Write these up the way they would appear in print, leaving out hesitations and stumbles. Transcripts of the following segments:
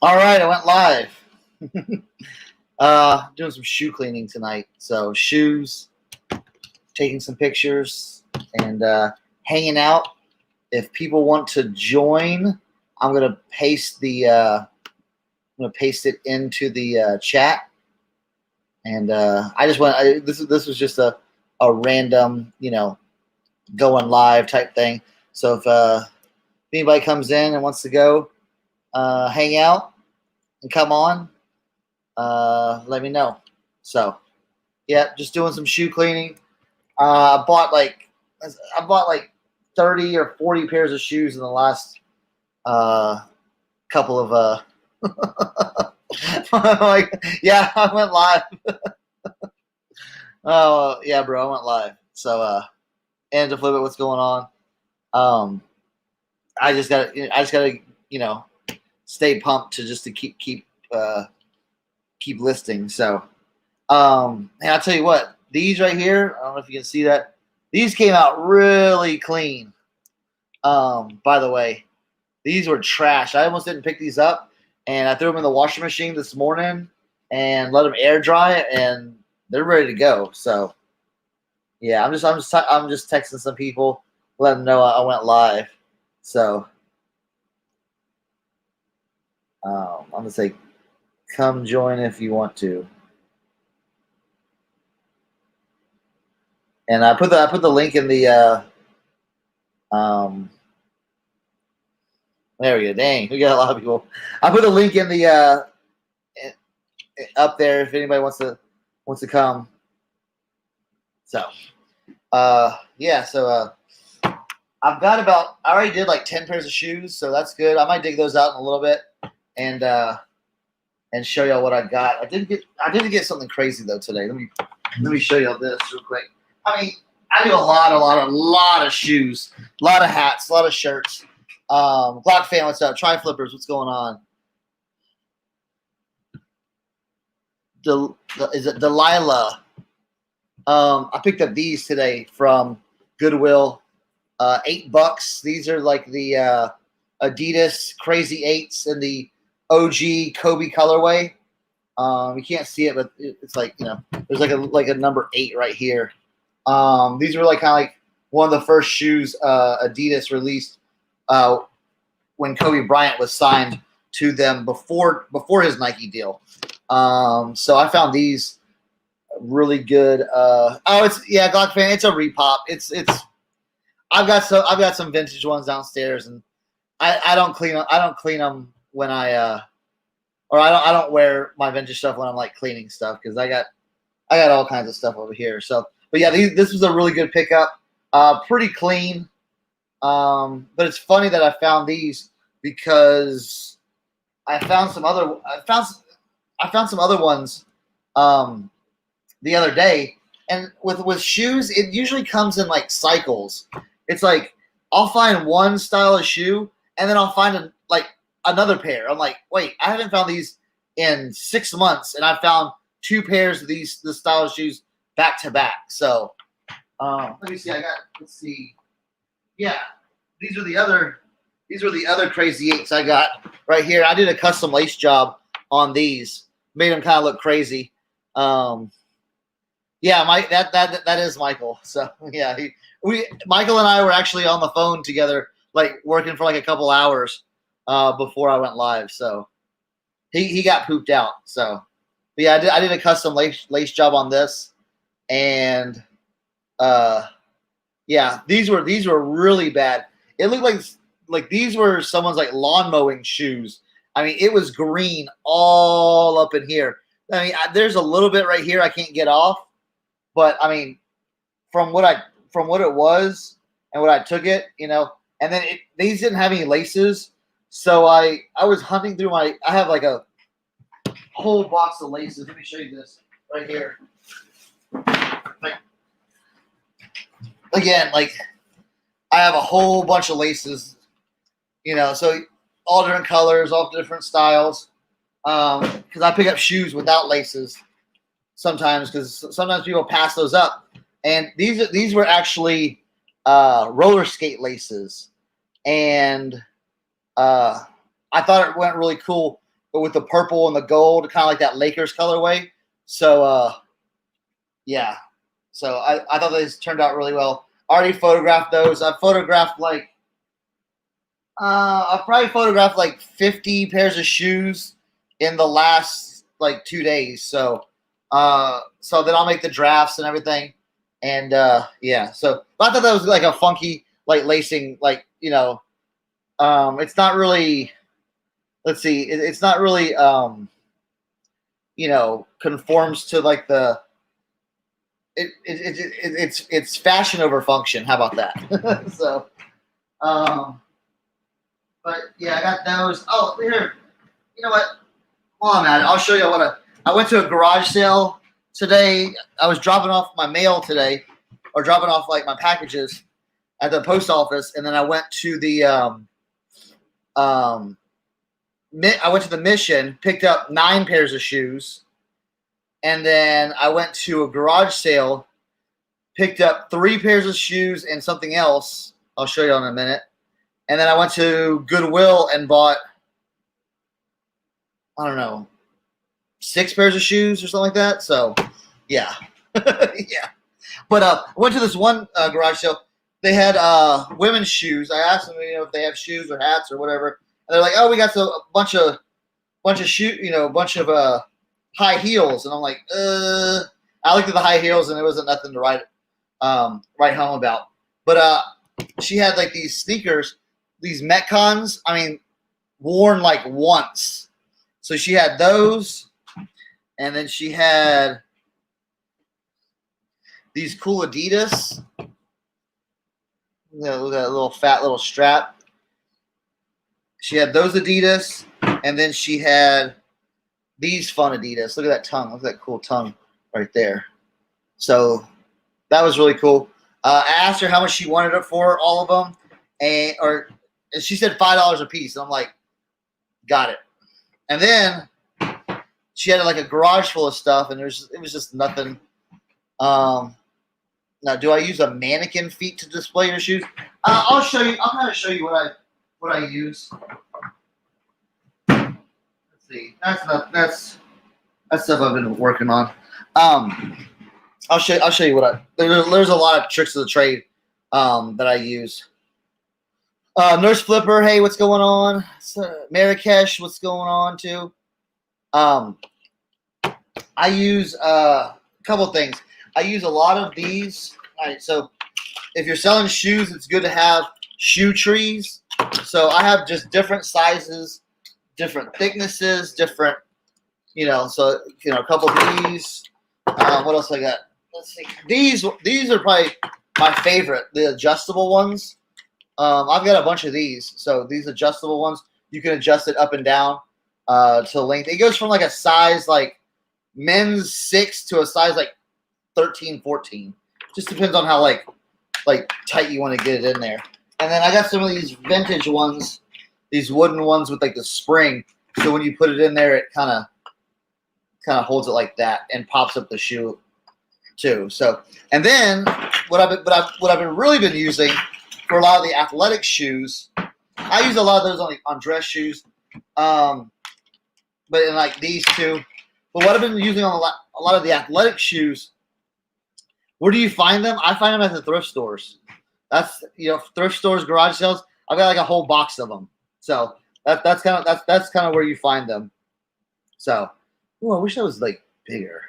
All right, I went live. Doing some shoe cleaning tonight. So shoes, taking some pictures, and hanging out. If people want to join, I'm gonna paste it into the chat. And I just went. This was just a random, going live type thing. So if anybody comes in and wants to go hang out and come on, let me know. So yeah, just doing some shoe cleaning. I bought like 30 or 40 pairs of shoes in the last couple of like, yeah, I went live. Oh yeah, bro, I went live. So and to flip it, what's going on? I just gotta stay pumped to keep listing. So and I'll tell you what, these right here, I don't know if you can see that. These came out really clean. By the way, these were trash. I almost didn't pick these up, and I threw them in the washing machine this morning and let them air dry, and they're ready to go. So yeah, I'm just texting some people, let them know I went live. So I'm gonna say, come join if you want to. And I put the link in the there we go. Dang, we got a lot of people. I put the link in the up there if anybody wants to come. So yeah, so I already did like 10 pairs of shoes, so that's good. I might dig those out in a little bit and show y'all what I got. I did get something crazy though today. Let me show y'all this real quick. I mean, I do a lot of shoes, a lot of hats, a lot of shirts. Glock fan, what's up? Try Flippers, what's going on? Is it Delilah? I picked up these today from Goodwill. $8. These are like the Adidas Crazy 8s in the OG Kobe colorway. You can't see it, but it's like, there's like a number 8 right here. These were like kind of like one of the first shoes Adidas released when Kobe Bryant was signed to them before his Nike deal. So I found these really good. Glock fan. It's a repop. I've got some vintage ones downstairs, and I don't clean them when I don't wear my vintage stuff when I'm like cleaning stuff, because I got all kinds of stuff over here. So, but yeah, this was a really good pickup. Pretty clean. But it's funny that I found these because I found some other ones the other day. And with shoes, it usually comes in like cycles. It's like I'll find one style of shoe and then I'll find another pair. I'm like, wait, I haven't found these in 6 months, and I found 2 pairs of this style of shoes back to back. So let me see. Let's see. Yeah, these were the other Crazy 8s I got right here. I did a custom lace job on these, made them kind of look crazy. Yeah, Mike, that is Michael. So yeah, Michael and I were actually on the phone together, like working for like a couple hours before I went live. So he got pooped out. So but yeah, I did a custom lace job on this, and yeah, these were really bad. It looked like these were someone's like lawn mowing shoes. I mean, it was green all up in here. I mean, there's a little bit right here I can't get off, but I mean, from what it was and what I took it, and then these didn't have any laces, so I was hunting through I have like a whole box of laces. Let me show you this right here. Again, like I have a whole bunch of laces, so all different colors, all different styles. Because I pick up shoes without laces sometimes, because sometimes people pass those up. And these were actually roller skate laces, and I thought it went really cool. but with the purple and the gold, kind of like that Lakers colorway. So yeah. So I thought these turned out really well. Already photographed those. I've photographed I've probably photographed like 50 pairs of shoes in the last like 2 days. So then I'll make the drafts and everything. And yeah, so I thought that was like a funky like lacing, like, you know, it's not really, let's see, it's not really you know, conforms to like the it's fashion over function. How about that? So but yeah, I got those. Oh, here, you know what? While I'm at it, I'll show you what I went to a garage sale today. I was dropping off my mail today, or dropping off like my packages at the post office, and then I went to the I went to the Mission, picked up 9 pairs of shoes, and then I went to a garage sale, picked up 3 pairs of shoes and something else. I'll show you in a minute. And then I went to Goodwill and bought, I don't know, 6 pairs of shoes or something like that. So, yeah. Yeah. But I went to this one garage sale. They had women's shoes. I asked them, you know, if they have shoes or hats or whatever. And they're like, oh, we got a bunch of shoe, you know, a bunch of high heels. And I'm like, I looked at the high heels and it wasn't nothing to write home about. But she had like these sneakers, these Metcons, I mean, worn like once. So she had those, and then she had these cool Adidas. You know, that little fat little strap. She had those Adidas, and then she had these fun Adidas. Look at that tongue. Look at that cool tongue right there. So that was really cool. I asked her how much she wanted it for, all of them, and she said $5 a piece. And I'm like, got it. And then she had like a garage full of stuff, and it was just nothing. Now, do I use a mannequin feet to display your shoes? I'll show you. I'll kind of show you what I use. Let's see. That's stuff I've been working on. I'll show you what there's a lot of tricks of the trade that I use. Nurse Flipper, hey, what's going on? Marrakesh, what's going on too? I use a couple things. I use a lot of these. All right, so if you're selling shoes, it's good to have shoe trees. So I have just different sizes, different thicknesses, different, you know, so, you know, a couple of these. What else I got? Let's see. These are probably my favorite, the adjustable ones. I've got a bunch of these. So these adjustable ones, you can adjust it up and down to length. It goes from like a size like men's 6 to a size like 13, 14. Just depends on how like tight you want to get it in there. And then I got some of these vintage ones, these wooden ones with like the spring. So when you put it in there, it kind of holds it like that and pops up the shoe too. So, and then what I've really been using for a lot of the athletic shoes, I use a lot of those on dress shoes, but in like these two. But what I've been using on a lot of the athletic shoes, where do you find them? I find them at the thrift stores. That's, you know, thrift stores, garage sales. I've got like a whole box of them. So that's kind of where you find them. So, I wish that was like bigger.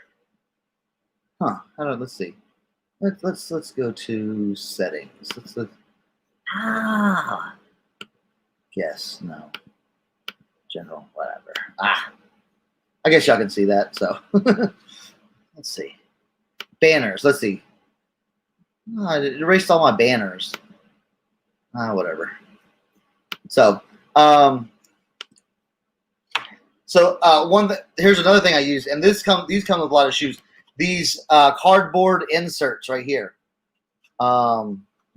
Huh? Let's see. Let's go to settings. Yes. No. General. Whatever. I guess y'all can see that. So let's see. Banners. Let's see. I erased all my banners. Whatever. So, here's another thing I use, and these come with a lot of shoes. These cardboard inserts right here.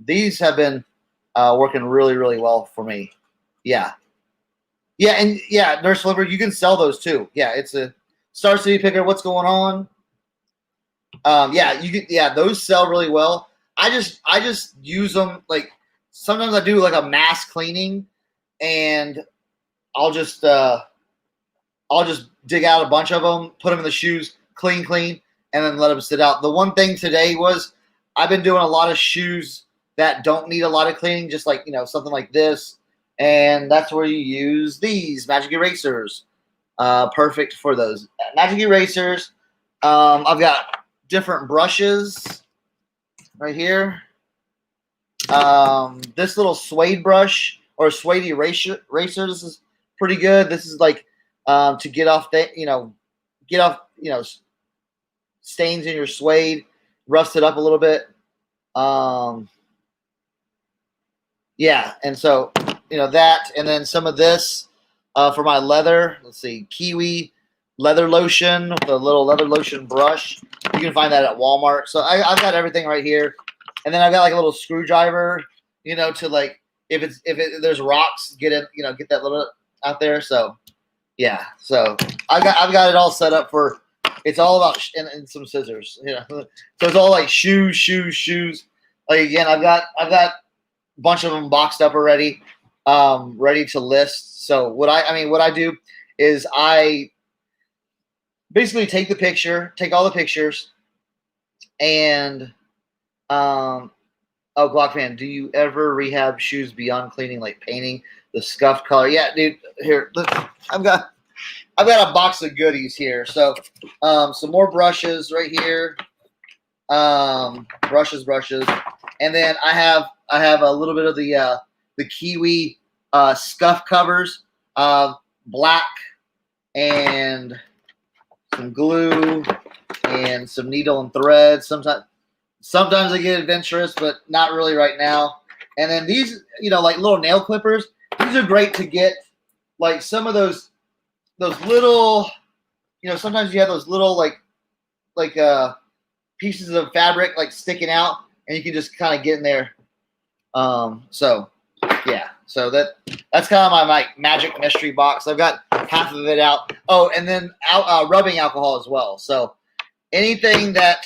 These have been working really, really well for me. Yeah. Yeah, and yeah, Nurse Flipper, you can sell those too. Yeah, it's a Star City Picker. What's going on? Yeah, those sell really well. I just use them, like, sometimes I do like a mass cleaning, and I'll just I'll just dig out a bunch of them, put them in the shoes, clean, and then let them sit out. The one thing today was I've been doing a lot of shoes that don't need a lot of cleaning, just like, something like this. And that's where you use these magic erasers. Perfect for those magic erasers. I've got different brushes right here. This little suede brush or suede eraser, this is pretty good. This is like to get off stains in your suede, rust it up a little bit. Yeah, and so that, and then some of this for my leather. Let's see, kiwi leather lotion with a little leather lotion brush. You can find that at Walmart. So I've got everything right here, and then I've got like a little screwdriver, to like if there's rocks, get it, get that little out there. So yeah, so I've got it all set up for. It's all about and some scissors, So it's all like shoes. Like again, I've got a bunch of them boxed up already, ready to list. So what I do is I basically take all the pictures, and oh, Glock fan, do you ever rehab shoes beyond cleaning, like painting the scuffed color? Yeah, dude. Here, look, I've got a box of goodies here. So some more brushes right here. Brushes, and then I have a little bit of the kiwi scuff covers, black, and some glue and some needle and thread. Sometimes I get adventurous, but not really right now. And then these, like little nail clippers. These are great to get, like some of those little, sometimes you have those little like pieces of fabric like sticking out, and you can just kind of get in there. So yeah, so that's kind of my magic mystery box. I've got half of it out. Oh, and then rubbing alcohol as well. So anything that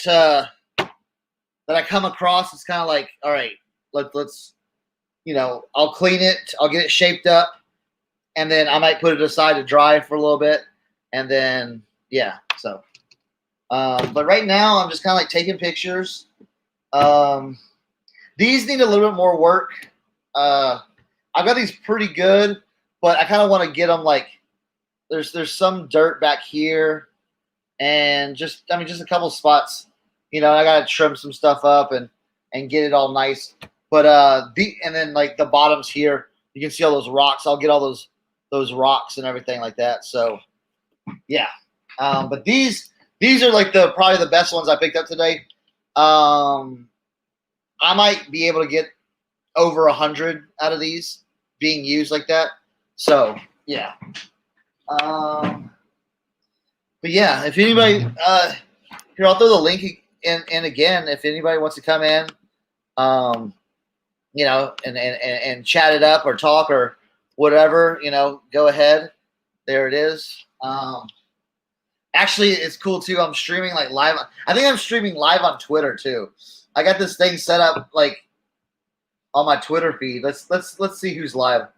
I come across, it's kind of like, all right, let's I'll clean it, I'll get it shaped up, and then I might put it aside to dry for a little bit, and then yeah. So, but right now I'm just kind of like taking pictures. These need a little bit more work. I've got these pretty good, but I kind of want to get them like there's some dirt back here, and just a couple spots. I got to trim some stuff up and get it all nice. But and then like the bottoms here, you can see all those rocks. I'll get all those rocks and everything like that. So yeah, but these are like probably the best ones I picked up today. I might be able to get over 100 out of these being used like that. So yeah. But yeah, if anybody here, I'll throw the link in again. If anybody wants to come in, and chat it up or talk or whatever, go ahead. There it is. Actually, it's cool too. I'm streaming like live. I think I'm streaming live on Twitter too. I got this thing set up like on my Twitter feed. Let's see who's live.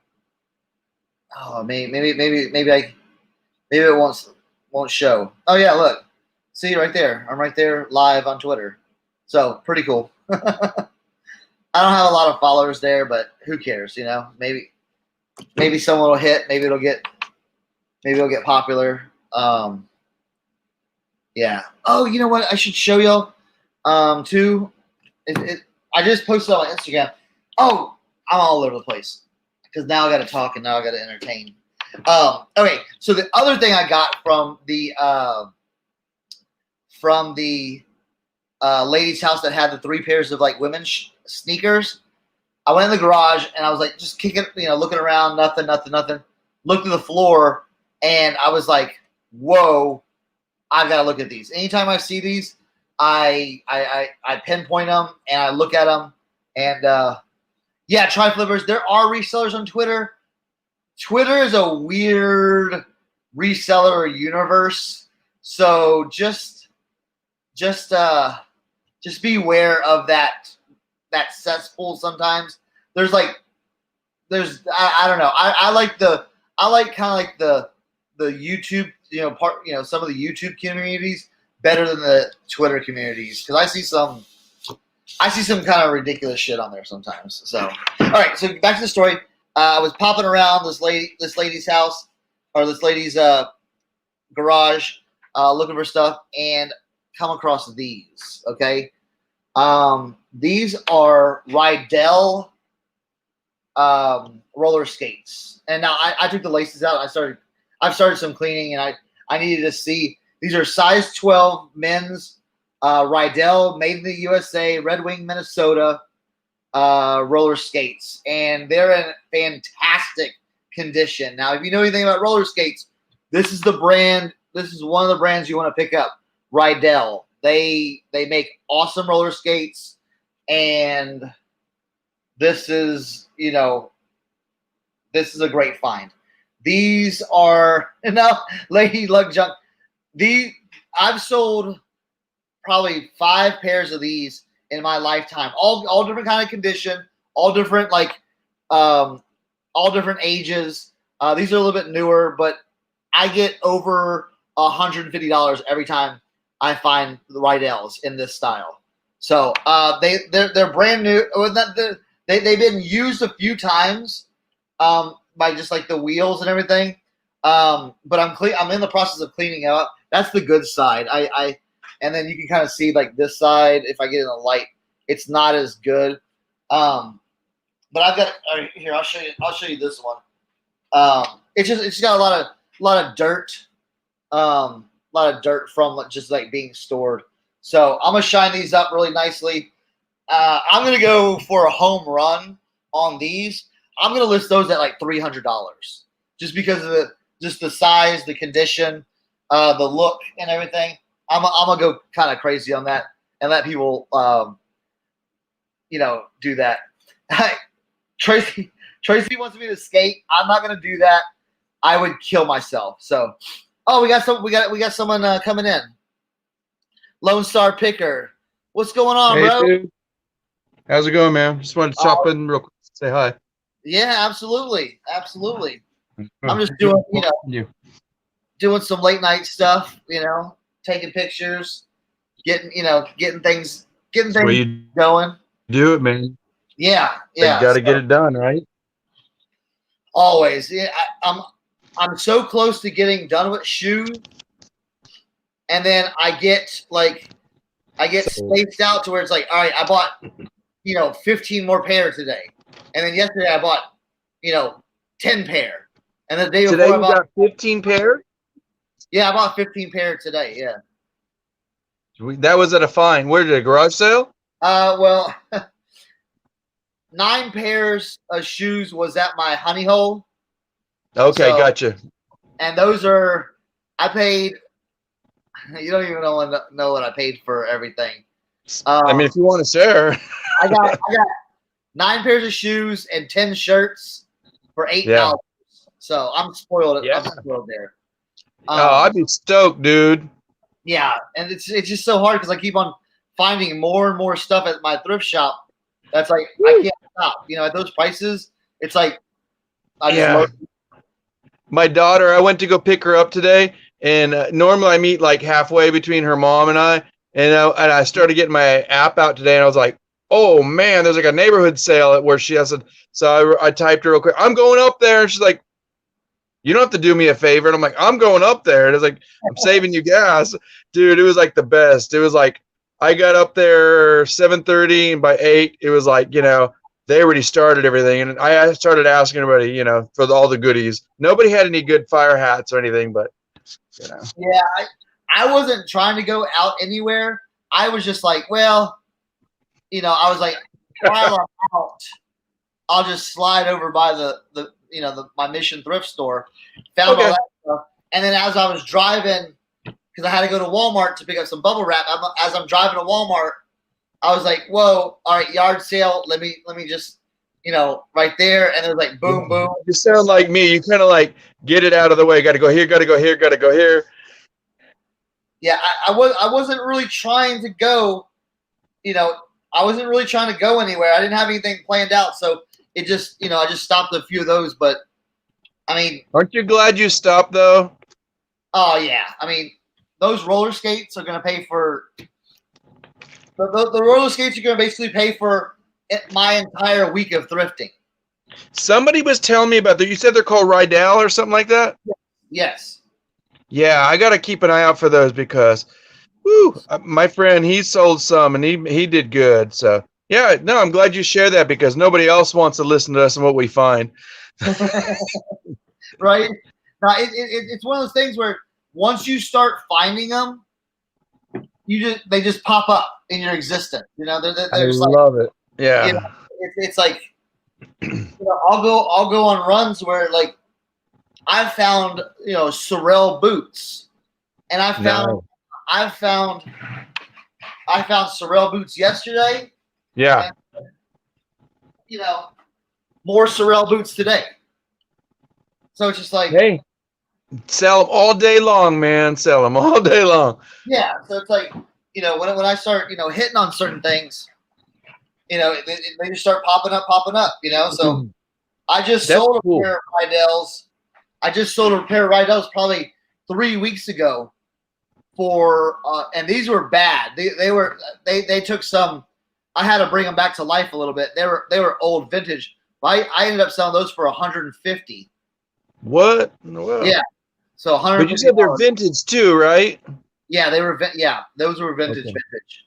Oh, maybe it won't show. Oh yeah, look. See right there. I'm right there live on Twitter. So pretty cool. I don't have a lot of followers there, but who cares? Maybe someone will hit. Maybe it'll get popular. Yeah. Oh, you know what? I should show y'all too. I just posted on my Instagram. Oh, I'm all over the place because now I got to talk and now I got to entertain. Okay, so the other thing I got from the lady's house that had the 3 pairs of like women's sneakers, I went in the garage and I was like just kicking, looking around, nothing. Looked at the floor and I was like, whoa, I've got to look at these. Anytime I see these, I pinpoint them and I look at them. And yeah, try flippers. There are resellers on Twitter. Twitter is a weird reseller universe. So just beware of that cesspool sometimes. I don't know. I like kind of like YouTube, some of the YouTube communities better than the Twitter communities, because I see some kind of ridiculous shit on there sometimes. So, all right, so back to the story. I was popping around this lady's house, or this lady's garage, looking for stuff, and come across these. Okay, these are Rydell roller skates, and now I took the laces out. I've started some cleaning, and I needed to see. These are size 12 men's Rydell, made in the USA, Red Wing, Minnesota roller skates, and they're in fantastic condition. Now, if you know anything about roller skates, this is the brand. This is one of the brands you want to pick up. Rydell. They make awesome roller skates, and this is a great find. These are Lady Luck Junk. I've sold probably 5 pairs of these in my lifetime. All different kind of condition, all different all different ages. These are a little bit newer, but I get over $150 every time I find the Rydells in this style. So they're brand new. They've been used a few times by just like the wheels and everything. But I'm in the process of cleaning out. That's the good side. And then you can kind of see like this side. If I get in the light, it's not as good. But I've got here. I'll show you this one. It's just got a lot of dirt. A lot of dirt from just like being stored. So I'm gonna shine these up really nicely. I'm gonna go for a home run on these. I'm gonna list those at like $300, just because of the size, the condition, the look, and everything. I'm gonna go kind of crazy on that and let people, do that. Tracy wants me to skate. I'm not gonna do that. I would kill myself. So, we got someone coming in. Lone Star Picker, what's going on, Hey, bro? dude. How's it going, man? Just wanted to chop in real quick, say hi. Yeah, absolutely. I'm just doing, doing some late night stuff, taking pictures, getting things That's where you going. do it, man. Yeah. You got to get it done, right? Always. Yeah, I'm so close to getting done with shoes, and then I get spaced out to where it's like, all right, I bought 15 more pairs today, and then yesterday I bought 10 pair, and the day Today before I bought 15 pair. Yeah, I bought 15 pair today. Yeah. That was at a fine. Where did a garage sale? Well, 9 pairs of shoes was at my honey hole. Okay, gotcha. And those I paid. You don't even know what I paid for everything. I mean, if you want to share, I got 9 pairs of shoes and 10 shirts for $8. Yeah. So I'm spoiled. Yeah. I'm spoiled there. I'd be stoked, dude. Yeah, and it's just so hard because I keep on finding more and more stuff at my thrift shop. That's like I can't stop. At those prices, it's like My daughter, I went to go pick her up today, and normally I meet like halfway between her mom and I, and I started getting my app out today, and I was like, oh man, there's like a neighborhood sale at where she has it. So I typed her real quick. I'm going up there, and she's like, you don't have to do me a favor. And I'm like, I'm going up there. And it's like, I'm saving you gas. Dude, it was like the best. It was like, I got up there 7:30, and by 8, it was like, they already started everything. And I started asking everybody, for all the goodies. Nobody had any good fire hats or anything, but, Yeah, I wasn't trying to go out anywhere. I was just like, well, I was like, while I'm out, I'll just slide over by my Mission thrift store, found all that stuff, and then as I was driving, because I had to go to Walmart to pick up some bubble wrap. As I'm driving to Walmart, I was like, "Whoa! All right, yard sale. Let me just, right there." And it was like, boom, boom. You sound like me. You kind of like get it out of the way. Got to go here. Got to go here. Got to go here. Yeah, I wasn't really trying to go. I wasn't really trying to go anywhere. I didn't have anything planned out, so it just, I just stopped a few of those. But I mean, aren't you glad you stopped though? Oh yeah, I mean, those roller skates are going to pay for the roller skates are going to basically pay for my entire week of thrifting. Somebody was telling me about that. You said they're called Rydell or something like that? Yes. Yeah, I got to keep an eye out for those because, whew, my friend, he sold some and he did good. So, yeah, no, I'm glad you share that because nobody else wants to listen to us and what we find. Right? Now, it's one of those things where once you start finding them, they just pop up in your existence. You know, they're I just like, love it. Yeah. you know, it's like, you know, I'll go on runs where like I've found, you know, Sorel boots, and I found Sorel boots yesterday. Yeah. And, you know, more Sorel boots today. So it's just like, hey, sell them all day long, man. Sell them all day long. yeah. So it's like, you know, when I start, you know, hitting on certain things, you know, they just start popping up, you know. So I just sold a pair of Rydells. I just sold a pair of Rydells probably 3 weeks ago for, and these were bad. They took some. I had to bring them back to life a little bit. They were old vintage. I ended up selling those for 150. What? Wow. Yeah. So 150. But you said they're vintage too, right? Yeah, they were. Yeah, those were vintage. Okay. Vintage.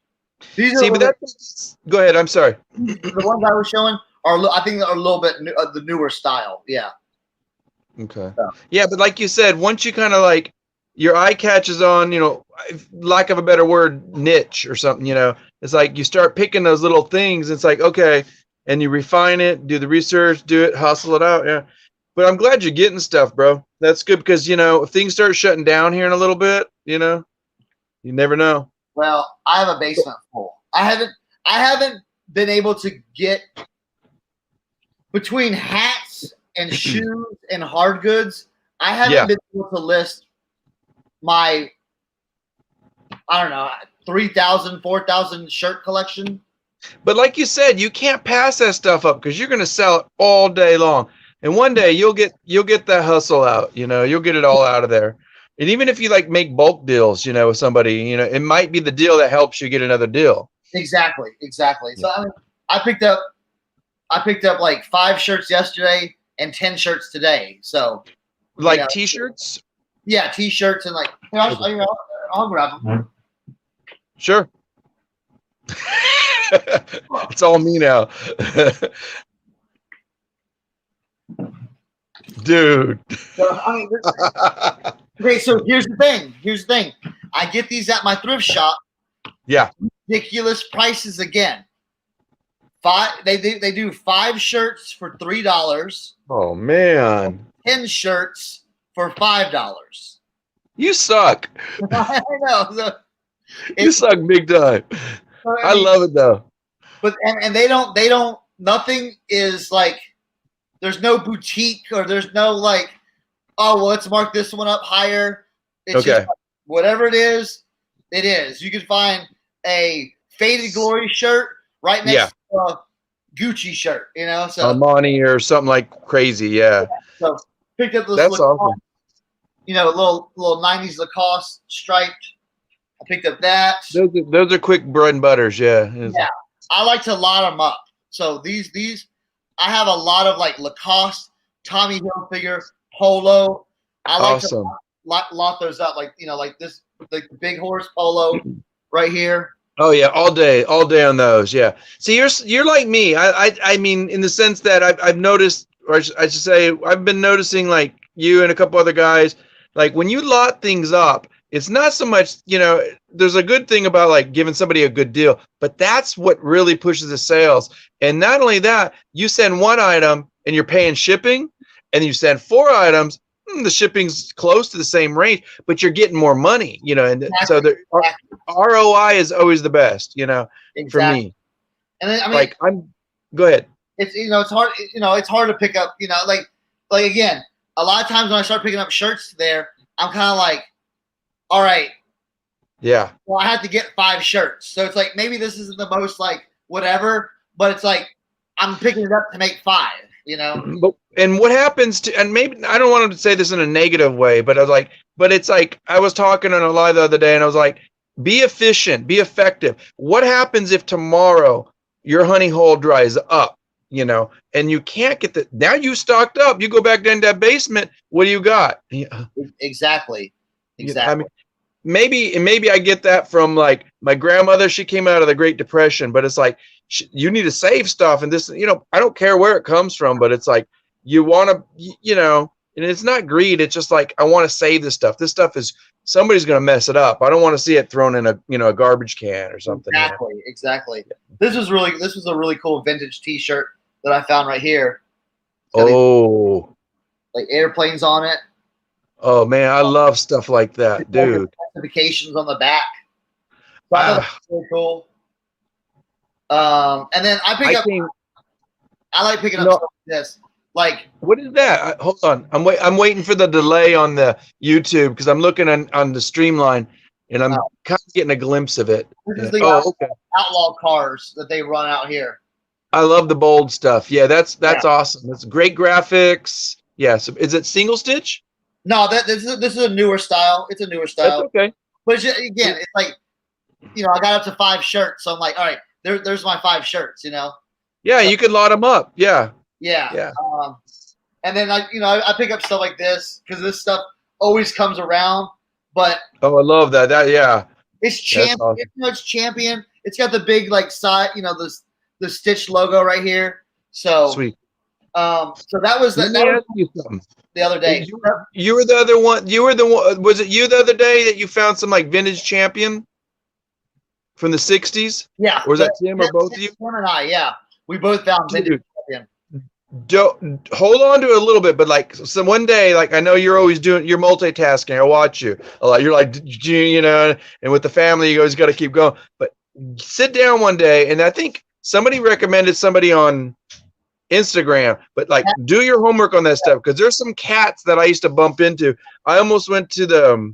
These See, but that's. Go ahead. I'm sorry. The ones I was showing are, I think, are a little bit the newer style. Yeah. Okay. Yeah, but like you said, once you kind of like your eye catches on, you know, lack of a better word, niche or something, you know, it's like you start picking those little things. It's like, okay, and you refine it, do the research, do it, hustle it out. Yeah. But I'm glad you're getting stuff, bro. That's good because, you know, if things start shutting down here in a little bit, you know, you never know. Well, I have a basement full. I haven't been able to get between hats and shoes and hard goods. I haven't been able to list my, I don't know, 3,000, 4,000 shirt collection. But like you said, you can't pass that stuff up because you're going to sell it all day long. And one day you'll get that hustle out, you know, you'll get it all out of there. And even if you like make bulk deals, you know, with somebody, you know, it might be the deal that helps you get another deal. Exactly. So I mean, I picked up like 5 shirts yesterday and 10 shirts today. So like, you know, t-shirts? Yeah, t-shirts and like, you know, I'll grab them. Sure. It's all me now. Dude. So, I mean, okay, so here's the thing. I get these at my thrift shop. Yeah. Ridiculous prices again. They do 5 shirts for $3. Oh man. 10 shirts for $5. You suck. I know. So you suck big time. I love it though. But and they don't nothing is like, there's no boutique or there's no like, oh well, let's mark this one up higher. It's just like, whatever it is. You can find a Faded Glory shirt right next to a Gucci shirt, you know, so Armani or something like crazy, yeah. So picked up this That's Lacoste, awesome. You know, little 90s Lacoste striped. I picked up that. Those are quick bread and butters, yeah. Yeah, I like to lot them up. So these I have a lot of like Lacoste, Tommy Hilfiger, Polo. I like to lot those up, like, you know, like this, like the Big Horse Polo right here. Oh yeah, all day on those. Yeah. See, you're like me. I mean, in the sense that I've noticed, or I should say, I've been noticing, like you and a couple other guys, like when you lot things up, it's not so much, you know, there's a good thing about like giving somebody a good deal, but that's what really pushes the sales. And not only that, you send 1 item and you're paying shipping, and you send 4 items. The shipping's close to the same range, but you're getting more money, you know, and so the ROI is always the best, you know, for me. And then, I mean, like, go ahead. It's, you know, it's hard, you know, it's hard to pick up, you know, like again, a lot of times when I start picking up shirts there, I'm kind of like, all right. Yeah. Well, I have to get 5 shirts. So it's like, maybe this isn't the most like whatever, but it's like, I'm picking it up to make 5. And what happens to, and maybe I don't want to say this in a negative way, but I was like, but it's like I was talking on a live the other day, and I was like, be efficient, be effective. What happens if tomorrow your honey hole dries up, and you can't get the, now you stocked up, you go back down to that basement, what do you got? Exactly. I mean, maybe I get that from like my grandmother. She came out of the Great Depression, but it's like you need to save stuff, and this, I don't care where it comes from, but it's like you want to, and it's not greed. It's just like I want to save this stuff. This stuff is somebody's going to mess it up. I don't want to see it thrown in a garbage can or something. Exactly. This was a really cool vintage T-shirt that I found right here. Oh, like airplanes on it. Oh man, I love stuff like that, dude. Specifications on the back. So I thought that was really cool. And then I like picking up stuff like this. Like, what is that? Hold on, I'm waiting for the delay on the YouTube because I'm looking on the Streamline, and I'm kind of getting a glimpse of it. This is the outlaw cars that they run out here. I love the bold stuff. Yeah, that's awesome. That's great graphics. Yeah, so is it single stitch? No, this is a newer style. It's a newer style. That's okay. But again, it's like, I got up to 5 shirts, so I'm like, all right, there's my 5 shirts. Yeah, you could lot them up. Yeah. Yeah. And then I pick up stuff like this because this stuff always comes around. But I love that. It's champion. Awesome. It's champion. It's got the big side. The Stitch logo right here. So sweet. So that was Let me ask you something. The other day. You were the other one. You were the one. Was it you the other day that you found some like vintage champion from the 60s? Yeah. Or was that Tim or both of you? Tim and I, yeah. We both found vintage champion. Don't hold on to it a little bit, but like so one day, like I know you're always you're multitasking. I watch you a lot. You're like, and with the family, you always got to keep going. But sit down one day, and I think somebody recommended somebody on Instagram, but like do your homework on that stuff because there's some cats that I used to bump into. I almost went to the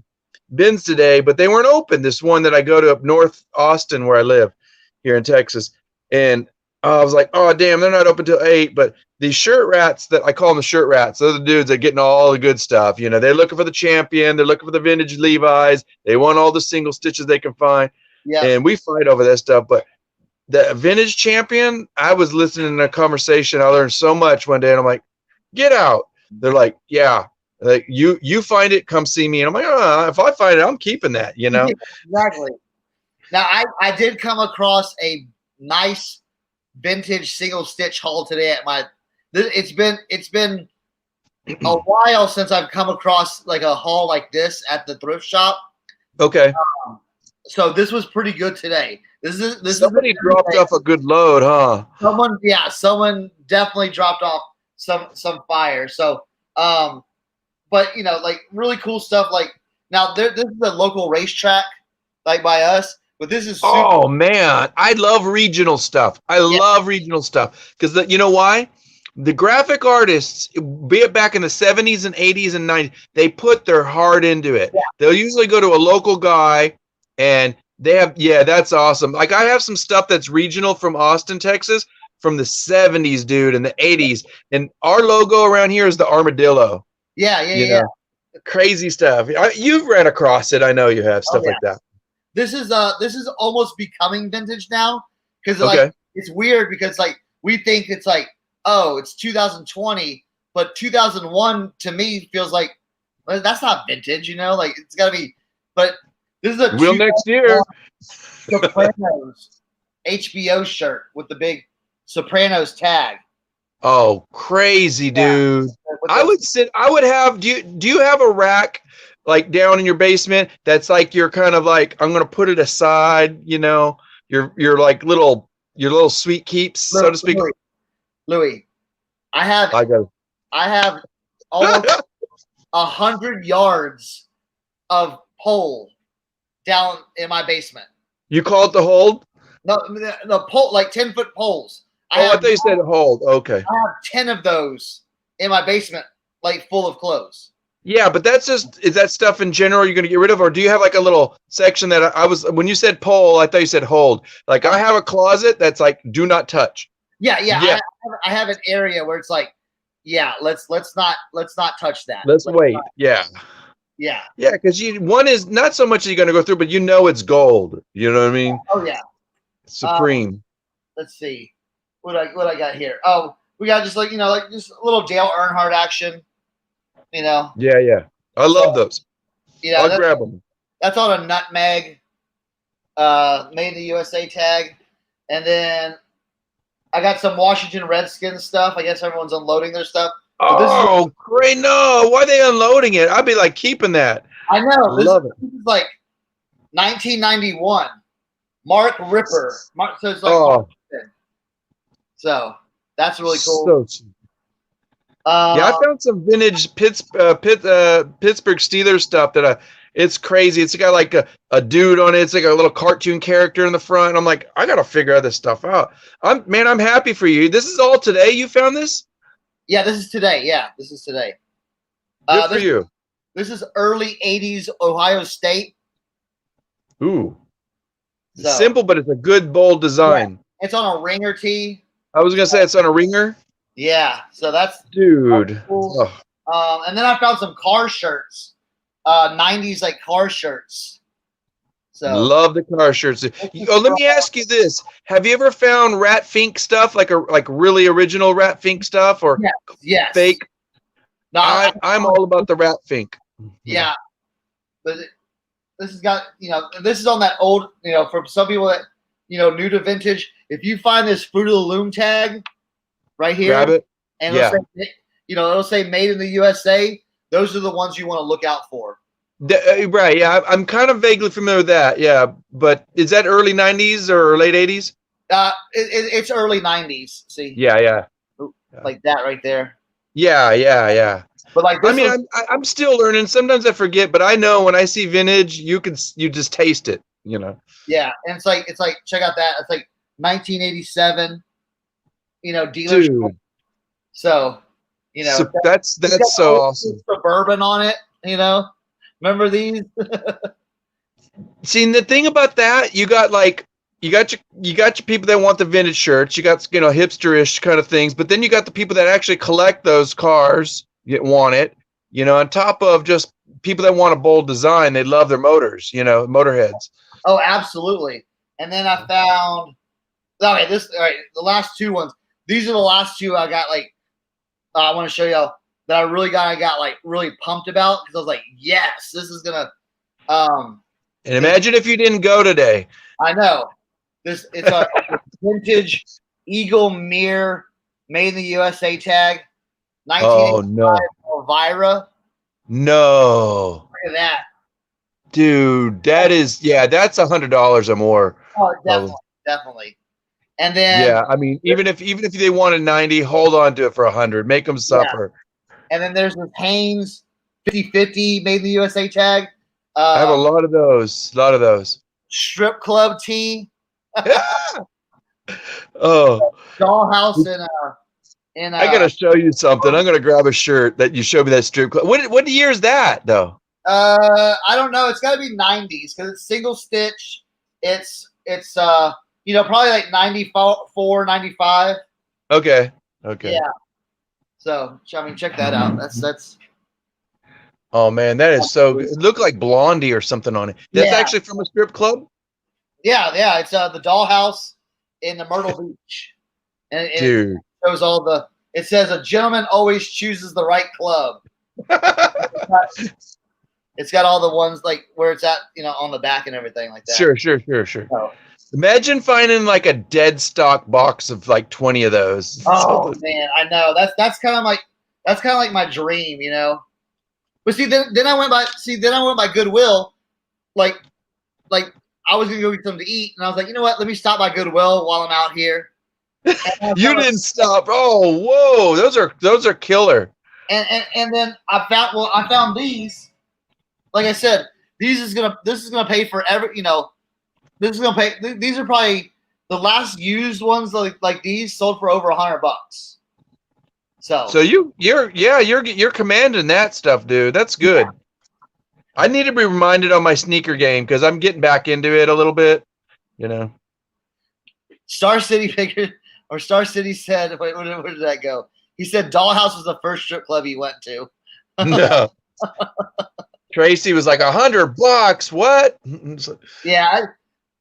bins today, but they weren't open. This one that I go to up north Austin where I live here in Texas, and I was like, oh damn, they're not open till 8. But these shirt rats that I call them the shirt rats, they're the dudes that getting all the good stuff. They're looking for the champion, they're looking for the vintage Levi's, they want all the single stitches they can find. Yeah, and we fight over that stuff, but the vintage champion, I was listening to a conversation. I learned so much one day, and I'm like, get out. They're like, yeah, like you find it, come see me. And I'm like, if I find it, I'm keeping that, Exactly. Now I did come across a nice vintage single stitch haul today at my, it's been a while since I've come across like a haul like this at the thrift shop. Okay. So this was pretty good today. Somebody dropped off a good load, huh? Someone definitely dropped off some fire. So, but like really cool stuff. Like now, this is a local racetrack, like by us. But this is oh man, I love regional stuff. I love regional stuff because you know why? The graphic artists, be it back in the 70s and 80s and 90s, they put their heart into it. Yeah. They'll usually go to a local guy and they have, that's awesome. Like I have some stuff that's regional from Austin, Texas, from the 70s, dude, and the 80s. And our logo around here is the armadillo. Yeah. Crazy stuff. You've ran across it. I know you have stuff like that. This is almost becoming vintage now because like it's weird because like we think it's like, oh, it's 2020, but 2001 to me feels like that's not vintage, like it's got to be. But this is a real next year Sopranos HBO shirt with the big Sopranos tag. Oh, crazy, dude! I would have. Do you have a rack like down in your basement that's like you're kind of like I'm gonna put it aside? Your like your little sweet keeps, so to speak. Louis, I have almost 100 yards of pole down in my basement. You call it the hold? No, the pole, like 10-foot poles. I thought you said hold. Okay. I have 10 of those in my basement, like full of clothes. Yeah, but is that stuff in general you're going to get rid of? Or do you have like a little section that when you said pole, I thought you said hold. Like I have a closet that's like, do not touch. Yeah. I have an area where it's like, yeah, let's not touch that. Let's wait. Yeah. Yeah. Yeah, because one is not so much that you're going to go through, but it's gold. You know what I mean? Oh yeah. Supreme. Let's see what I got here. Oh, we got just like just a little Dale Earnhardt action. Yeah. I love those. I'll grab them. That's on a nutmeg, made in the USA tag, and then I got some Washington Redskins stuff. I guess everyone's unloading their stuff. Oh, great! No, why are they unloading it? I'd be like keeping that. I know. This is like 1991. Mark Ripper. So it's like so that's really cool. So I found some vintage Pittsburgh Steelers stuff that it's crazy. It's got like a dude on it. It's like a little cartoon character in the front. And I'm like, I gotta figure this stuff out. I'm happy for you. This is all today. You found this? Yeah, this is today. Yeah, this is today. Good for you. This is early '80s Ohio State. Ooh, simple, but it's a good bold design. Yeah, it's on a ringer tee. I was gonna say it's on a ringer. Yeah, so that's cool. And then I found some car shirts, '90s like car shirts. So love the car shirts. Let me ask you this: have you ever found Rat Fink stuff, like really original Rat Fink stuff, or fake? No, I'm all about the Rat Fink. Yeah, but this has got this is on that old for some people that new to vintage. If you find this Fruit of the Loom tag right here, grab it, and it'll say made in the USA. Those are the ones you want to look out for. Right, yeah, I'm kind of vaguely familiar with that, yeah. But is that early '90s or late '80s? It's early '90s. See? Yeah. Like that right there. Yeah. But like, I'm still learning. Sometimes I forget, but I know when I see vintage, you just taste it. Yeah, and it's like check out that. It's like 1987. Dealers. Dude. So, that's so awesome. Suburban on it. Remember these? See, the thing about that, you got your people that want the vintage shirts. You got hipsterish kind of things, but then you got the people that actually collect those cars, want it. On top of just people that want a bold design, they love their motors. Motorheads. Oh, absolutely. And then I found the last two ones. These are the last two I got. I want to show y'all that I got really pumped about because I was like, yes, this is gonna. And imagine if you didn't go today. I know. It's a vintage Eagle mirror made in the USA tag. 1985 Elvira. No. Look at that. Dude, that's $100 or more. Oh, definitely. And then even if they wanted 90, hold on to it for 100. Make them suffer. Yeah. And then there's this Hanes 50/50 made in the USA tag. I have a lot of those. Strip club tee. Oh. Dollhouse in I gotta show you something. I'm gonna grab a shirt that you showed me that strip club. What year is that though? I don't know. It's got to be 90s because it's single stitch. It's probably like 94, 95. Okay. Yeah. So check that out. That's. Oh man, that is so good. It looked like Blondie or something on it. That's actually from a strip club. Yeah. It's the Dollhouse in the Myrtle Beach, and it shows all the. It says a gentleman always chooses the right club. It's got all the ones like where it's at, on the back and everything like that. Sure. So, imagine finding like a dead stock box of like 20 of those. Oh man, I know. That's kind of like my dream, But see, then I went by Goodwill, like I was gonna go get something to eat, and I was like, you know what? Let me stop by Goodwill while I'm out here. You didn't stop. Oh, whoa! Those are killer. And then I found these. Like I said, this is gonna pay for this is gonna pay. These are probably the last used ones like these sold for over $100. So you're commanding that stuff, dude. That's good. Yeah. I need to be reminded on my sneaker game because I'm getting back into it a little bit. Star City said, wait, where did that go? He said Dollhouse was the first strip club he went to. No. Tracy was like $100. What? Yeah,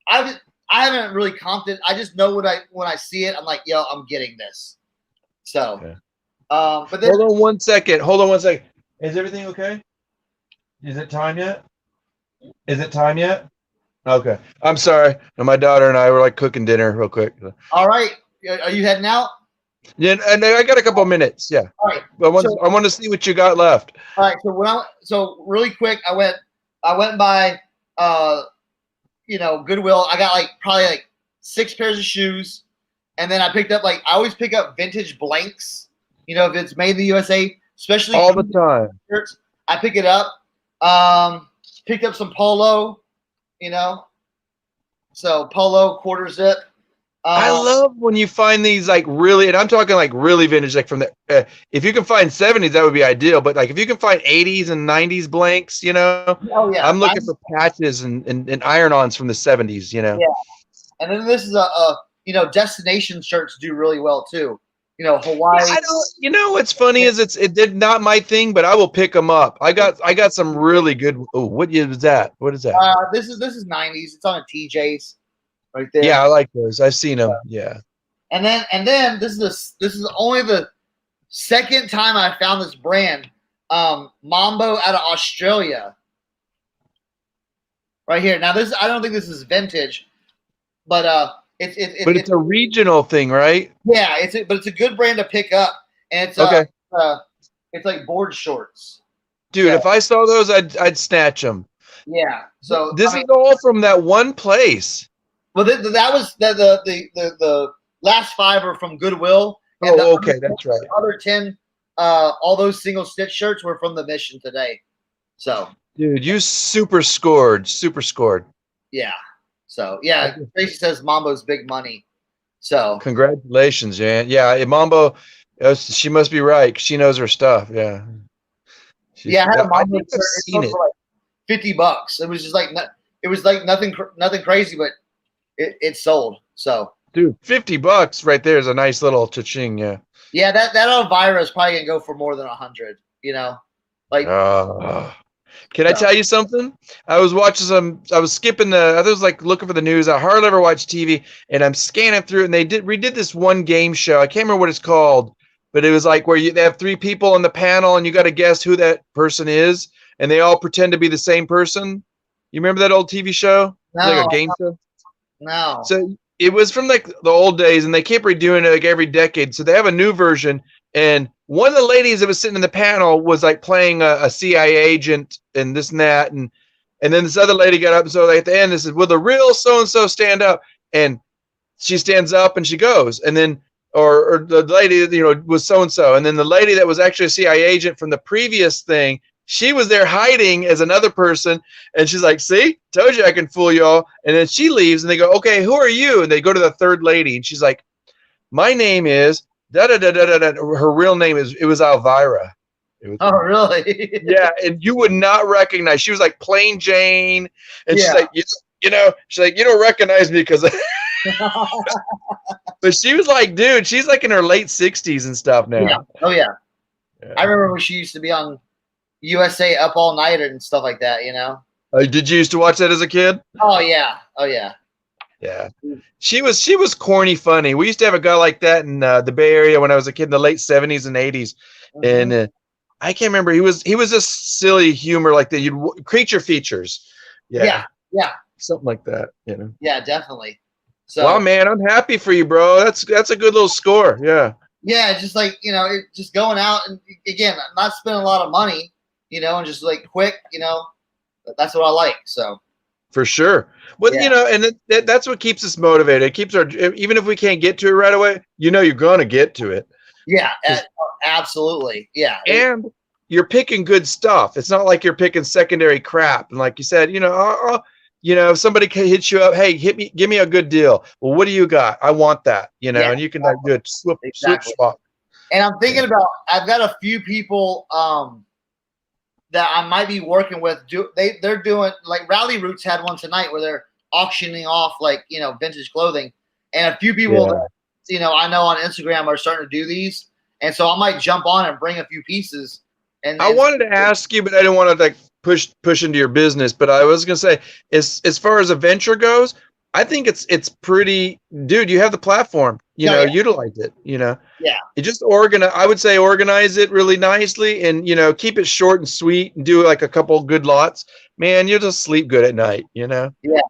I haven't really comped it. I just know when I see it, I'm like, yo, I'm getting this. So, okay. But then, hold on one second. Is everything okay? Is it time yet? Okay. I'm sorry. And my daughter and I were like cooking dinner real quick. all right, are you heading out? Yeah, and I got a couple minutes. Yeah. All right. I want to see what you got left. All right. So really quick, I went by Goodwill. I got probably 6 pairs of shoes, and then I picked up I always pick up vintage blanks. If it's made in the USA, especially all the time. Shirts, I pick it up. Picked up some polo. So polo quarter zip. I love when you find these really, and I'm talking really vintage, from the. If you can find 70s, that would be ideal. But if you can find 80s and 90s blanks, Oh yeah. I'm looking for patches and iron-ons from the 70s. Yeah. And then this is a destination shirts do really well too. Hawaii. Yeah, what's funny is it did not my thing, but I will pick them up. I got some really good. Oh, what is that? What is that? This is 90s. It's on a TJ's right there. Yeah, I like those. I've seen them. Yeah. And then this is only the second time I found this brand, Mambo out of Australia. Right here. Now I don't think this is vintage, but it's a regional thing, right? Yeah, it's a good brand to pick up, and it's okay. It's like board shorts. Dude, if I saw those, I'd snatch them. Yeah. So this is all from that one place. Well, that was the last 5 are from Goodwill. And okay, that's right. The other 10, all those single stitch shirts were from the Mission today. So, dude, you super scored. Yeah. So yeah, Tracy says Mambo's big money. So congratulations, Jan. Yeah, Mambo, she must be right. She knows her stuff. Yeah. I had a Mambo shirt. It for $50. It was just nothing crazy, but it sold. So dude, $50 right there is a nice little cha-ching. Yeah. Yeah, that Elvira is probably gonna go for more than 100. Can I tell you something? I was skipping I was looking for the news. I hardly ever watch TV, and I'm scanning through it, and they redid this one game show. I can't remember what it's called, but it was where they have 3 people on the panel, and you got to guess who that person is, and they all pretend to be the same person. You remember that old TV show? No, a game show? No. So it was from the old days, and they keep redoing it every decade. So they have a new version, and one of the ladies that was sitting in the panel was playing a CIA agent and this and that, and then this other lady got up, and so at the end, this is, will the real so and so stand up? And she stands up and she goes, and then or the lady was so and so, and then the lady that was actually a CIA agent from the previous thing, she was there hiding as another person, and she's like, "See, told you I can fool y'all." And then she leaves, and they go, "Okay, who are you?" And they go to the third lady, and she's like, "My name is." Da, da, da, da, da, da. Her real name was Elvira. Oh, really? Yeah, and you would not recognize. She was like plain Jane, and she's like, she's like, you don't recognize me because. But she was dude, she's in her late 60s and stuff now. Yeah. Oh yeah. I remember when she used to be on USA Up All Night and stuff like that. Did you used to watch that as a kid? Oh yeah. Yeah, she was corny funny. We used to have a guy like that in the Bay Area when I was a kid in the late 70s and 80s, and I can't remember. He was just silly humor creature features. Yeah, something like that. Yeah, definitely. So, well, man, I'm happy for you, bro. That's a good little score. Yeah. Yeah, just just going out and again, not spending a lot of money, and just quick, that's what I like. So. For sure. Well, and that's what keeps us motivated. It keeps even if we can't get to it right away, you're going to get to it. Yeah, absolutely. Yeah. And you're picking good stuff. It's not like you're picking secondary crap. And like you said, if somebody hits you up, hey, give me a good deal. Well, what do you got? I want that, and you can do it. Swoop swap. And I'm thinking I've got a few people, that I might be working with. They're doing Rally Roots had one tonight where they're auctioning off vintage clothing, and a few people that I know on Instagram are starting to do these, and so I might jump on and bring a few pieces. And I wanted to ask you, but I didn't want to like push into your business. But I was gonna say, as far as a venture goes, I think it's pretty, dude. You have the platform, utilize it. Yeah. You just I would say organize it really nicely, and keep it short and sweet, and do like a couple good lots. Man, you'll just sleep good at night. Yeah. You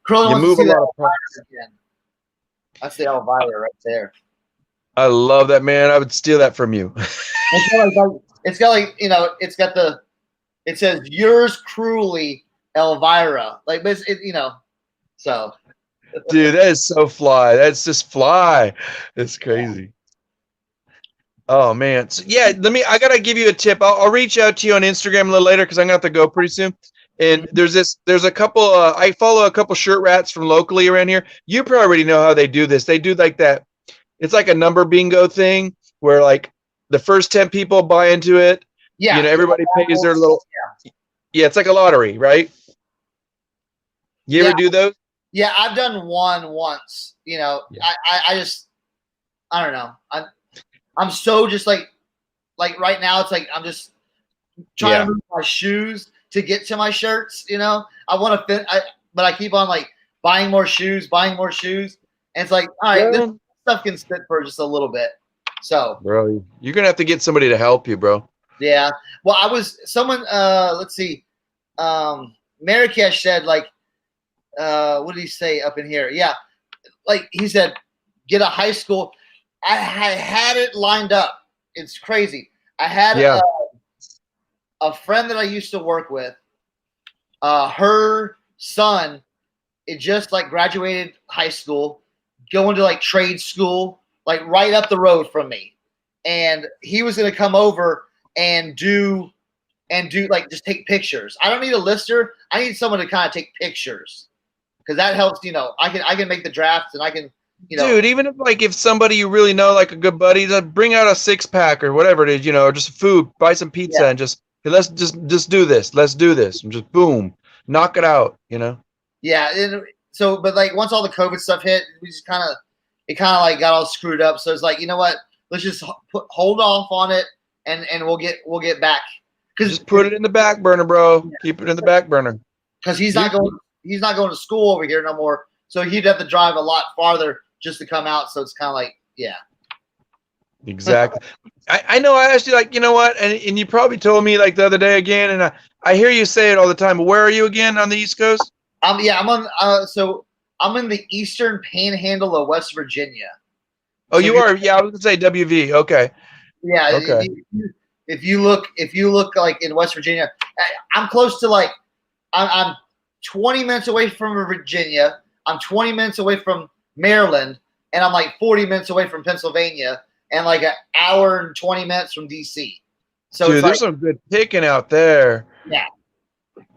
Curly wants move to a see lot that of parts. again. That's the Elvira right there. I love that, man. I would steal that from you. It's got it says yours cruelly, Elvira. Like, but so. Dude, that is so fly. That's just fly. It's crazy. Oh man. So, yeah, I gotta give you a tip. I'll reach out to you on Instagram a little later because I'm gonna have to go pretty soon. And there's a couple I follow a couple shirt rats from locally around here. You probably already know how they do this. They do like that. It's like a number bingo thing where like the first 10 people buy into it. Yeah. Everybody pays their little. Yeah, it's like a lottery, right? You ever do those? Yeah, I've done one once. I don't know. I'm so just like right now it's like I'm just trying to move my shoes to get to my shirts. I want to fit, but I keep on like buying more shoes, and it's like, all right, this stuff can sit for just a little bit. So, bro, you're gonna have to get somebody to help you, bro. Yeah. Well, let's see. Marrakesh said like, what did he say up in here? Yeah. Like he said, get a high school. I had it lined up. It's crazy. I had a friend that I used to work with. Her son, it just like graduated high school, going to like trade school, like right up the road from me. And he was going to come over and do like just take pictures. I don't need a lister. I need someone to kind of take pictures because that helps. I can make the drafts and I can. Dude, even if somebody you really know, like a good buddy, bring out a 6-pack or whatever it is, or just food, buy some pizza and just let's just do this. Let's do this and just boom, knock it out. Yeah, and so but like once all the COVID stuff hit, we just kind of like got all screwed up. So it's like, you know what? Let's just hold off on it and we'll get back. Just put it in the back burner, bro. Yeah. Keep it in the back burner. Because he's not going to school over here no more. So he'd have to drive a lot farther just to come out. So it's kind of like, yeah. Exactly. I know I asked you, like, you know what? And you probably told me like the other day again, and I hear you say it all the time, but where are you again on the East Coast? I'm on I'm in the eastern panhandle of West Virginia. Oh, so you are? Yeah, I was gonna say WV. Okay. Yeah. Okay. If you look like in West Virginia, I'm close to like I'm 20 minutes away from Virginia. I'm 20 minutes away from Maryland, and I'm like 40 minutes away from Pennsylvania, and like an hour and 20 minutes from DC. So dude, there's some good picking out there. Yeah.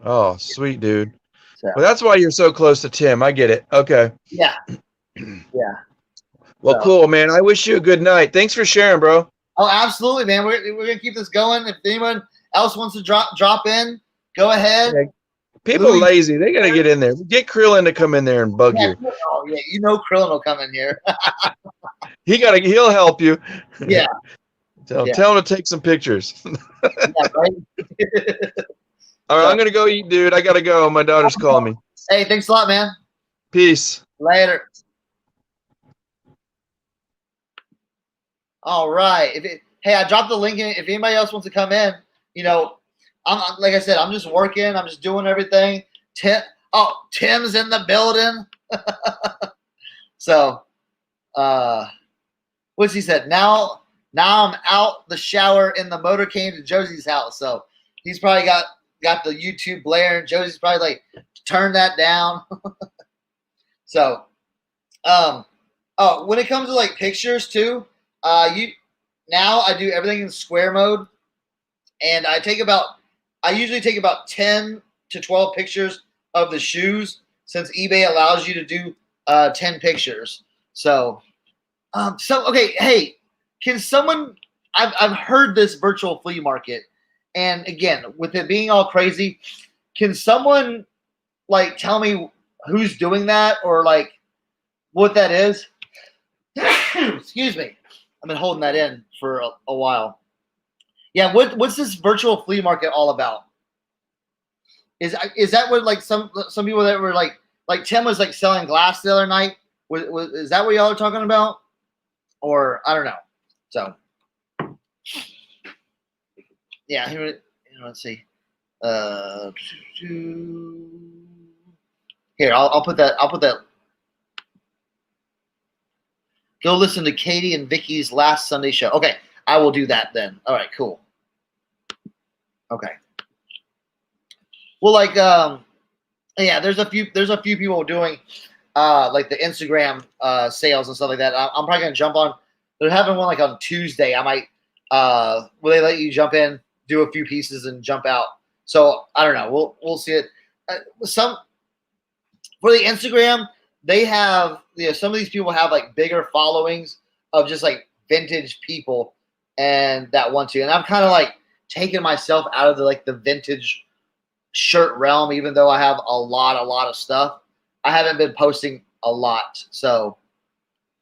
Oh, sweet, dude. So. Well, that's why you're so close to Tim. I get it. Okay. Yeah. Yeah. Well, cool, man. I wish you a good night. Thanks for sharing, bro. Oh, absolutely, man. We're gonna keep this going. If anyone else wants to drop in, go ahead. Yeah. People are lazy. They gotta get in there. Get Krillin to come in there and bug you. Oh yeah, Krillin will come in here. He'll help you. Yeah. Tell him to take some pictures. Yeah, right. All right, I'm gonna go eat, dude. I gotta go. My daughter's calling me. Hey, thanks a lot, man. Peace. Later. All right. Hey, I dropped the link in. If anybody else wants to come in, I'm like I said, I'm just working. I'm just doing everything. Tim's in the building. So, what's he said? Now I'm out the shower in the motorcade to Josie's house. So he's probably got the YouTube blaring. Josie's probably like, turn that down. So, when it comes to like pictures too, now I do everything in square mode, and I usually take about 10 to 12 pictures of the shoes, since eBay allows you to do 10 pictures. So, okay, hey, can someone? I've heard this virtual flea market, and again, with it being all crazy, can someone like tell me who's doing that or like what that is? Excuse me. I've been holding that in for a while. Yeah, what's this virtual flea market all about? Is that what like some people that were like Tim was like selling glass the other night? Is that what y'all are talking about? Or I don't know. So yeah, here let's see. Here I'll put that. Go listen to Katie and Vicky's last Sunday show. Okay, I will do that then. All right, cool. Okay. Well, like, yeah, there's a few people doing like the Instagram sales and stuff like that. I'm probably gonna jump on. They're having one like on Tuesday. I might will they let you jump in, do a few pieces, and jump out. So I don't know. We'll see it. Some for the Instagram, they have some of these people have like bigger followings of just like vintage people and that want to. And I'm kind of like taking myself out of the vintage shirt realm, even though I have a lot of stuff. I haven't been posting a lot, so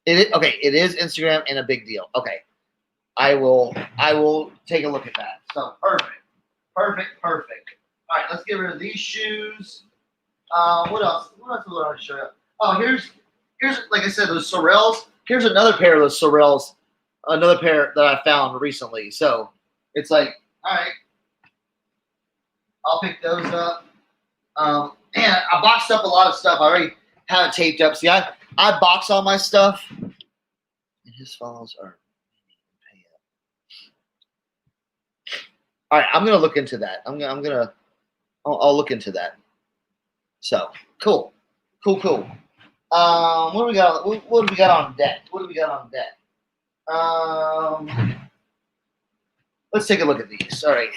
it is Instagram and a big deal. Okay, I will take a look at that. So perfect. All right, let's get rid of these shoes. What else? What else do I want to show you? Oh, here's like I said, those Sorels. Here's another pair of those Sorels. Another pair that I found recently. So it's like, all right, I'll pick those up. And I boxed up a lot of stuff. I already have it taped up. See, I box all my stuff. And his files are. All right, I'm gonna look into that. I'll look into that. So cool. What do we got? What do we got on deck? Let's take a look at these. All right.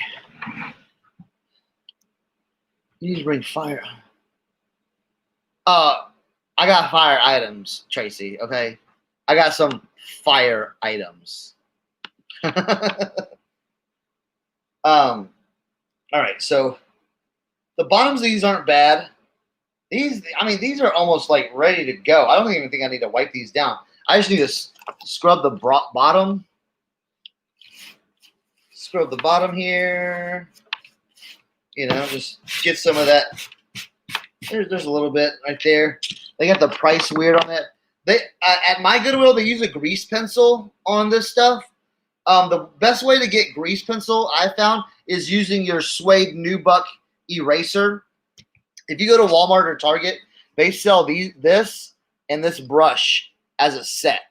You need to bring fire. I got fire items, Tracy. Okay, I got some fire items. All right. So the bottoms of these aren't bad. These are almost like ready to go. I don't even think I need to wipe these down. I just need to scrub the bottom. Scrub the bottom here. Just get some of that. There's a little bit right there. They got the price weird on it. They at my Goodwill, they use a grease pencil on this stuff. The best way to get grease pencil I found is using your suede nubuck eraser. If you go to Walmart or Target, they sell this and this brush as a set.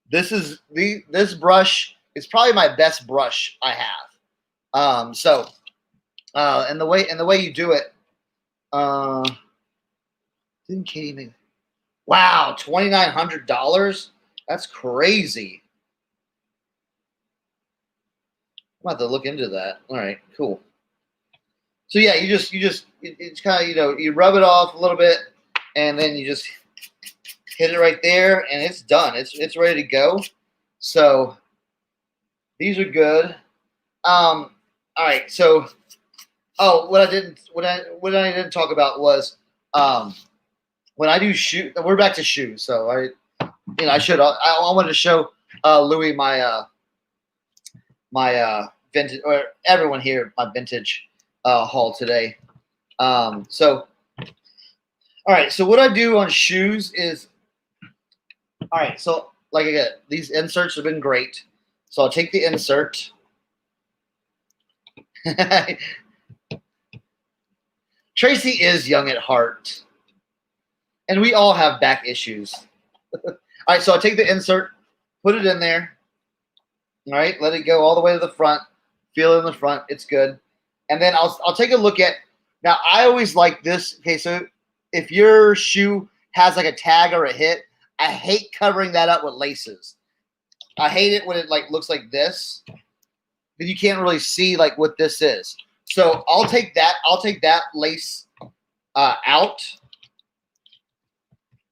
This brush is probably my best brush I have. And the way you do it, didn't Katie make? Wow, $2,900. That's crazy. I'm about to look into that. All right, cool. So yeah, it's kind of you rub it off a little bit, and then you just hit it right there, and it's done. It's ready to go. So these are good. All right. So what I didn't talk about was when I do shoe. We're back to shoes. So I wanted to show Louis my vintage, or everyone here, my vintage haul today. So all right, so what I do on shoes is, all right, so like again, these inserts have been great. So I'll take the insert. Tracy is young at heart, and we all have back issues. All right, so I'll take the insert, put it in there. All right, let it go all the way to the front. Feel it in the front. It's good. And then I'll take a look at. Now I always like this. Okay, so if your shoe has like a tag or a hit, I hate covering that up with laces. I hate it when it like looks like this. Then you can't really see like what this is. So I'll take that lace out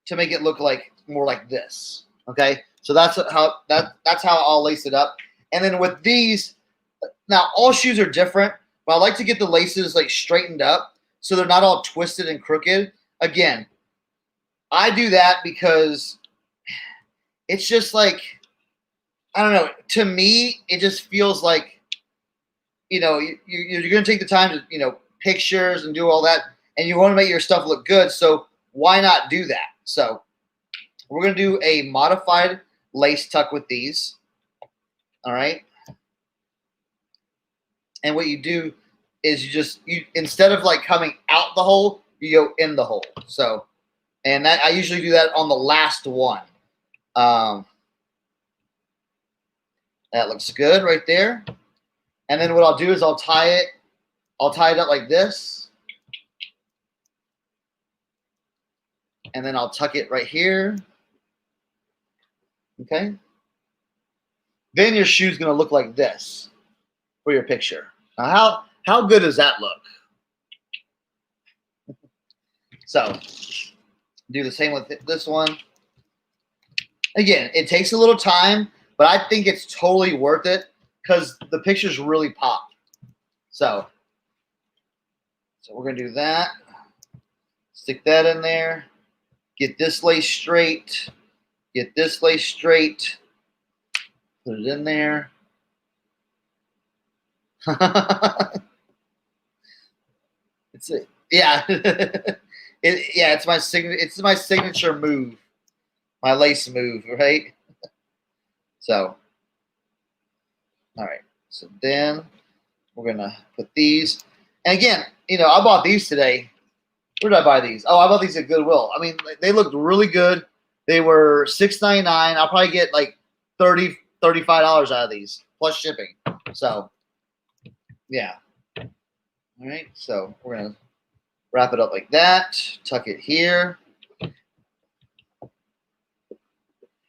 to make it look like more like this. Okay, so that's how I'll lace it up. And then with these, now all shoes are different, but I like to get the laces like straightened up so they're not all twisted and crooked. Again, I do that because it's just like I don't know. To me, it just feels like, you're going to take the time to, pictures and do all that, and you want to make your stuff look good. So why not do that? So we're going to do a modified lace tuck with these. All right. And what you do is you instead of like coming out the hole, you go in the hole. So, and that I usually do that on the last one. That looks good right there. And then what I'll do is I'll tie it up like this. And then I'll tuck it right here. Okay. Then your shoe's going to look like this for your picture. Now, how good does that look? So, do the same with this one. Again, it takes a little time, but I think it's totally worth it because the pictures really pop. So we're going to do that. Stick that in there. Get this lace straight. Get this lace straight. Put it in there. It's a, yeah. It's my signature move. My lace move, right? So, all right. So then we're gonna put these. And again, I bought these today. Where did I buy these? Oh, I bought these at Goodwill. I mean, they looked really good. They were $6.99. I'll probably get like $35 out of these plus shipping. So, yeah. All right. So we're gonna wrap it up like that. Tuck it here.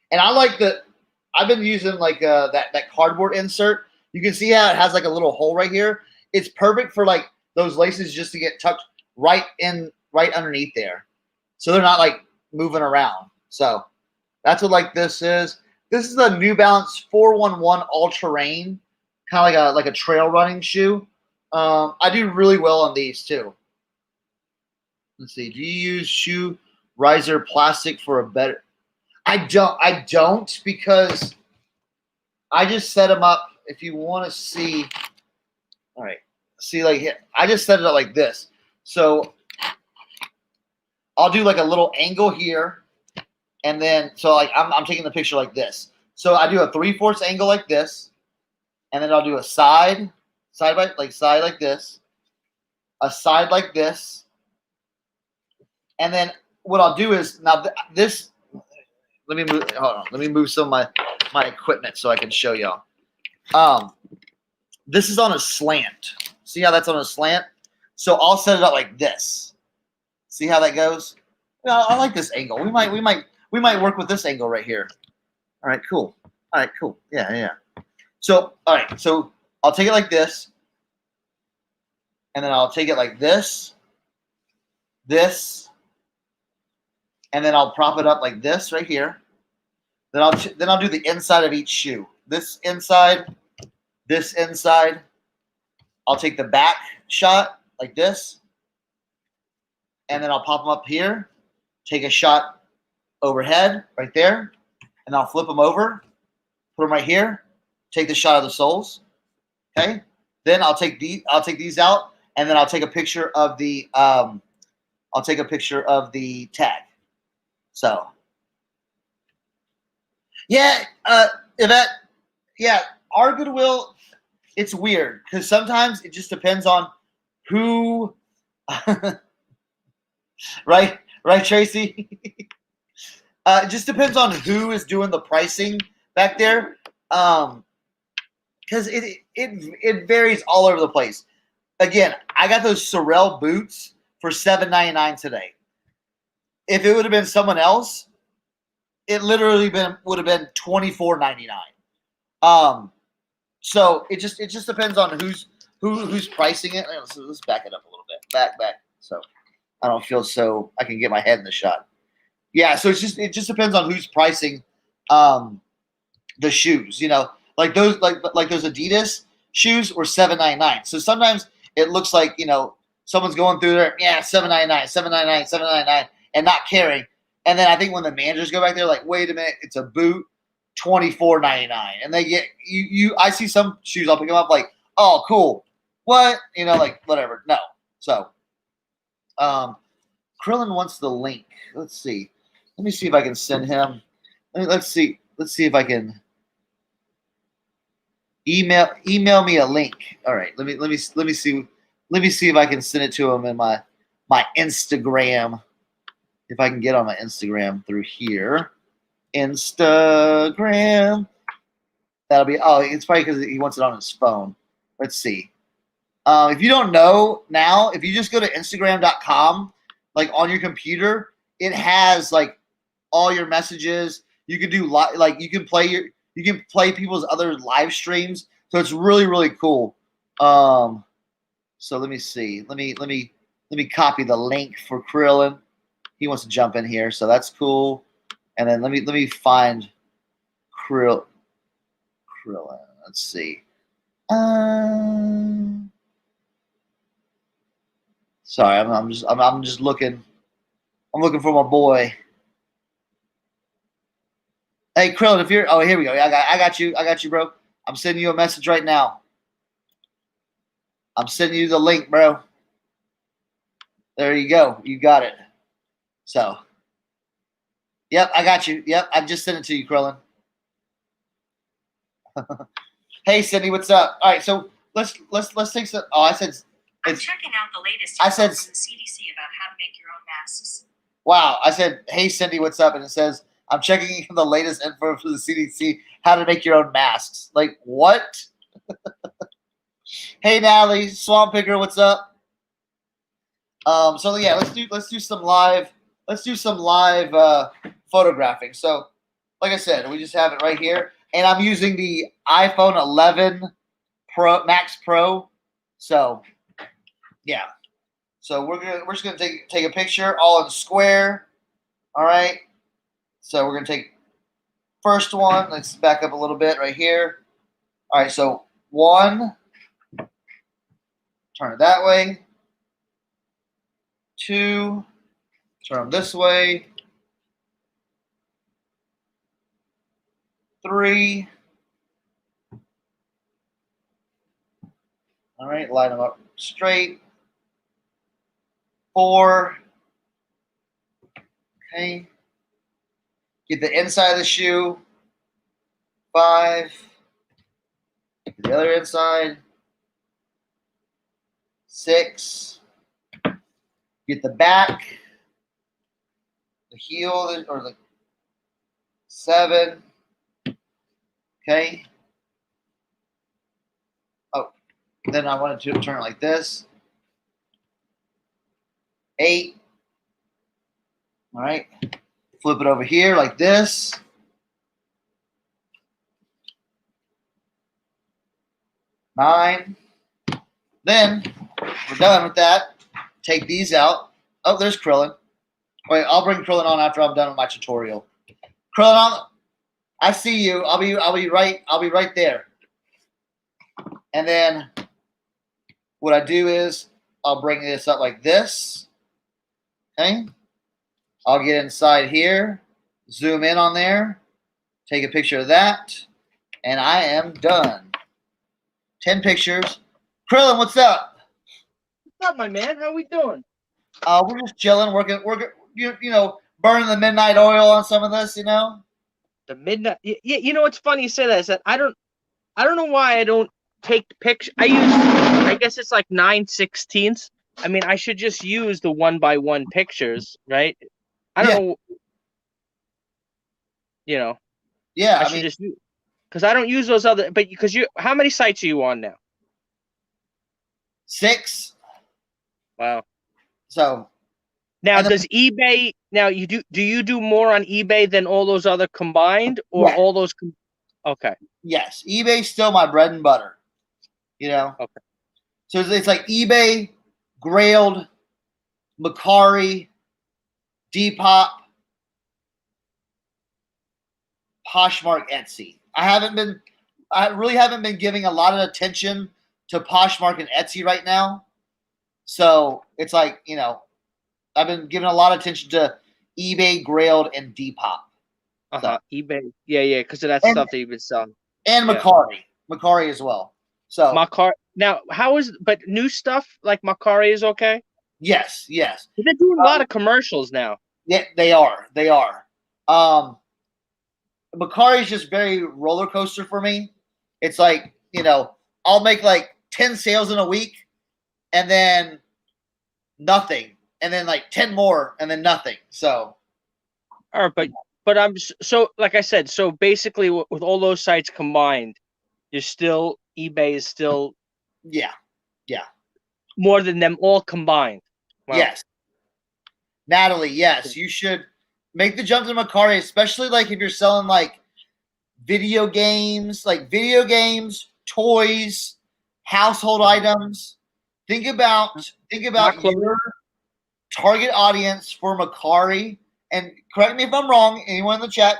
And I like I've been using like that cardboard insert. You can see how it has like a little hole right here. It's perfect for like those laces just to get tucked right underneath there. So they're not like moving around. So that's what like this is. This is the New Balance 411 All Terrain, kind of like a trail running shoe. I do really well on these too. Let's see. Do you use shoe riser plastic for a better? I don't because I just set them up. If you want to see, all right. See, like here, I just set it up like this. So I'll do like a little angle here, and then so like I'm taking the picture like this. So I do a 3/4 angle like this, and then I'll do a side like this, a side like this, and then what I'll do is now this. Let me move. Hold on. Let me move some of my equipment so I can show y'all. This is on a slant. See how that's on a slant? So I'll set it up like this. See how that goes? I like this angle. We might work with this angle right here. All right, cool. All right, cool. Yeah. So all right. So I'll take it like this, and then I'll take it like this, and then I'll prop it up like this right here. Then I'll do the inside of each shoe. This inside. I'll take the back shot like this, and then I'll pop them up here. Take a shot overhead right there, and I'll flip them over, put them right here. Take the shot of the soles. Okay. Then I'll take these out, and then I'll take a picture of the tag. So, yeah, Yvette, yeah, our Goodwill, it's weird because sometimes it just depends on who, right, Tracy? It just depends on who is doing the pricing back there, because it varies all over the place. Again, I got those Sorel boots for $7.99 today. If it would have been someone else, it literally would have been $24.99. So it just depends on who's pricing it. Let's back it up a little bit. Back. So I don't feel so I can get my head in the shot. Yeah, so it just depends on who's pricing the shoes. Like those Adidas shoes were $7.99. So sometimes it looks like someone's going through there, $7.99, and not caring. And then I think when the managers go back there, like, wait a minute, it's a boot, $24.99, and they get you. I see some shoes, I'll pick them up like, oh, cool. What, like whatever. No. So, Krillin wants the link. Let's see. Let me see if I can send him. Let's see. Let's see if I can email me a link. All right. Let me see. Let me see if I can send it to him in my Instagram. If I can get on my Instagram through here. Instagram. That'll be. Oh, it's probably because he wants it on his phone. Let's see. If you don't know now, if you just go to Instagram.com, like on your computer, it has like all your messages. You can do like you can play people's other live streams. So it's really, really cool. So let me see. Let me copy the link for Krillin. He wants to jump in here, so that's cool. And then let me find Krillin. Let's see. Sorry, I'm just looking. I'm looking for my boy. Hey, Krillin, if you're, here we go. I got you, bro. I'm sending you a message right now. I'm sending you the link, bro. There you go. You got it. So, yep, I got you. Yep, I just sent it to you, Krillin. Hey, Cindy, what's up? All right, so let's take some. Oh, I said. I'm checking out the latest I said from the CDC about how to make your own masks. Wow, I said, hey, Cindy, what's up? And it says, I'm checking the latest info from the CDC, how to make your own masks. Like, what? Hey, Natalie, Swamp Picker, what's up? So yeah, let's do some live photographing. So, like I said, we just have it right here, and I'm using the iPhone 11 Pro Max Pro. So, yeah. So we're just gonna take a picture all in square. All right. So we're gonna take first one. Let's back up a little bit right here. All right. So one. Turn it that way. Two. Turn them this way. Three. All right. Line them up straight. 4. Okay. Get the inside of the shoe. 5. Get the other inside. 6. Get the back. The heel or the 7. Okay. Oh, then I wanted to turn it like this. 8. All right. Flip it over here like this. 9. Then we're done with that. Take these out. Oh, there's Krillin. Wait, I'll bring Krillin on after I'm done with my tutorial. Krillin, I see you. I'll be right there. And then what I do is I'll bring this up like this. Okay. I'll get inside here, zoom in on there, take a picture of that, and I am done. 10 pictures. Krillin, what's up? What's up, my man? How we doing? We're just chilling, working, burning the midnight oil on some of this, The midnight. You know what's funny you say that is that I don't know why I don't take pictures. I guess it's like 9/16. I mean, I should just use the 1x1 pictures, right? I don't know. Yeah, I should just because I don't use those other. But how many sites are you on now? 6. Wow. So now does eBay? Now do you do more on eBay than all those other combined, or all those? Okay. Yes, eBay's still my bread and butter. Okay. So it's like eBay, Grailed, Macari, Depop, Poshmark, Etsy. I really haven't been giving a lot of attention to Poshmark and Etsy right now. So it's like, I've been giving a lot of attention to eBay, Grailed, and Depop. eBay. Yeah, because of that And- stuff that you've been selling. And Yeah. Macari as well. So Macari. Now, but new stuff like Macari is okay? yes. They're doing a lot of commercials now. Yeah, they are. Macari is just very roller coaster for me. It's like, I'll make like 10 sales in a week and then nothing. And then like 10 more and then nothing. So All right, but I'm so like I said, so basically with all those sites combined, eBay is still yeah. more than them all combined. Wow. Yes. Natalie, yes, you should make the jump to Macari, especially like if you're selling like video games, toys, household items. Think about your target audience for Macari. And correct me if I'm wrong, anyone in the chat,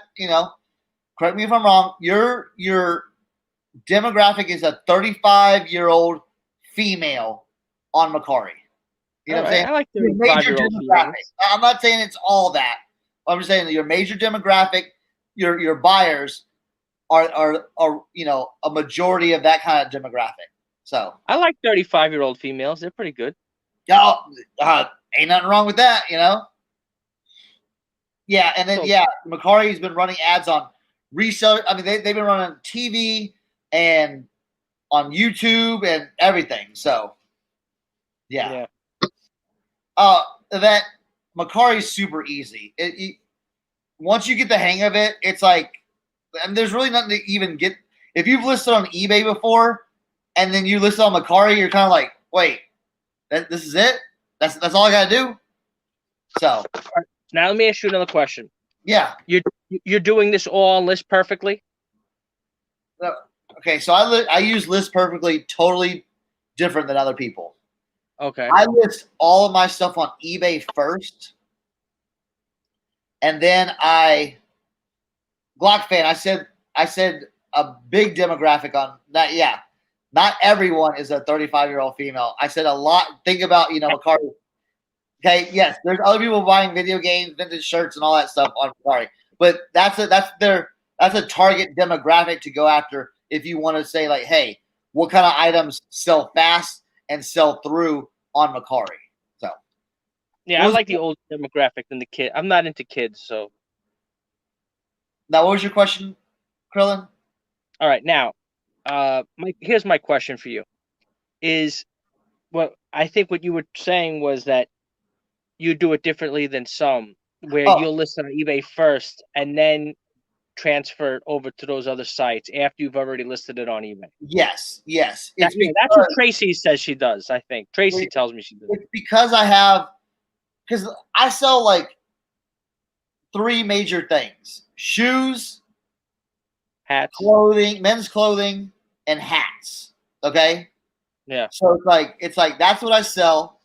correct me if I'm wrong. Your demographic is a 35-year-old female on Macari. You know what I'm saying? I like Your major 35-year-old demographic. females. I'm not saying it's all that. I'm just saying that your major demographic, your buyers are a majority of that kind of demographic. So I like 35-year-old females. They're pretty good. Ain't nothing wrong with that, Yeah, and then Macari's been running ads on Reselling. I mean, they've been running TV and on YouTube and everything. So yeah. That Macari's super easy. Once you get the hang of it, it's like, and there's really nothing to even get. If you've listed on eBay before, and then you list on Macari, you're kind of like, wait, this is it? That's all I gotta do. So now let me ask you another question. Yeah, you're doing this all on List Perfectly. Okay, so I use List Perfectly totally different than other people. Okay. I list all of my stuff on eBay first. And then Glock fan, I said a big demographic on that. Yeah. Not everyone is a 35-year-old female. I said a lot. Think about, Macari. Okay. Yes. There's other people buying video games, vintage shirts and all that stuff on Macari, but that's a target demographic to go after. If you want to say like, hey, what kind of items sell fast and sell through on Macari? So, yeah, I like the old demographic than the kid. I'm not into kids, so. Now, what was your question, Krillin? All right, now, here's my question for you. I think what you were saying was that you do it differently than some, where you'll list on eBay first and then transfer it over to those other sites after you've already listed it on eBay. Yes. That's what Tracy says she does, I think. Tracy tells me she does. It's because I sell like 3 major things: shoes, hats, clothing, men's clothing, and hats. Okay? Yeah. So it's like that's what I sell.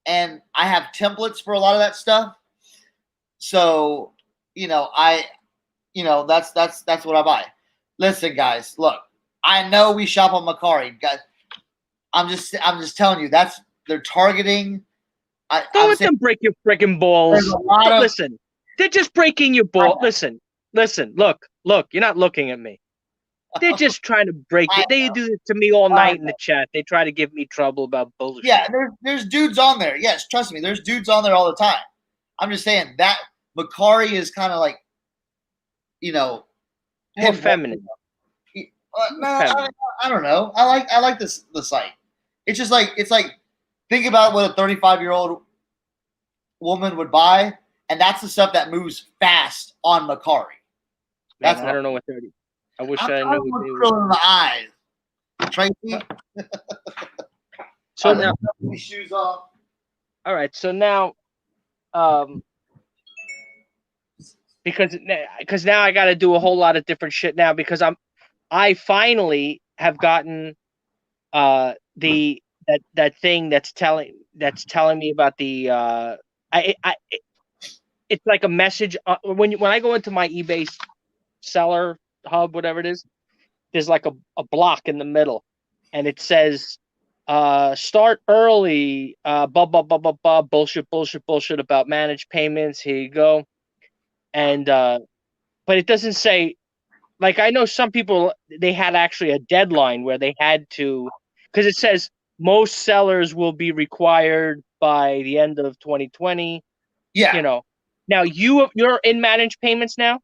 And I have templates for a lot of that stuff. So, that's what I buy. Listen, guys, look, I know we shop on Macari. Guys, I'm just telling you, they're targeting. Don't let them break your freaking balls. Listen, they're just breaking your ball. Listen, look, you're not looking at me. They're just trying to break it. They do it to me all night in the chat. They try to give me trouble about bullshit. Yeah, there's dudes on there. Yes, trust me, there's dudes on there all the time. I'm just saying that Macari is kind of like, more feminine. I don't know. I like the site. It's just like think about what a 35-year-old woman would buy, and that's the stuff that moves fast on Macari. I don't know what 30. I wish I knew what they were. In the eyes, Tracy. So now, these shoes off. All right. So now, because now I got to do a whole lot of different shit now because I finally have gotten that thing that's telling me about the it's like a message when I go into my eBay seller hub, whatever it is, there's like a block in the middle and it says start early, blah blah blah blah blah, bullshit about managed payments. Here you go. and but it doesn't say. Like I know some people they had actually a deadline where they had to, because it says most sellers will be required by the end of 2020. Yeah, You know, now you're in managed payments now.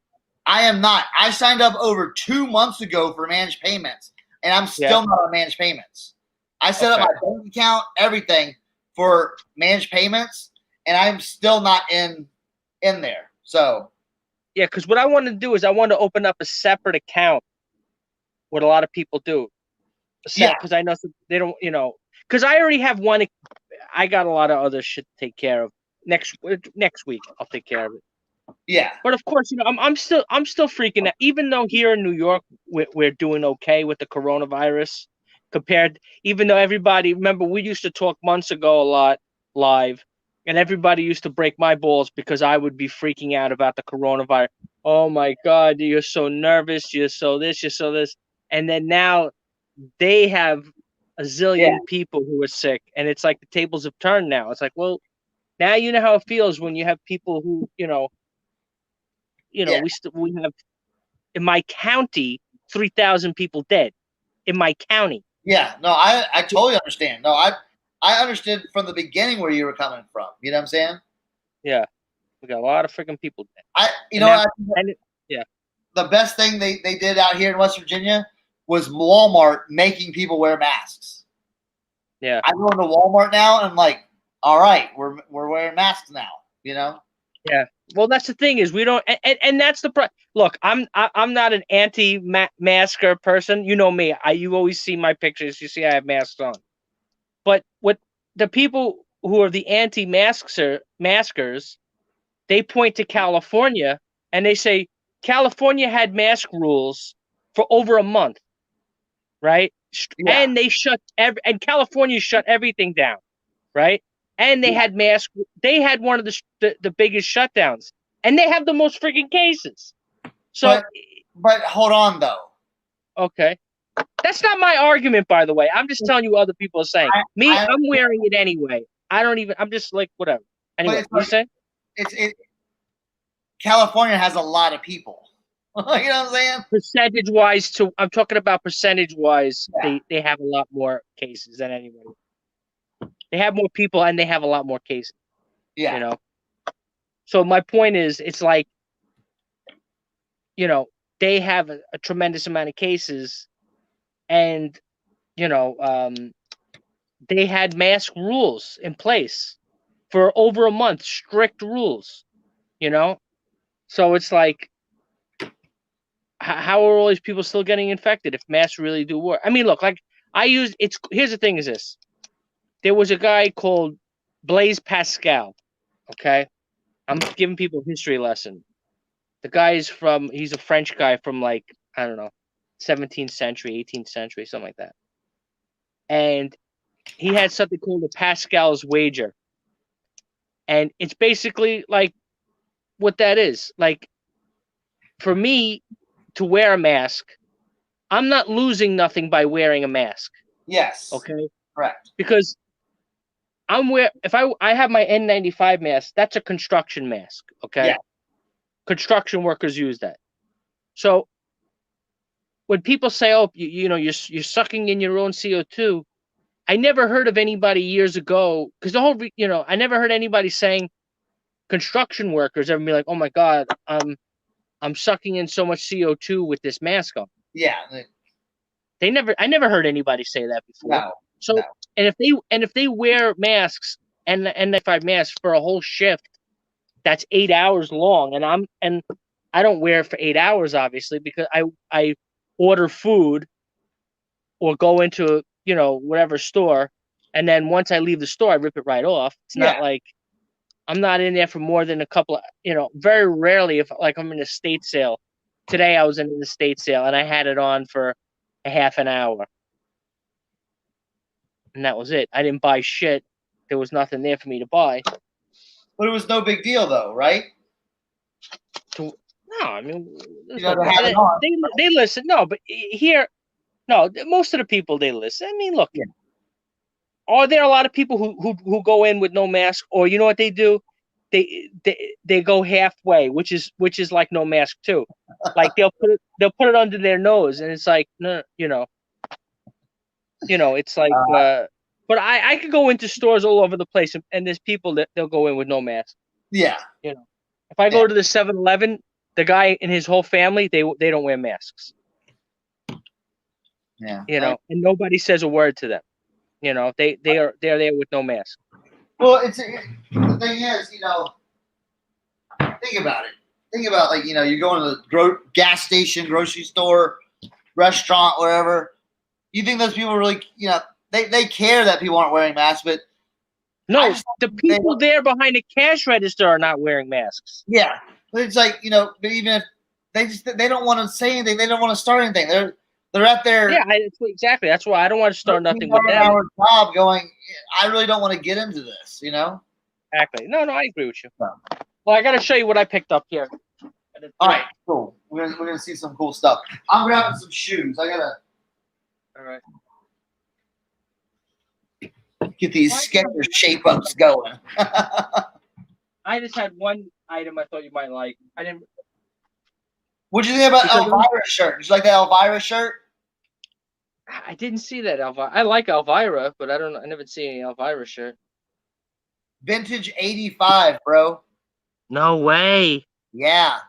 I am not. I signed up over 2 months ago for managed payments, and I'm Yeah. still not on managed payments. I set up Okay. my bank account, everything for managed payments, and I'm still not in there. So Yeah, because what I want to do is I want to open up a separate account. What a lot of people do, yeah, because I know they don't, because I already have one. I got a lot of other shit to take care of. Next week, I'll take care of it. yeah, But of course, I'm still freaking out. Even though here in New York we're doing okay with the coronavirus, even though everybody, remember, we used to talk months ago a lot live, and everybody used to break my balls because I would be freaking out about the coronavirus. Oh my God, you're so nervous. You're so this. You're so this. And then now they have a yeah, zillion people who are sick, and it's like the tables have turned now. It's like, well, now you know how it feels when you have people who, yeah, we have in my county 3,000 people dead in my county. yeah. No, I totally understand. No, I understood from the beginning where you were coming from. You know what I'm saying? Yeah, we got a lot of freaking people dead. You And know, now, yeah, the best thing they did out here in West Virginia was Walmart making people wear masks. yeah, I go into Walmart now and I'm like, all right, we're wearing masks now. You know? yeah. Well, that's the thing is we don't, and that's the look. I'm not an anti-masker person. You know me. You always see my pictures. You see I have masks on. But what the people who are the maskers, they point to California and they say California had mask rules for over a month, right? Yeah. And they and California shut everything down, right? And they had mask. They had one of the biggest shutdowns, and they have the most freaking cases. So, but hold on though. okay, that's not my argument, by the way. I'm just telling you what other people are saying. I'm wearing it anyway. I don't even. I'm just like whatever. Anyway, But you say? California has a lot of people. You know what I'm saying? Percentage wise, I'm talking about percentage wise. Yeah. They have a lot more cases than anybody. They have more people and they have a lot more cases. Yeah. You know. So my point is, it's like, they have a tremendous amount of cases, and they had mask rules in place for over a month, strict rules. So it's like, how are all these people still getting infected if masks really do work? I mean, look, like here's the thing is this. There was a guy called Blaise Pascal, okay? I'm giving people a history lesson. The guy's he's a French guy from like, I don't know, 17th century, 18th century, something like that. And he had something called the Pascal's wager. And it's basically like what that is. Like, for me to wear a mask, I'm not losing nothing by wearing a mask. Yes. Okay. Correct. Because if I have my N95 mask, that's a construction mask. Okay. Yeah. Construction workers use that. So when people say, "Oh, you're sucking in your own CO2," I never heard of anybody years ago, because I never heard anybody saying, construction workers ever be like, "Oh my God, I'm sucking in so much CO2 with this mask on." Yeah. I never heard anybody say that before. No. So, no. and if they wear masks and N95 masks for a whole shift, that's 8 hours long, and I don't wear it for 8 hours, obviously, because I order food or go into whatever store, and then once I leave the store, I rip it right off. It's not like I'm not in there for more than a couple of, very rarely, if like I'm in a estate sale. Today I was in an estate sale and I had it on for a half an hour. And that was it. I didn't buy shit. There was nothing there for me to buy. But it was no big deal though, right? No, I mean, they listen. No, but here, no, most of the people, they listen. I mean, look, are there a lot of people who go in with no mask, or you know what they do? they go halfway, which is like no mask too. Like they'll put it under their nose, and it's like no, it's like. But I could go into stores all over the place, and there's people that they'll go in with no mask. Yeah. If I go to the 7-Eleven, the guy and his whole family, they don't wear masks. Yeah. And nobody says a word to them. They're there with no mask. Well, the thing is, think about it. Think about you're going to the gas station, grocery store, restaurant, wherever. You think those people really, they care that people aren't wearing masks, but no, the people there behind the cash register are not wearing masks. Yeah, but it's like but even if they don't want to say anything, they don't want to start anything. They're at their exactly. That's why I don't want to start nothing with them. Job going. I really don't want to get into this. Exactly. No, I agree with you. Well, I got to show you what I picked up here. All right, cool. We're gonna see some cool stuff. I'm grabbing some shoes. I gotta. All right. Get these Skechers shape ups going. I just had one item I thought you might like. I didn't. What'd you think about Elvira's shirt? Did you like that Elvira shirt? I didn't see that Elvira. I like Elvira, but I never see any Elvira shirt. Vintage 85, bro. No way. Yeah.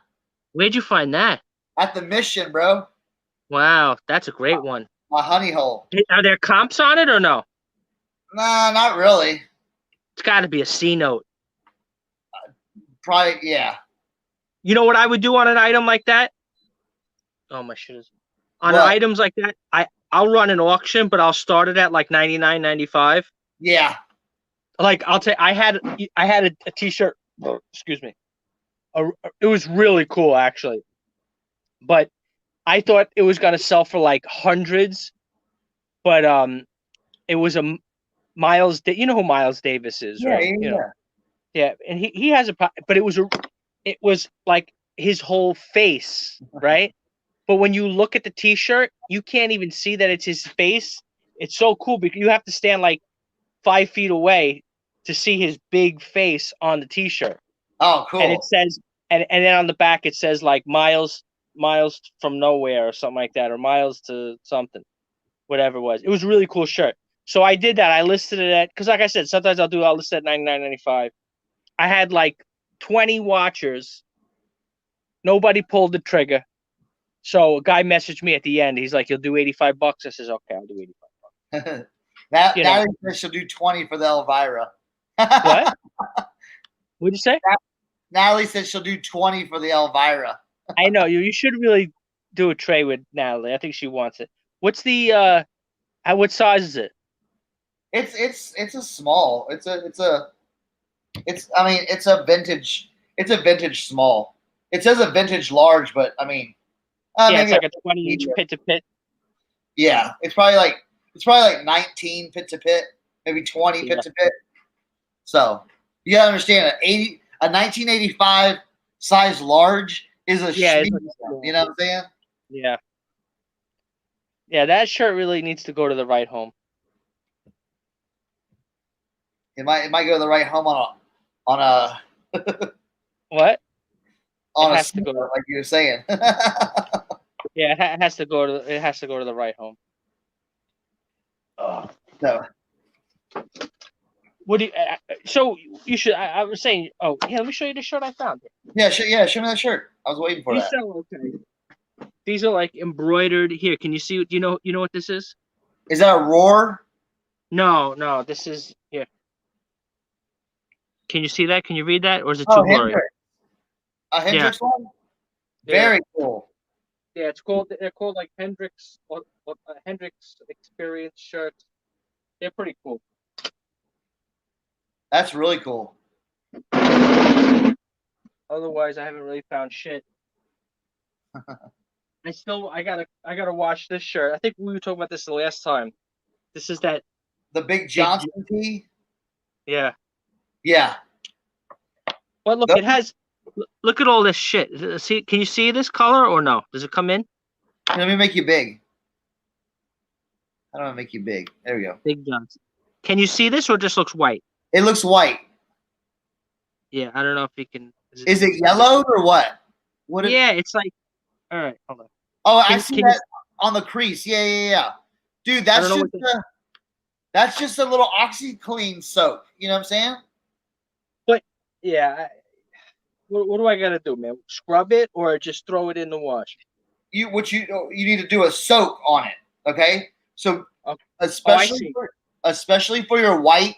Where'd you find that? At the Mission, bro. Wow, that's a great one. My honey hole. Are there comps on it or no? Nah, not really. It's got to be a C note. Probably, yeah. You know what I would do on an item like that? Oh, my shit is on items like that. I'll run an auction, but I'll start it at like $99.95. Yeah. Like I'll tell you, I had a T-shirt. Oh, excuse me. It was really cool actually, but I thought it was gonna sell for like hundreds, but it was a Miles. You know who Miles Davis is, right? Yeah, and he has but it was like his whole face, right? But when you look at the T-shirt, you can't even see that it's his face. It's so cool because you have to stand like 5 feet away to see his big face on the T-shirt. Oh, cool. And it says, and then on the back it says like Miles from nowhere or something like that, or Miles to something, whatever it was. It was a really cool shirt. So I did that. I listed it at, because like I said, sometimes I'll list it at $99.95. I had like 20 watchers. Nobody pulled the trigger. So a guy messaged me at the end. He's like, "You'll do $85." I says, "Okay, I'll do $85." Natalie says she'll do 20 for the Elvira. What? What'd you say? Natalie says she'll do 20 for the Elvira. I know you should really do a trade with Natalie. I think she wants it. What's the what size is it? It's a small. It's a vintage. It's a vintage small. It says a vintage large, but I mean, it's like a 20-inch pit to pit. Yeah, it's probably like 19 pit to pit, maybe 20 pit to pit. So you gotta understand a 1985 size large is a you know what I'm saying? Yeah. Yeah, that shirt really needs to go to the right home. It might go to the right home on a what? On a to go to, like you were saying. Yeah, it has to go to the right home. Oh no. What do you? So you should. I was saying. Oh, yeah. Let me show you the shirt I found. Yeah, show me that shirt. I was waiting for that. Okay. These are like embroidered. Here, can you see? You know what this is? Is that a roar? No. This is here. Can you see that? Can you read that, or is it too blurry? A Hendrix one. Very cool. Yeah, they're called like Hendrix or Hendrix Experience shirts. They're pretty cool. That's really cool. Otherwise, I haven't really found shit. I gotta watch this shirt. I think we were talking about this the last time. This is the Big Johnson tee. Yeah. Yeah. But look, it has. Look at all this shit. See, can you see this color or no? Does it come in? Let me make you big. I don't want to make you big. There we go. Big Johnson. Can you see this or it just looks white? It looks white. Yeah, I don't know if you can. Is it yellowed or what? What? Yeah, it's like. All right, hold on. Oh, I Can- see can that on the crease. Yeah. Dude, I that's don't know just what that's just a little OxyClean soak. You know what I'm saying? But yeah, what do I gotta do, man? Scrub it or just throw it in the wash? You need to do a soak on it. Okay, so Okay. I especially see. especially for your white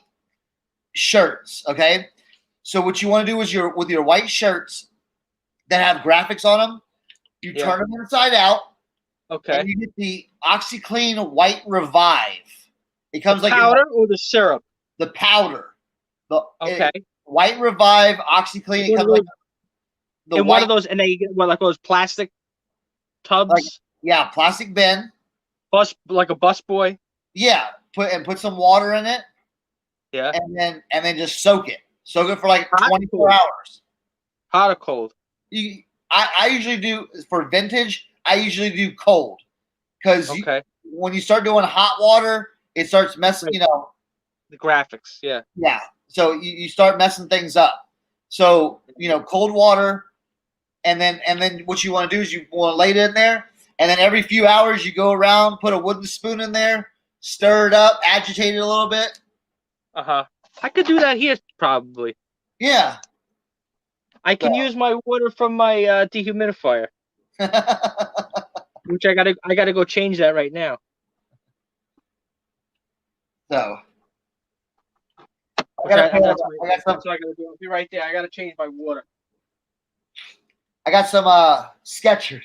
shirts. Okay, so what you want to do is with your white shirts that have graphics on them, you Yeah. turn them inside out, Okay. and you get the OxyClean White Revive. It comes like Powder or the syrup? the powder. Okay. White Revive OxyClean. It One of comes like those, the in white, one of those, and then you get like those plastic tubs, like plastic bin. like a bus boy. Yeah, put some water in it, Yeah. and then just soak it. Soak it for like Hot 24 or hours. hot or cold? I usually do for vintage. I usually do cold because Okay. when you start doing hot water, it starts messing. Right. The graphics. Yeah. Yeah. So you start messing things up. So cold water, and then what you want to do is you want to lay it in there, and then every few hours you go around, put a wooden spoon in there, stir it up, agitate it a little bit. I could do that here probably. Yeah. I can use my water from my dehumidifier, which I gotta go change that right now. So That's what I gotta do. I'll be right there. I gotta change my water. I got some Skechers.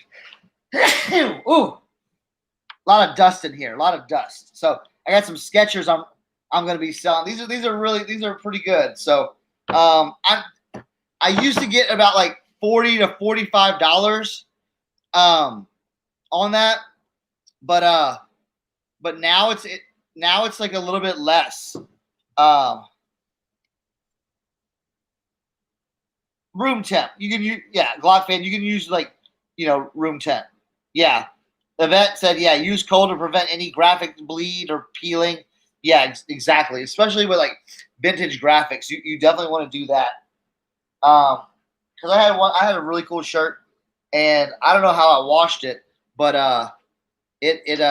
Ooh, a lot of dust in here. A lot of dust. So I got some Skechers. I'm gonna be selling. These are pretty good. So I used to get about like $40 to $45 on that, but now it's like a little bit less. Room temp. You can use Glock fan. You can use room temp. Yeah. The vet said use cold to prevent any graphic bleed or peeling. Yeah, exactly. Especially with like vintage graphics, you definitely want to do that. Because I had a really cool shirt, and I don't know how I washed it, but it came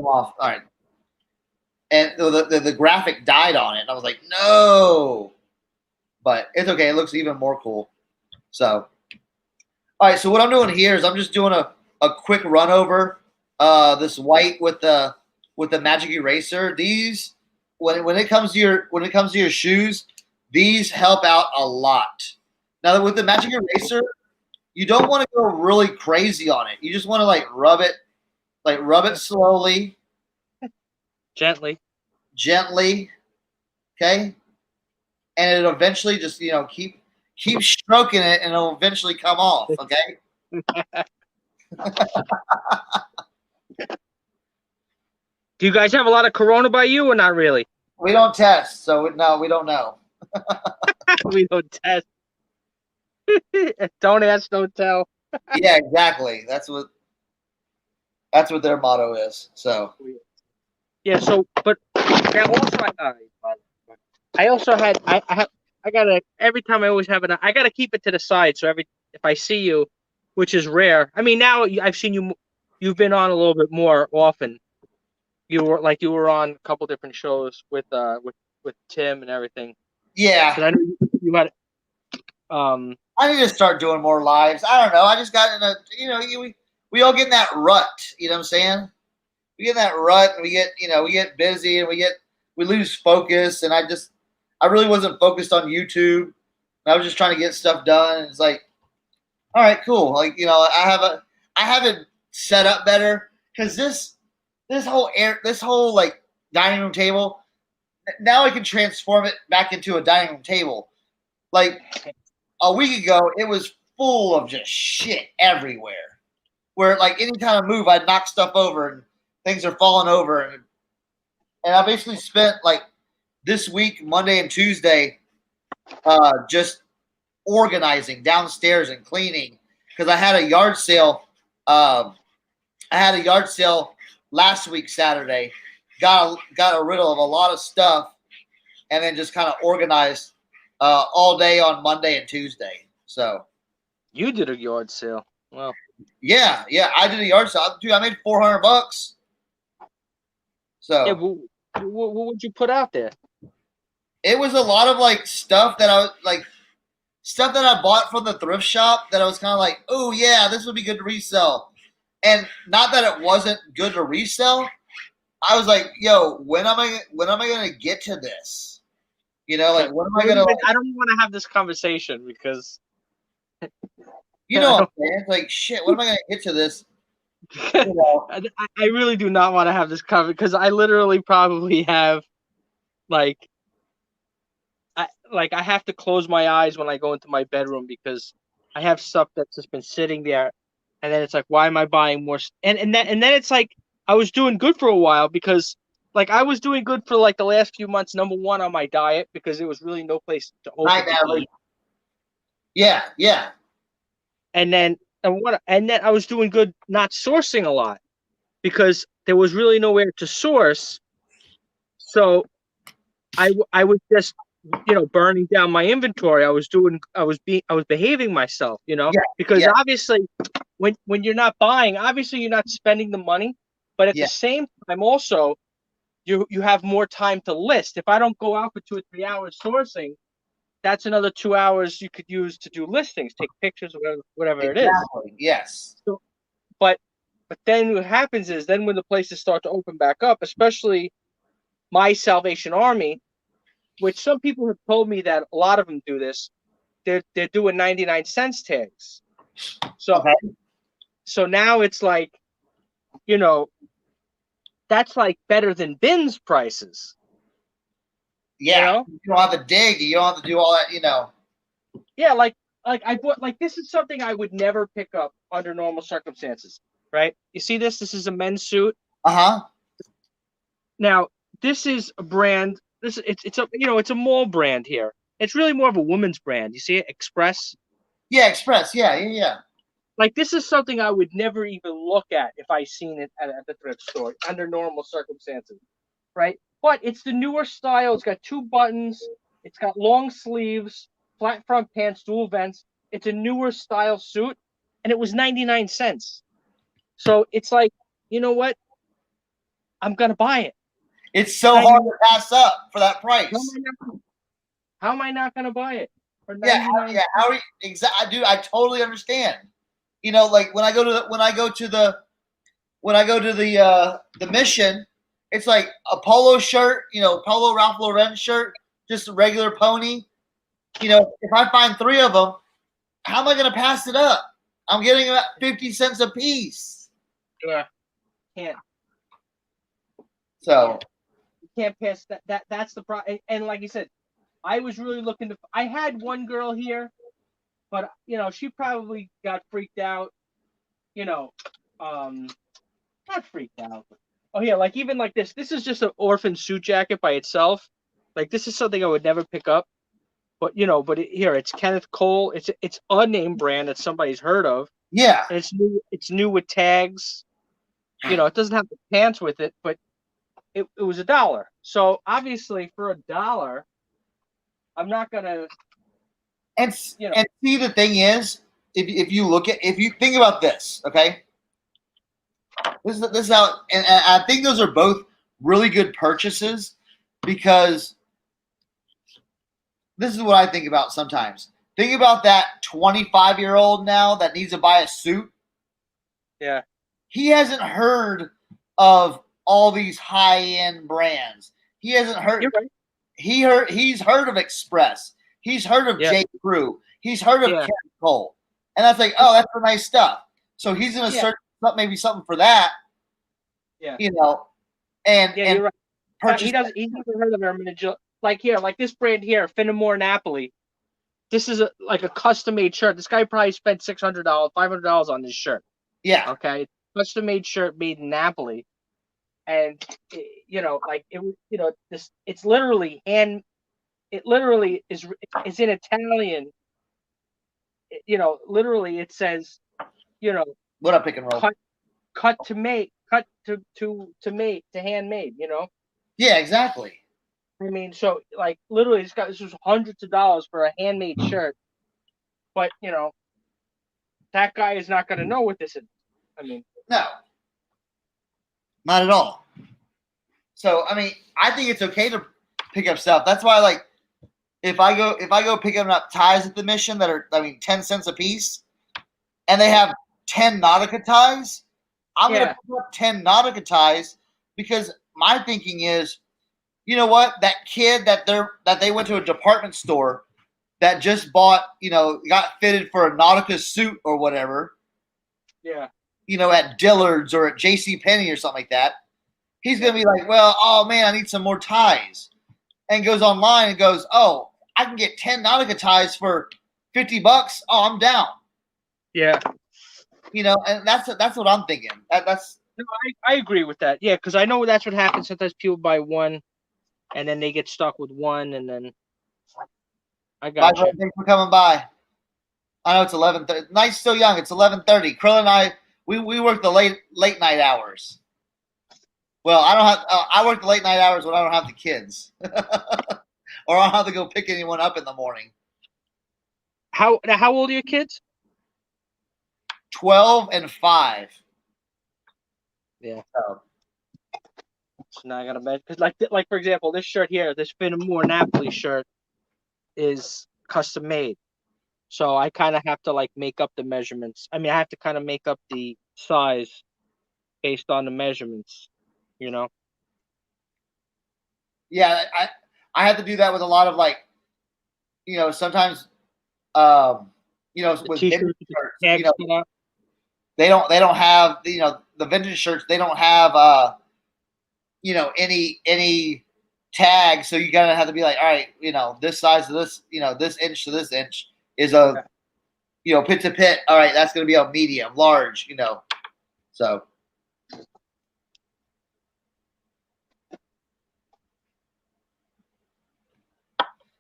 off. All right, and the graphic died on it, and I was like, no, but it's okay. It looks even more cool. So, all right. So what I'm doing here is I'm just doing a quick run over this white with the magic eraser. These when it comes to your shoes, these help out a lot. Now with the magic eraser, you don't want to go really crazy on it. You just want to rub it slowly, Gently. Okay, and it'll eventually just keep stroking it, and it'll eventually come off. Okay. Do you guys have a lot of Corona by you or not really? We don't test, so no, we don't know. We don't test. Don't ask, don't tell. Yeah, exactly. That's what their motto is. So yeah. So, but I also had I gotta every time I always have it. I gotta keep it to the side. So if I see you, which is rare. I mean, now I've seen you. You've been on a little bit more often. You were on a couple different shows with Tim and everything. yeah, I know you had. I need to start doing more lives. I don't know. I just got in a we all get in that rut. You know what I'm saying? We get in that rut, and we get busy, and we lose focus. And I really wasn't focused on YouTube. I was just trying to get stuff done. And it's like, all right, cool. I have it set up better because this whole like dining room table. Now I can transform it back into a dining room table. Like a week ago, it was full of just shit everywhere. Where like any kind of move, I'd knock stuff over and things are falling over, and I basically spent like this week, Monday and Tuesday, just organizing downstairs and cleaning because I had a yard sale. I had a yard sale last week Saturday. Got rid of a lot of stuff, and then just kind of organized all day on Monday and Tuesday. So You did a yard sale. Well, yeah, I did a yard sale. Dude, I made $400. So yeah. What would you put out there? it was a lot of like stuff that I bought from the thrift shop that I was kind of like, oh yeah, this would be good to resell. And not that it wasn't good to resell. I was like, yo, when am I gonna get to this? You know, like when am I gonna I don't want to have this conversation because you know what I'm saying? It's like shit, when am I gonna get to this? You know? I really do not want to have this conversation because I literally probably have like I have to close my eyes when I go into my bedroom because I have stuff that's just been sitting there, and then it's like, why am I buying more? And then it's like I was doing good for a while because like I was doing good for like the last few months. Number one on my diet because there was really no place to open Right, to Natalie. eat. Yeah. And then I was doing good not sourcing a lot because there was really nowhere to source. So I was just burning down my inventory. I was behaving myself, because Yeah. obviously when you're not buying, obviously you're not spending the money, but at Yeah. the same time also you have more time to list. If I don't go out for 2 or 3 hours sourcing, that's another 2 hours you could use to do listings, take pictures, whatever it is. Exactly. Yes. So, but then what happens is then when the places start to open back up, especially my Salvation Army, which some people have told me that a lot of them do this, they're doing 99 cents tags. So Okay. so now it's like, that's like better than bins prices. Yeah. You don't have to dig. You don't have to do all that. Yeah, like I bought, like, this is something I would never pick up under normal circumstances, right? You see this? This is a men's suit. Uh-huh. Now, this is a brand. It's a mall brand here. It's really more of a women's brand. You see it? Express. Yeah, Express. Yeah. Like, this is something I would never even look at if I seen it at the thrift store under normal circumstances, right? But it's the newer style. It's got 2 buttons. It's got long sleeves, flat front pants, dual vents. It's a newer style suit, and it was 99 cents. So it's like, you know what? I'm gonna buy it. It's so hard to pass up for that price. How am I not gonna buy it? For Yeah. 99 How are you, exactly? Dude, I totally understand. Like when I go to the Mission, it's like a polo shirt, polo Ralph Lauren shirt, just a regular pony. If I find 3 of them, how am I going to pass it up? I'm getting about 50 cents a piece. Yeah, can't. So You can't pass that. That's the problem. And like you said, I was really looking to. I had one girl here, but she probably got freaked out. Not freaked out. Oh yeah, like even like this. This is just an orphan suit jacket by itself. Like, this is something I would never pick up. But here it's Kenneth Cole. It's a name brand that somebody's heard of. yeah, And it's new. It's new with tags. It doesn't have the pants with it, but it was $1. So obviously for $1, I'm not gonna. and see, the thing is, if you think about this, okay, this is how, and I think those are both really good purchases because this is what I think about sometimes. Think about that 25-year-old now that needs to buy a suit. Yeah. He hasn't heard of all these high-end brands. He hasn't heard. You're right. He's heard of Express. He's heard of J. Crew. He's heard of Kenneth Cole. And that's like, oh, that's the nice stuff. So he's going to search up maybe something for that. Yeah. And you're right. purchase. He's never heard of them. Like here, like this brand here, Finamore Napoli. This is like a custom-made shirt. This guy probably spent $600, $500 on this shirt. Yeah. Okay. Custom-made shirt made in Napoli. And it's literally it literally is in Italian. Literally it says, what up, pick and roll? Cut to make, cut to handmade. Yeah, exactly. I mean, so like literally, this was hundreds of dollars for a handmade shirt, but that guy is not going to know what this is. I mean, No, not at all. So I mean, I think it's okay to pick up stuff. That's why, like, if I go picking up ties at the mission that are, 10 cents a piece, and they have 10 Nautica ties, I'm gonna pick up 10 Nautica ties because my thinking is, you know what, that kid that they went to a department store that just bought, got fitted for a Nautica suit or whatever. Yeah. At Dillard's or at J.C. Penney or something like that. He's going to be like, well, oh, man, I need some more ties. And goes online and goes, oh, I can get 10 Nautica ties for $50. Oh, I'm down. Yeah. And that's what I'm thinking. That's. No, I agree with that. Yeah, because I know that's what happens. Sometimes people buy one, and then they get stuck with one, and then I got you. Thanks for coming by. I know it's 11:30. Night's still young. It's 11:30. Krill and I, we work the late night hours. Well, I don't have. I work the late night hours when I don't have the kids, or I don't have to go pick anyone up in the morning. How old are your kids? 12 and 5. Yeah. So now I gotta bet because like for example, this shirt here, this Finamore Napoli shirt, is custom made. So I kind of have to like make up the measurements. I mean, I have to kind of make up the size based on the measurements. Yeah, I have to do that with a lot of sometimes with vintage shirts, they don't have the vintage shirts, they don't have any tag, so you gotta have to be like, all right, this size to this, this inch to this inch is a pit to pit. All right, that's gonna be a medium, large, so.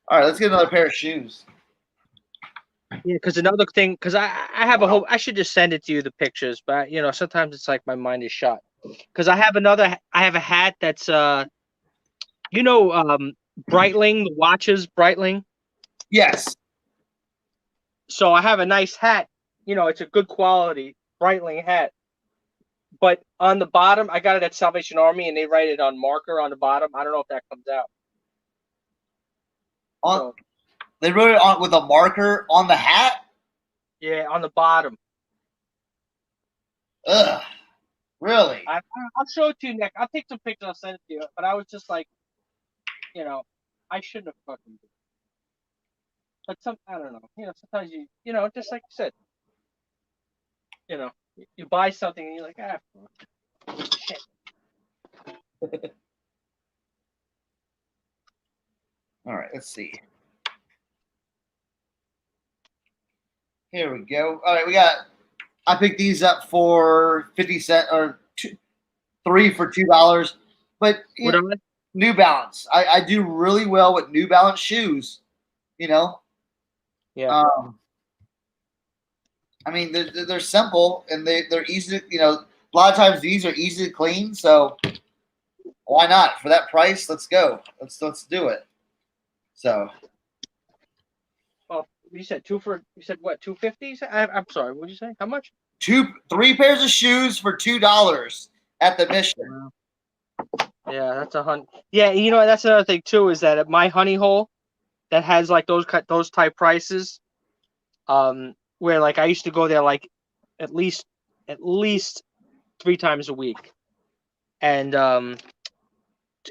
All right, let's get another pair of shoes. Yeah, because another thing, because I have a whole, I should just send it to you, the pictures, but sometimes it's like my mind is shot. Because I have a hat that's Breitling, the watches, Breitling. Yes. So I have a nice hat, it's a good quality Breitling hat. But on the bottom, I got it at Salvation Army, and they write it on marker on the bottom. I don't know if that comes out. They wrote it on with a marker on the hat? Yeah, on the bottom. Ugh. Really? I'll show it to you, Nick. I'll take some pictures. I'll send it to you. But I was just like, I shouldn't have fucking did it. But I don't know. Sometimes just like you said, you buy something and you're like, fuck. Shit. All right, let's see. Here we go. All right, I picked these up for 50 cents or 3 for $2. But New Balance. I do really well with New Balance shoes. Yeah. I mean, they're simple and they're easy to, a lot of times these are easy to clean. So why not? For that price, let's go. Let's do it. So. Oh, you said what? $250? I'm sorry. What did you say? How much? 3 pairs of shoes for $2 at the mission. Yeah, that's $100. Yeah, that's another thing too, is that at my honey hole, that has like those type prices, where like I used to go there like at least 3 times a week, and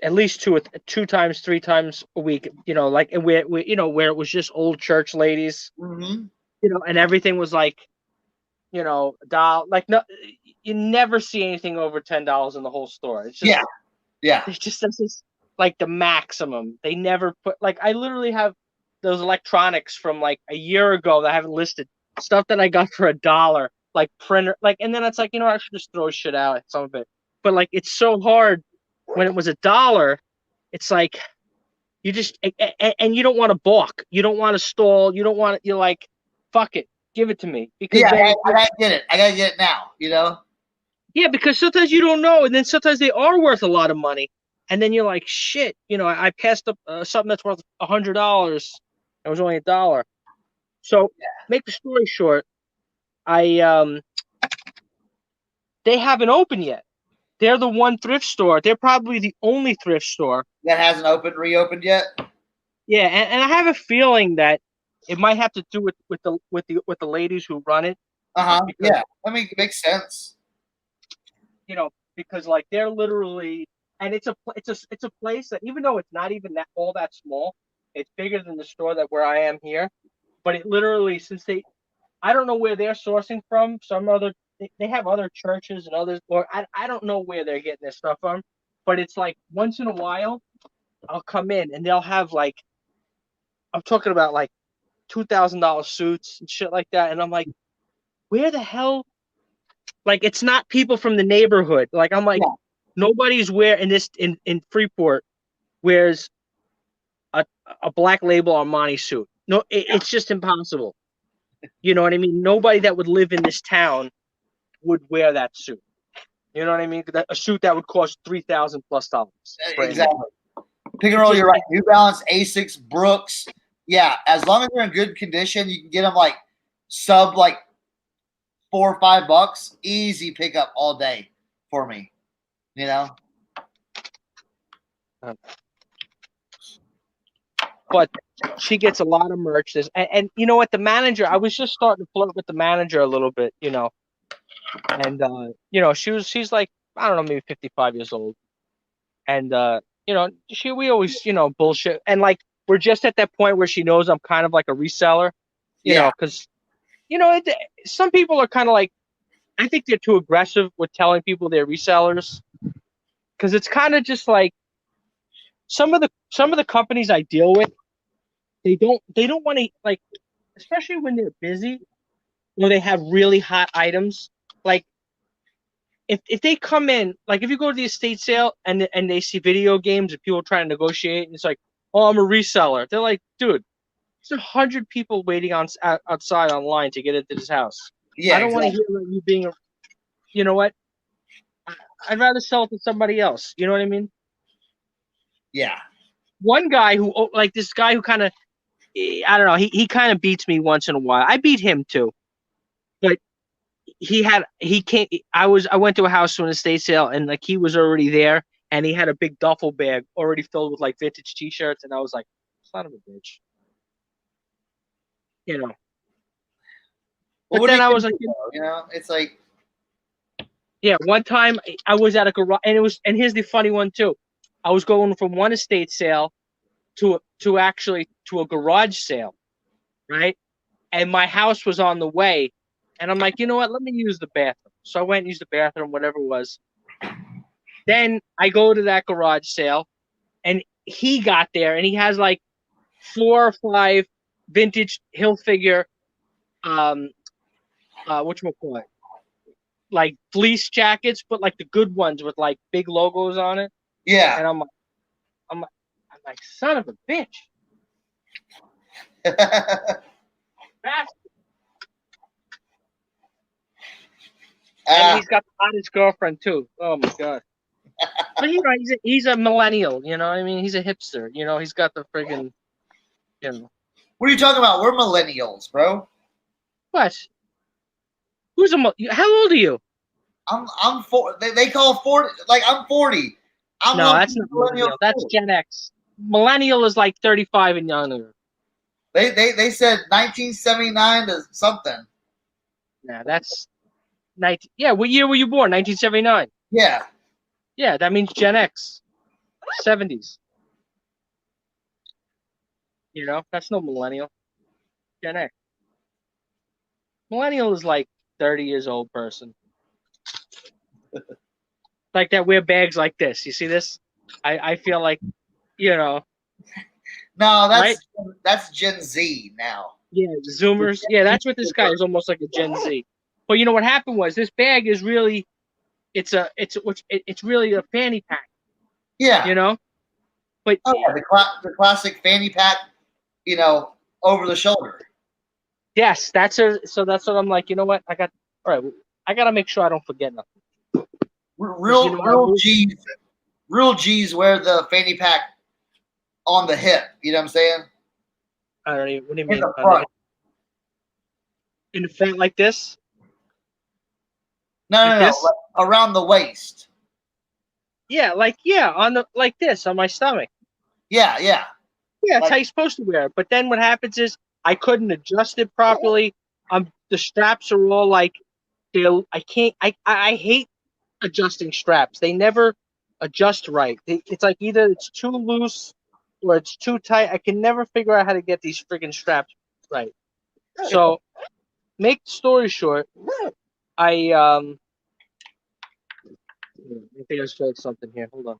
at least 2 times, 3 times a week, like, and where it was just old church ladies, mm-hmm. And everything was like, doll, like, no, you never see anything over $10 in the whole store. It's just, yeah. It's just this is like the maximum. They never put, like, I literally have those electronics from like a year ago that I haven't listed, stuff that I got for $1, like printer, like, and then it's like, I should just throw shit out, some of it, but like, it's so hard. When it was $1, it's like you just, and you don't want to balk, you don't want to stall, you don't want to, you're like, fuck it, give it to me, because I gotta get it. I gotta get it now. Yeah, because sometimes you don't know, and then sometimes they are worth a lot of money, And then you're like, shit, I passed up something that's worth $100. It was only $1. So, make the story short, they haven't opened yet. They're the one thrift store. They're probably the only thrift store That hasn't reopened yet. Yeah, and I have a feeling that it might have to do with the ladies who run it. Because, Yeah, it makes sense. Because like they're literally, and it's a place that, even though it's not even all that small, it's bigger than the store where I am here. But it literally, I don't know where they're sourcing from. They have other churches and others, or I don't know where they're getting their stuff from. But it's like once in a while, I'll come in and they'll have like, I'm talking about like $2,000 suits and shit like that, and I'm like, where the hell? Like, it's not people from the neighborhood. Like, I'm like, nobody's in Freeport wears a Black Label Armani suit. No, it's just impossible. You know what I mean? Nobody that would live in this town would wear that suit. You know what I mean? A suit that would cost $3,000 plus. Exactly. Pick and roll, you're right. New Balance, Asics, Brooks. Yeah, as long as they're in good condition, you can get them like sub like $4 or $5. Easy pickup all day for me. But she gets a lot of merch. And you know what? The manager, I was just starting to flirt with the manager a little bit, And she's like, I don't know, maybe 55 years old. And we always, bullshit. And like, we're just at that point where she knows I'm kind of like a reseller, because some people are kind of like, I think they're too aggressive with telling people they're resellers, because it's kind of just like some of the companies I deal with, they don't want to, like, especially when they're busy or they have really hot items. Like, if they come in, like if you go to the estate sale and they see video games and people trying to negotiate, and it's like, oh, I'm a reseller. They're like, dude, there's 100 people waiting outside online to get into this house. Yeah, I don't want to hear about you being you know what? I'd rather sell it to somebody else. You know what I mean? Yeah. One guy this guy who kind of, I don't know, he kind of beats me once in a while. I beat him too. But I went to a house to an estate sale, and like he was already there, and he had a big duffel bag already filled with like vintage t-shirts, and I was like, son of a bitch. But then I was like, it's like, yeah, one time I was at a garage, and here's the funny one too. I was going from one estate sale to a garage sale, right? And my house was on the way, and I'm like, you know what? Let me use the bathroom. So I went and used the bathroom, whatever it was. Then I go to that garage sale, and he got there, and he has like 4 or 5 vintage Hilfiger, whatchamacallit, like fleece jackets, but like the good ones with like big logos on it. Yeah. And I'm like, son of a bitch. And he's got the hottest girlfriend too. Oh my god! But he's a millennial. You know what I mean? He's a hipster. He's got the friggin'. What are you talking about? We're millennials, bro. What? How old are you? I'm 40. They call 40 like I'm 40. No, that's not millennial. That's Gen X. Millennial is like 35 and younger. They said 1979 to something. Yeah, that's 19. Yeah, what year were you born? 1979. Yeah. Yeah, that means Gen X. 70s. That's no millennial. Gen X. Millennial is like 30 years old person. Like that wear bags like this. You see this? I feel like, No, that's Gen Z now. Yeah, Zoomers. Yeah, that's what this guy is, almost like a Gen Z. But you know what happened was, this bag is really, it's really a fanny pack. Yeah. But the classic fanny pack, over the shoulder. Yes, so that's what I'm like. You know what? All right. I gotta make sure I don't forget nothing. Real Real G's wear the fanny pack on the hip. You know what I'm saying? I don't even. What do you In mean? the front. In the front like this? No, Like no, no. this? Like around the waist. Yeah, on the like this on my stomach. Yeah, yeah. Yeah, that's Like- how you're supposed to wear it. But then what happens is I couldn't adjust it properly. The straps are all like I can't. I hate adjusting straps. They never adjust right. It's like either it's too loose or it's too tight. I can never figure out how to get these friggin' straps right. So, make the story short, I think I spelled something here. Hold on.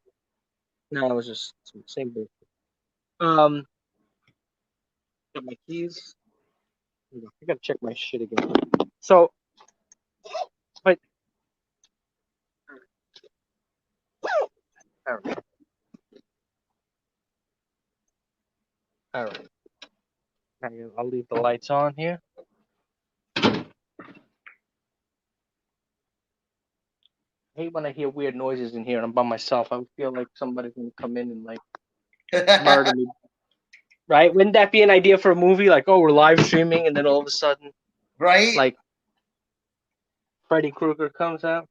No, it was just same thing. Got my keys. Hold on, I gotta check my shit again. So, but all right. All right. I'll leave the lights on here. I hate when I hear weird noises in here and I'm by myself. I feel like somebody's gonna come in and like murder me. Right? Wouldn't that be an idea for a movie? Like, oh, we're live streaming, and then all of a sudden, Right? like, Freddy Krueger comes out.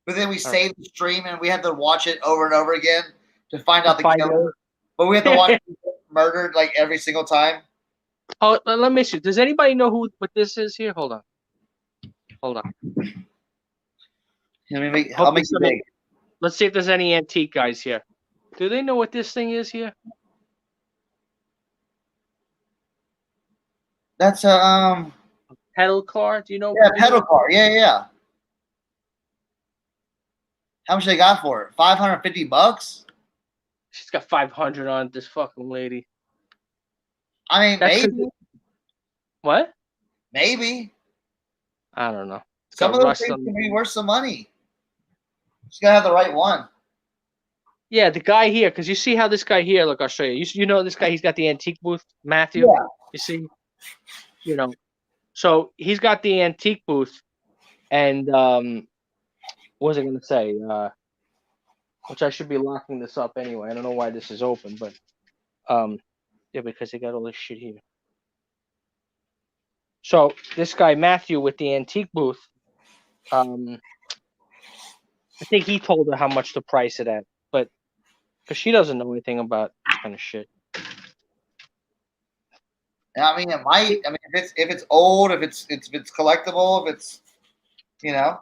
But then we save the stream and we have to watch it over and over again to find out the Find killer. out. But we have to watch it murdered like every single time. Oh, let me see. Does anybody know what this is here? Hold on. I'll make it big. Let's see if there's any antique guys here. Do they know what this thing is here? That's a Pedal car? Do you know? yeah, pedal car. Yeah, yeah. How much they got for it? $550? She's got 500 on it, this fucking lady. I mean, maybe. What? Maybe. I don't know. Some of those things can be worth some money. Just gotta have the right one. Yeah, the guy here, because you see how this guy here, look, I'll show you. You know this guy, he's got the antique booth, Matthew? Yeah. You see? You know. So he's got the antique booth, and what was I going to say? Which I should be locking this up anyway. I don't know why this is open, but yeah, because they got all this shit here. So this guy, Matthew, with the antique booth, I think he told her how much to price it at, but because she doesn't know anything about this kind of shit. I mean, it might. I mean, if it's old, if it's collectible, if it's, you know,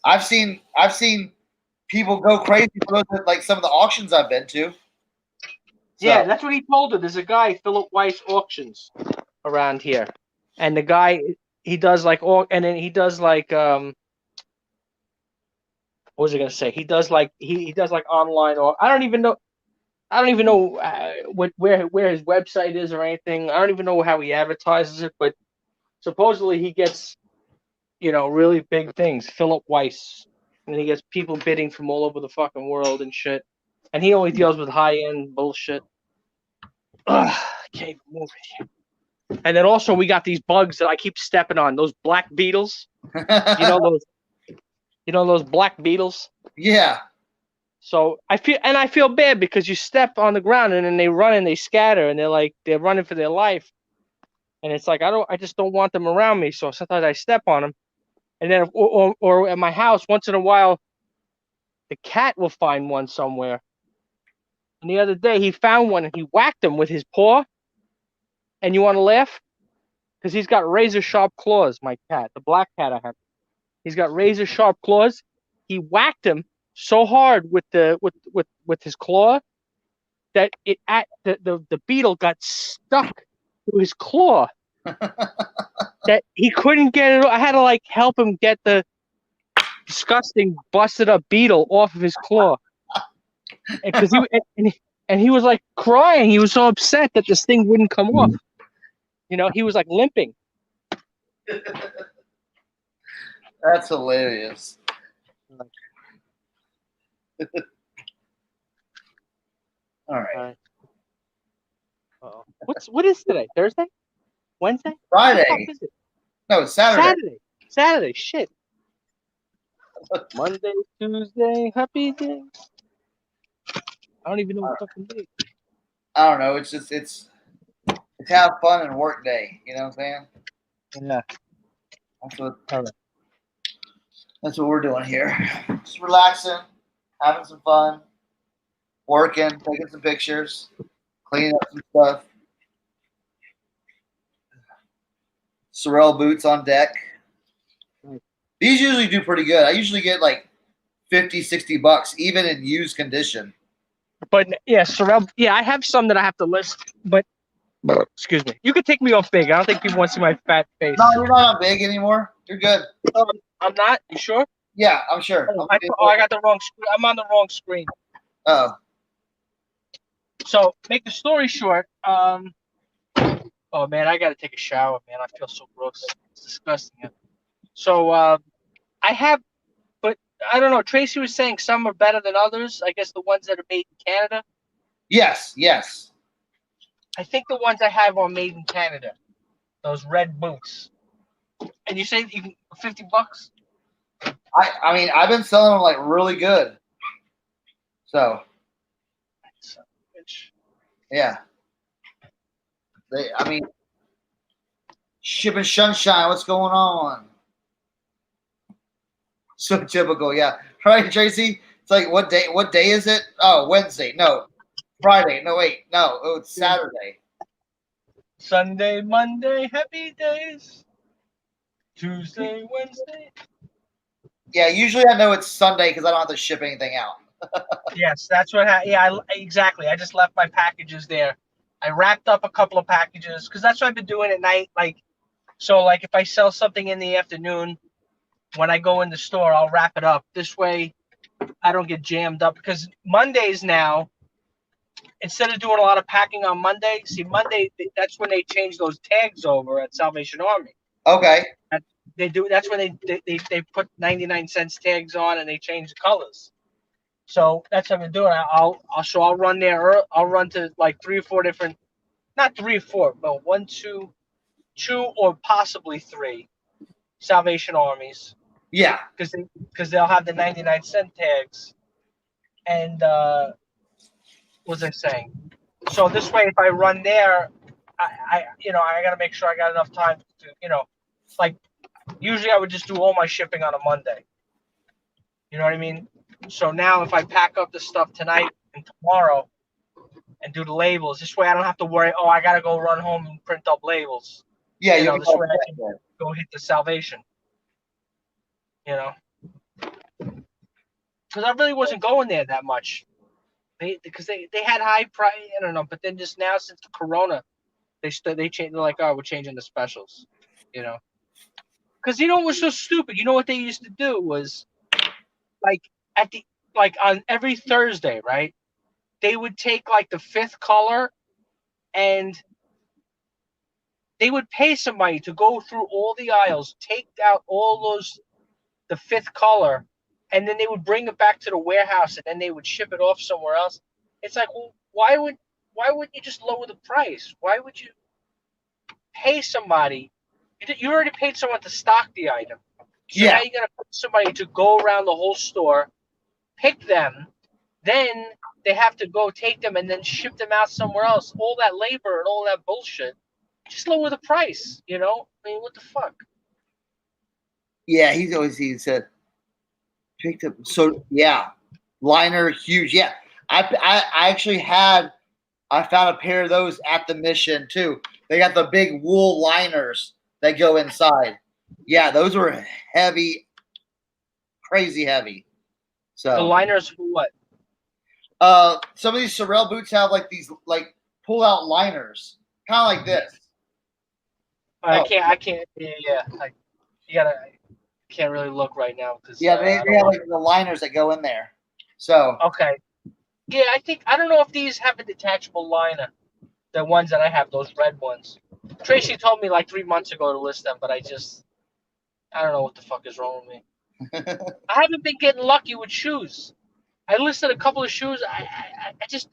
I've seen people go crazy for those at, like some of the auctions I've been to. So. Yeah, that's what he told her. There's a guy, Philip Weiss Auctions, around here, and the guy he does like and then he does like what was I gonna say? He does like he does like online, or I don't even know where his website is or anything. I don't even know how he advertises it, but supposedly he gets, really big things. Philip Weiss, and he gets people bidding from all over the fucking world and shit. And he only deals with high end bullshit. Ugh, I can't even move it here. And then also we got these bugs that I keep stepping on. Those black beetles. You know those black beetles. Yeah. So I feel bad because you step on the ground and then they run and they scatter and they're running for their life, and it's like I just don't want them around me. So sometimes I step on them, and then or at my house once in a while, the cat will find one somewhere. And the other day he found one and he whacked him with his paw. And you want to laugh? Because he's got razor sharp claws. My cat, the black cat I have, he's got razor sharp claws. He whacked him so hard with his claw that the beetle got stuck to his claw that he couldn't get it. I had to help him get the disgusting busted up beetle off of his claw, because he was crying. He was so upset that this thing wouldn't come off. He was limping. That's hilarious. All right. What is today? Thursday? Wednesday? Friday. What the fuck is it? No, it's Saturday. Saturday. Shit. Monday, Tuesday, happy days. I don't even know what fucking day. I don't know. It's just it's have fun and work day. You know what I'm saying? Yeah. That's what All right. that's what we're doing here. Just relaxing, having some fun, working, taking some pictures, cleaning up some stuff. Sorel boots on deck. These usually do pretty good. I usually get like 50, 60 bucks, even in used condition. But yeah, Sorel. Yeah, I have some that I have to list. But excuse me, you could take me off big. I don't think people want to see my fat face. No, you're not on big anymore. You're good. I'm not. You sure? Yeah, I'm sure. I got the wrong screen. I'm on the wrong screen. Oh. So, make the story short. Oh man, I gotta take a shower, man. I feel so gross. It's disgusting. So, I have, but I don't know. Tracy was saying some are better than others. I guess the ones that are made in Canada. Yes, yes. I think the ones I have are made in Canada. Those red boots. And you say you can $50? I mean, I've been selling them like really good. So, yeah. I mean, shipping sunshine. What's going on? So typical, yeah. Right, Tracy? It's like what day? What day is it? Oh, Wednesday. No, Friday. No, wait. No, oh, it's Saturday. Sunday, Monday, happy days. Tuesday, Wednesday. Yeah, usually I know it's Sunday because I don't have to ship anything out. Yes, that's what. Exactly. I just left my packages there. I wrapped up a couple of packages because that's what I've been doing at night. Like if I sell something in the afternoon, when I go in the store, I'll wrap it up. This way, I don't get jammed up because Mondays now. Instead of doing a lot of packing on Monday, Monday that's when they change those tags over at Salvation Army. Okay. They do. That's when they put 99 cents tags on and they change the colors. So that's what I'm doing. I'll run there. I'll run to like 3 or 4 different, not 3 or 4, but 1, 2, 2 or possibly 3 Salvation Armies. Yeah. Because they'll have the 99 cent tags. And what was I saying? So this way, if I run there, I gotta make sure I got enough time to like usually I would just do all my shipping on a Monday. You know what I mean? So now if I pack up the stuff tonight and tomorrow and do the labels, this way I don't have to worry, oh, I got to go run home and print up labels. Yeah, this way I can go hit the Salvation. Because I really wasn't going there that much. Because they had high price, I don't know, but then just now since the Corona, they changed. They're like, oh, we're changing the specials. Because it was so stupid. You know what they used to do was like on every Thursday, right? They would take like the 5th color and they would pay somebody to go through all the aisles, take out all the 5th color, and then they would bring it back to the warehouse and then they would ship it off somewhere else. It's like, well, why wouldn't you just lower the price? Why would you pay somebody? You already paid someone to stock the item. So now you got to put somebody to go around the whole store, pick them, then they have to go take them and then ship them out somewhere else. All that labor and all that bullshit. Just lower the price, I mean, what the fuck? Yeah, he said picked up. So yeah, liner huge. Yeah, I actually I found a pair of those at the Mission too. They got the big wool liners that go inside. Yeah, those were heavy, crazy heavy. So the liners for what? Some of these Sorel boots have like these like pull out liners, kind of like this. I can't. Yeah. I can't really look right now because they have like the liners that go in there. So okay. Yeah, I don't know if these have a detachable liner. The ones that I have, those red ones. Tracy told me like 3 months ago to list them, but I don't know what the fuck is wrong with me. I haven't been getting lucky with shoes. I listed a couple of shoes. I just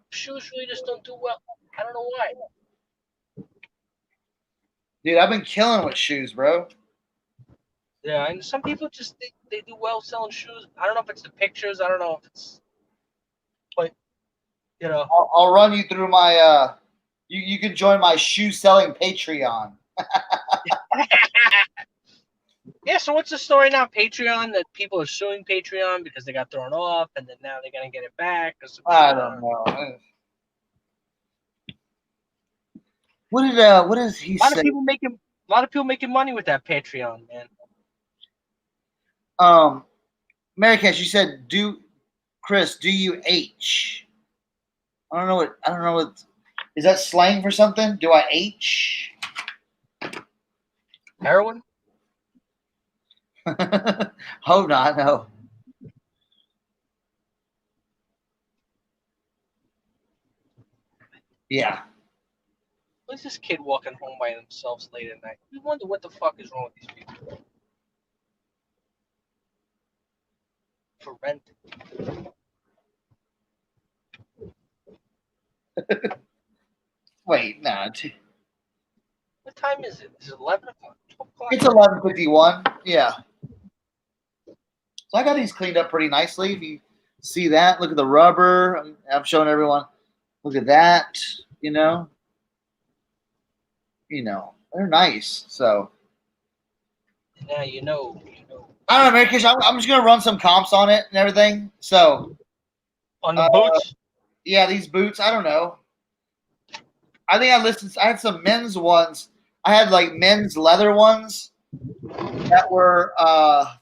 shoes really just don't do well. I don't know why. Dude, I've been killing with shoes, bro. Yeah, and some people just they do well selling shoes. I don't know if it's the pictures. I don't know if it's, but you know. I'll run you through my. You can join my shoe selling Patreon. Yeah, so what's the story now? Patreon, that people are suing Patreon because they got thrown off, and then now they're gonna get it back. Or some I shit. don't know. What does he A lot say? of people making money with that Patreon, man. Mary Cash, you said Chris, do you H? I don't know what is that slang for something? Do I H? Heroin? Oh no, no. Yeah. What's this kid walking home by themselves late at night? You wonder what the fuck is wrong with these people. For rent. Wait, no. What time is it? Is it 11 o'clock? 12 o'clock? It's 11:51. Yeah. So I got these cleaned up pretty nicely. If you see that, look at the rubber. I'm showing everyone. Look at that. You know, they're nice. So Yeah, you know. I don't know, Mary Kish, I'm just gonna run some comps on it and everything. So On the boots? yeah, these boots. I don't know. I think I had some men's ones. I had like men's leather ones that were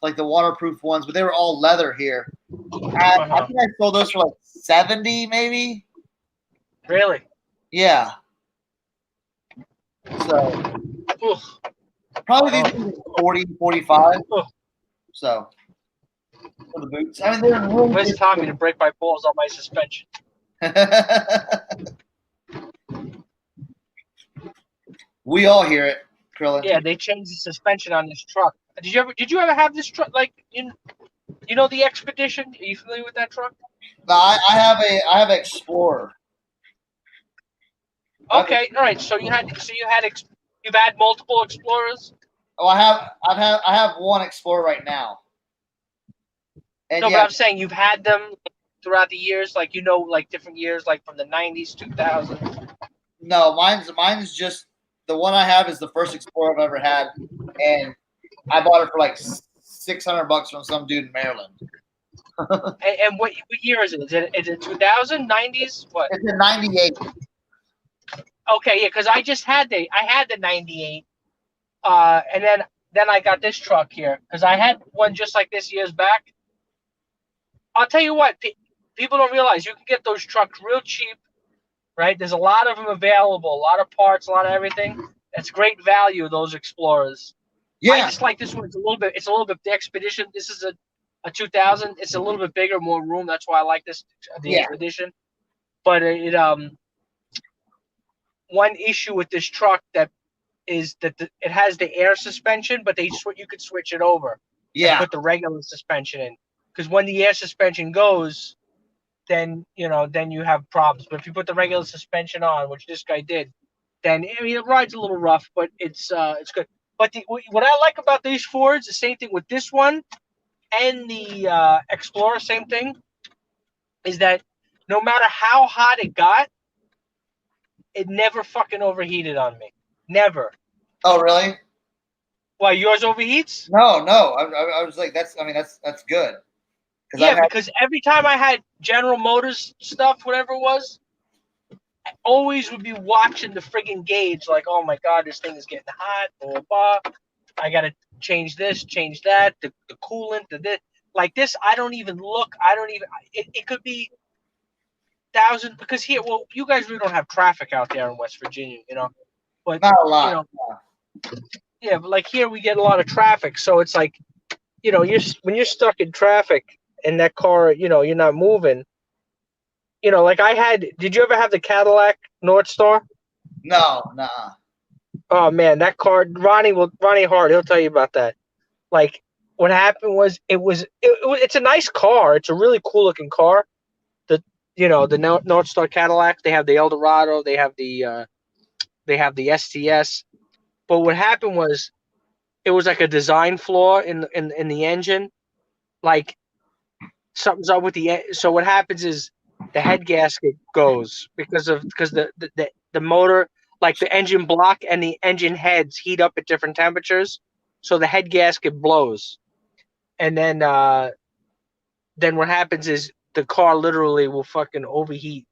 like the waterproof ones, but they were all leather here. I think I sold those for like 70, maybe. Really? Yeah. So Ugh. probably these things are 40, 45. Ugh. So for the boots. I mean, they're really Where's good. Tommy to break my balls on my suspension? We all hear it, Krillin. Yeah, they changed the suspension on this truck. Did you ever have this truck, like, you know the Expedition? Are you familiar with that truck? No, I have an Explorer. Okay, all right. You've had multiple Explorers? Oh, I have one Explorer right now. And No, yeah, but I'm saying you've had them throughout the years, like, like different years, like from the 90s, 2000s. no, mine's just the one I have is the first Explorer I've ever had, and I bought it for like $600 from some dude in Maryland. And what year is it? Is it 2000, 90s? What? It's a '98. Okay, yeah, because I had the 98, and then I got this truck here because I had one just like this years back. I'll tell you what, people don't realize you can get those trucks real cheap, right? There's a lot of them available, a lot of parts, a lot of everything. That's great value, those Explorers. I Yeah, just like this one. It's a little bit the Expedition. This is a 2000. It's a little bit bigger, more room. That's why I like the Yeah. Expedition. But one issue with this truck that is that it has the air suspension, but you could switch it over and yeah, put the regular suspension in. Because when the air suspension goes, then you have problems. But if you put the regular suspension on, which this guy did, then I mean it rides a little rough, but it's good. But what I like about these Fords, the same thing with this one and the Explorer, same thing, is that no matter how hot it got, it never fucking overheated on me. Never. Oh, really? Why, yours overheats? No. I was like, that's good. Yeah, because every time I had General Motors stuff, whatever it was, I always would be watching the friggin' gauge, like, oh my god, this thing is getting hot, blah, blah, blah. I gotta change this, change that, the coolant, this. Like this, I don't even look. It could be thousand, because here, well, you guys really don't have traffic out there in West Virginia, but not a lot. yeah, but like here we get a lot of traffic, so it's like, when you're stuck in traffic and that car, you're not moving. Like did you ever have the Cadillac North Star? No, nah. Oh man, that car, Ronnie Hart, he'll tell you about that. Like what happened was it's a nice car. It's a really cool looking car. The North Star Cadillac, they have the Eldorado, they have the STS. But what happened was it was like a design flaw in the engine. Like something's up with so what happens is the head gasket goes because the motor, like the engine block and the engine heads heat up at different temperatures, so the head gasket blows, and then what happens is the car literally will fucking overheat.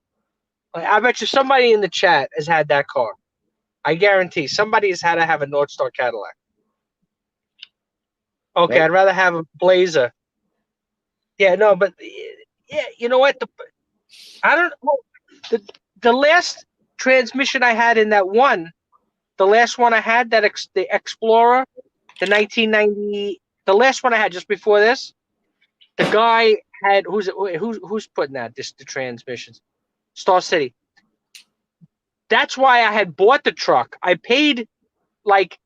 Like, I bet you somebody in the chat has had that car. I guarantee somebody has had to have a North Star Cadillac. Okay, Yep. I'd rather have a Blazer. Yeah, no, but yeah, you know what? I don't know. The last transmission I had in that one, the last one I had, the Explorer, the 1990, the last one I had just before this, the guy had who's putting that the transmissions, Star City. That's why I had bought the truck. I paid like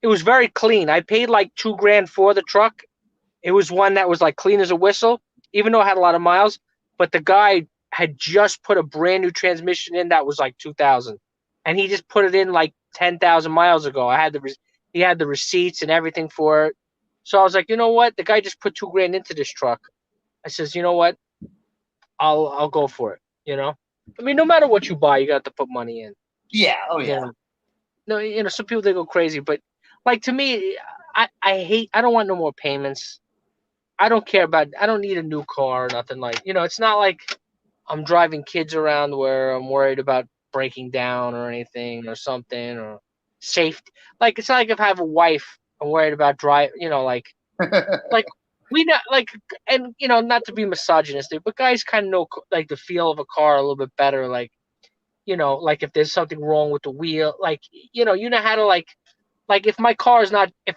it was very clean. I paid like $2,000 for the truck. It was one that was like clean as a whistle, even though it had a lot of miles. But the guy had just put a brand new transmission in that was like 2,000, and he just put it in like 10,000 miles ago. He had the receipts and everything for it. So I was like, you know what? The guy just put $2,000 into this truck. I says, you know what? I'll go for it. You know, I mean, no matter what you buy, you got to put money in. Yeah. Oh You yeah. know? No, you know, some people they go crazy, but like to me, I don't want no more payments. I don't care about. I don't need a new car or nothing like. You know, it's not like I'm driving kids around where I'm worried about breaking down or anything or something or safety. Like it's not like if I have a wife, I'm worried about drive. You know, like we not like, and you know, not to be misogynistic, but guys kind of know like the feel of a car a little bit better. Like you know, like if there's something wrong with the wheel, like you know how to like if my car is not if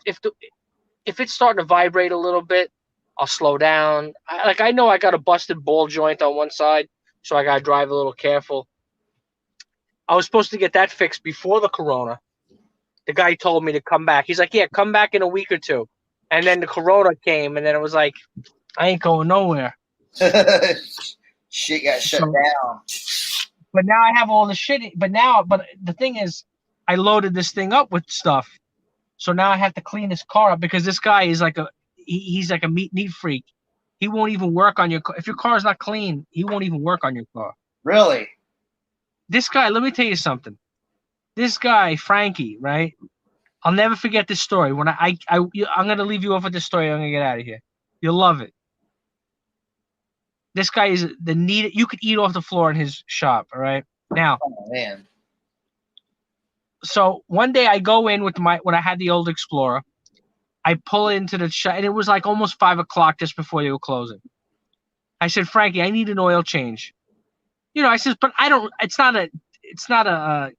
it's starting to vibrate a little bit, I'll slow down. I know I got a busted ball joint on one side, so I gotta drive a little careful. I was supposed to get that fixed before the corona. The guy told me to come back. He's like, "Yeah, come back in a week or two." And then the corona came, and then it was like, I ain't going nowhere. Shit got shut So- down. But now I have all the shit. But the thing is, I loaded this thing up with stuff. So now I have to clean this car up because this guy is like he's like a neat freak. He won't even work on your car. If your car is not clean, he won't even work on your car. Really? This guy, let me tell you something. This guy, Frankie, right? I'll never forget this story. When I'm gonna leave you off with this story. I'm gonna get out of here. You'll love it. This guy is the neat. You could eat off the floor in his shop. All right. Now, Oh man. so one day I go in with when I had the old Explorer. I pull into the shop, and it was like almost 5 o'clock just before they were closing. I said, Frankie, I need an oil change. You know, I said, but I don't. It's not a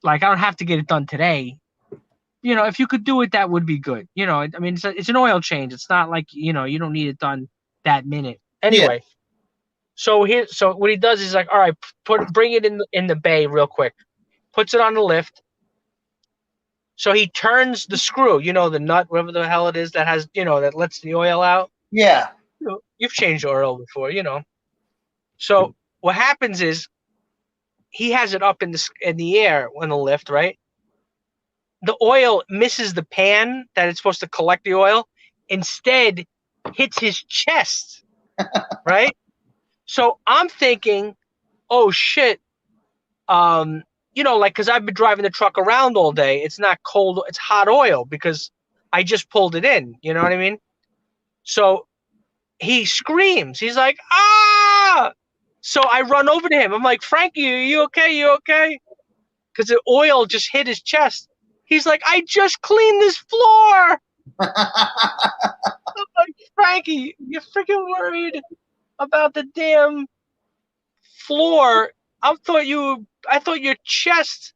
like I don't have to get it done today. You know, if you could do it, that would be good. You know, I mean, it's an oil change. It's not like you know you don't need it done that minute. Anyway, so what he does is like, all right, bring it in the bay real quick. Puts it on the lift. So he turns the screw, you know, the nut, whatever the hell it is that has, you know, that lets the oil out. Yeah. You know, you've changed oil before, you know. So what happens is he has it up in the air on the lift, right? The oil misses the pan that it's supposed to collect the oil, instead hits his chest, right? So I'm thinking, oh shit, you know, like, because I've been driving the truck around all day. It's not cold. It's hot oil because I just pulled it in. You know what I mean? So he screams. He's like, ah! So I run over to him. I'm like, Frankie, are you okay? You okay? Because the oil just hit his chest. He's like, I just cleaned this floor. I'm like, Frankie, you're freaking worried about the damn floor. I thought your chest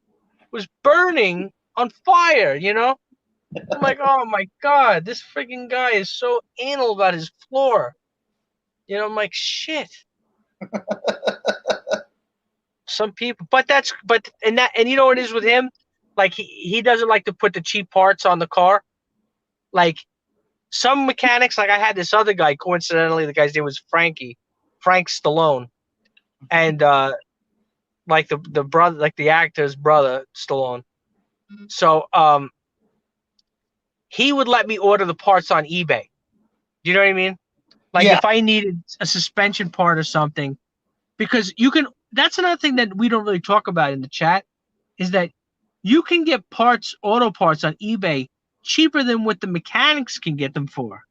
was burning on fire, you know? I'm like, oh my God, this freaking guy is so anal about his floor. You know, I'm like, shit. Some people, and you know what it is with him? Like, he doesn't like to put the cheap parts on the car. Like, some mechanics, like I had this other guy, coincidentally, the guy's name was Frank Stallone. And, like the brother, like the actor's brother, Stallone. So, he would let me order the parts on eBay. Do you know what I mean? Like Yeah. if I needed a suspension part or something, because you can. That's another thing that we don't really talk about in the chat is that you can get parts, auto parts on eBay cheaper than what the mechanics can get them for.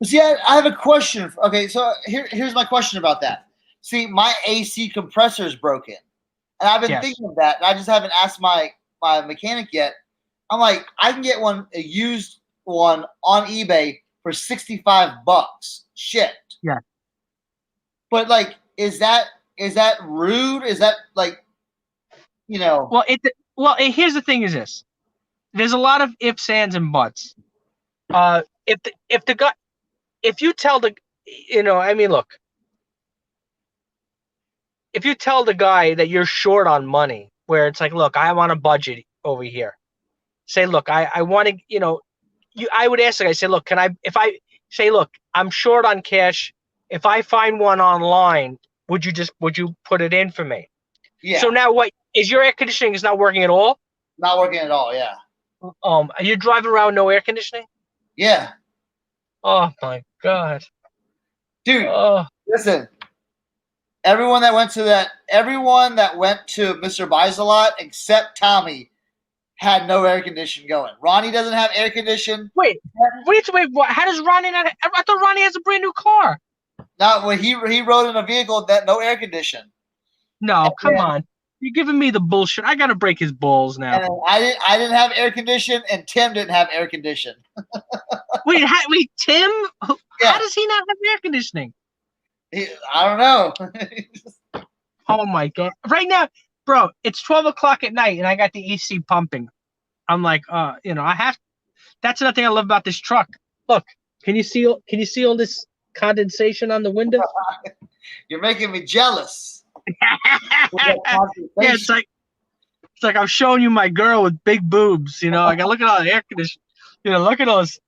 See, I have a question. Okay, so here's my question about that. See, my AC compressor is broken, and I've been Yes. thinking of that, and I just haven't asked my mechanic yet. I'm like, I can get a used one on eBay for $65 shipped. Yeah. But like, is that rude? Is that like, you know? Well, here's the thing: is this? There's a lot of ifs, ands, and buts. If you tell the, I mean, look, if you tell the guy that you're short on money, where it's like, look, I'm on a budget over here. Say, look, I want to, I would ask the guy, say, look, look, I'm short on cash. If I find one online, would you put it in for me? Yeah. So now what is your air conditioning is not working at all? Not working at all. Yeah. Are you driving around with no air conditioning? Yeah. Oh my God. Dude, Oh. listen. Everyone that went to Mr. Buys a Lot except Tommy had no air conditioning going. Ronnie doesn't have air conditioning. Wait. How does Ronnie not? I thought Ronnie has a brand new car. Not when he rode in a vehicle that no air conditioning. No, come on. You're giving me the bullshit. I gotta break his balls now. And I didn't have air conditioning, and Tim didn't have air conditioning. Wait, Tim? Yeah. How does he not have air conditioning? I don't know. Oh my God! Right now, bro, it's 12 o'clock at night, and I got the AC pumping. I'm like, I have. That's another thing I love about this truck. Look, can you see all this condensation on the window? You're making me jealous. Yeah, it's like I'm showing you my girl with big boobs. I got look at all the air conditioning. Look at those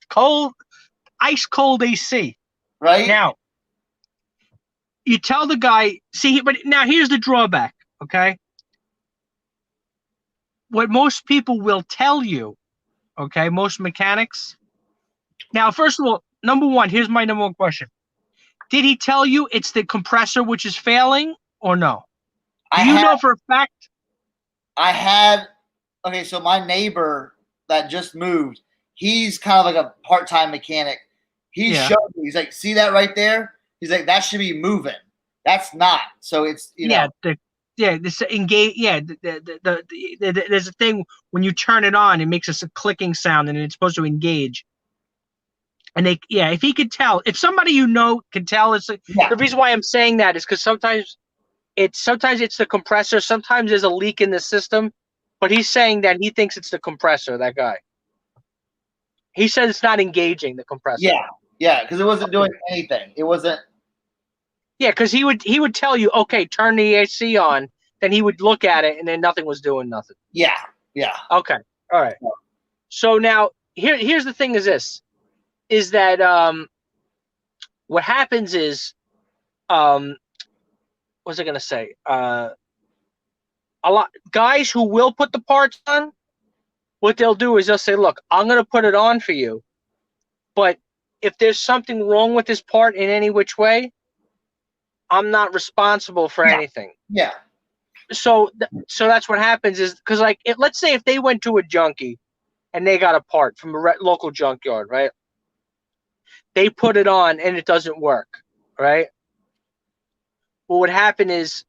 ice cold AC. Right now. You tell the guy, but now here's the drawback, okay? What most people will tell you, okay, most mechanics. Now, first of all, number one, here's my number one question. Did he tell you it's the compressor which is failing or no? Do you know for a fact? Okay, so my neighbor that just moved, he's kind of like a part-time mechanic. He showed me, he's like, see that right there? He's like, that should be moving. That's not. So it's this engage. Yeah, there's a thing when you turn it on, it makes a clicking sound, and it's supposed to engage. And if he could tell, if somebody can tell, the reason why I'm saying that is because sometimes it's the compressor, sometimes there's a leak in the system, but he's saying that he thinks it's the compressor. That guy. He said it's not engaging the compressor. Yeah, because it wasn't doing anything. It wasn't. Yeah, because he would tell you, okay, turn the AC on. Then he would look at it, and then nothing was doing nothing. Yeah. Okay, all right. So now here's the thing: is that what happens is, what was I gonna say? A lot guys who will put the parts on, what they'll do is they'll say, look, I'm gonna put it on for you, but if there's something wrong with this part in any which way, I'm not responsible for anything. Yeah. So that's what happens is because let's say if they went to a junkie and they got a part from a local junkyard, right? They put it on and it doesn't work, right? What would happen is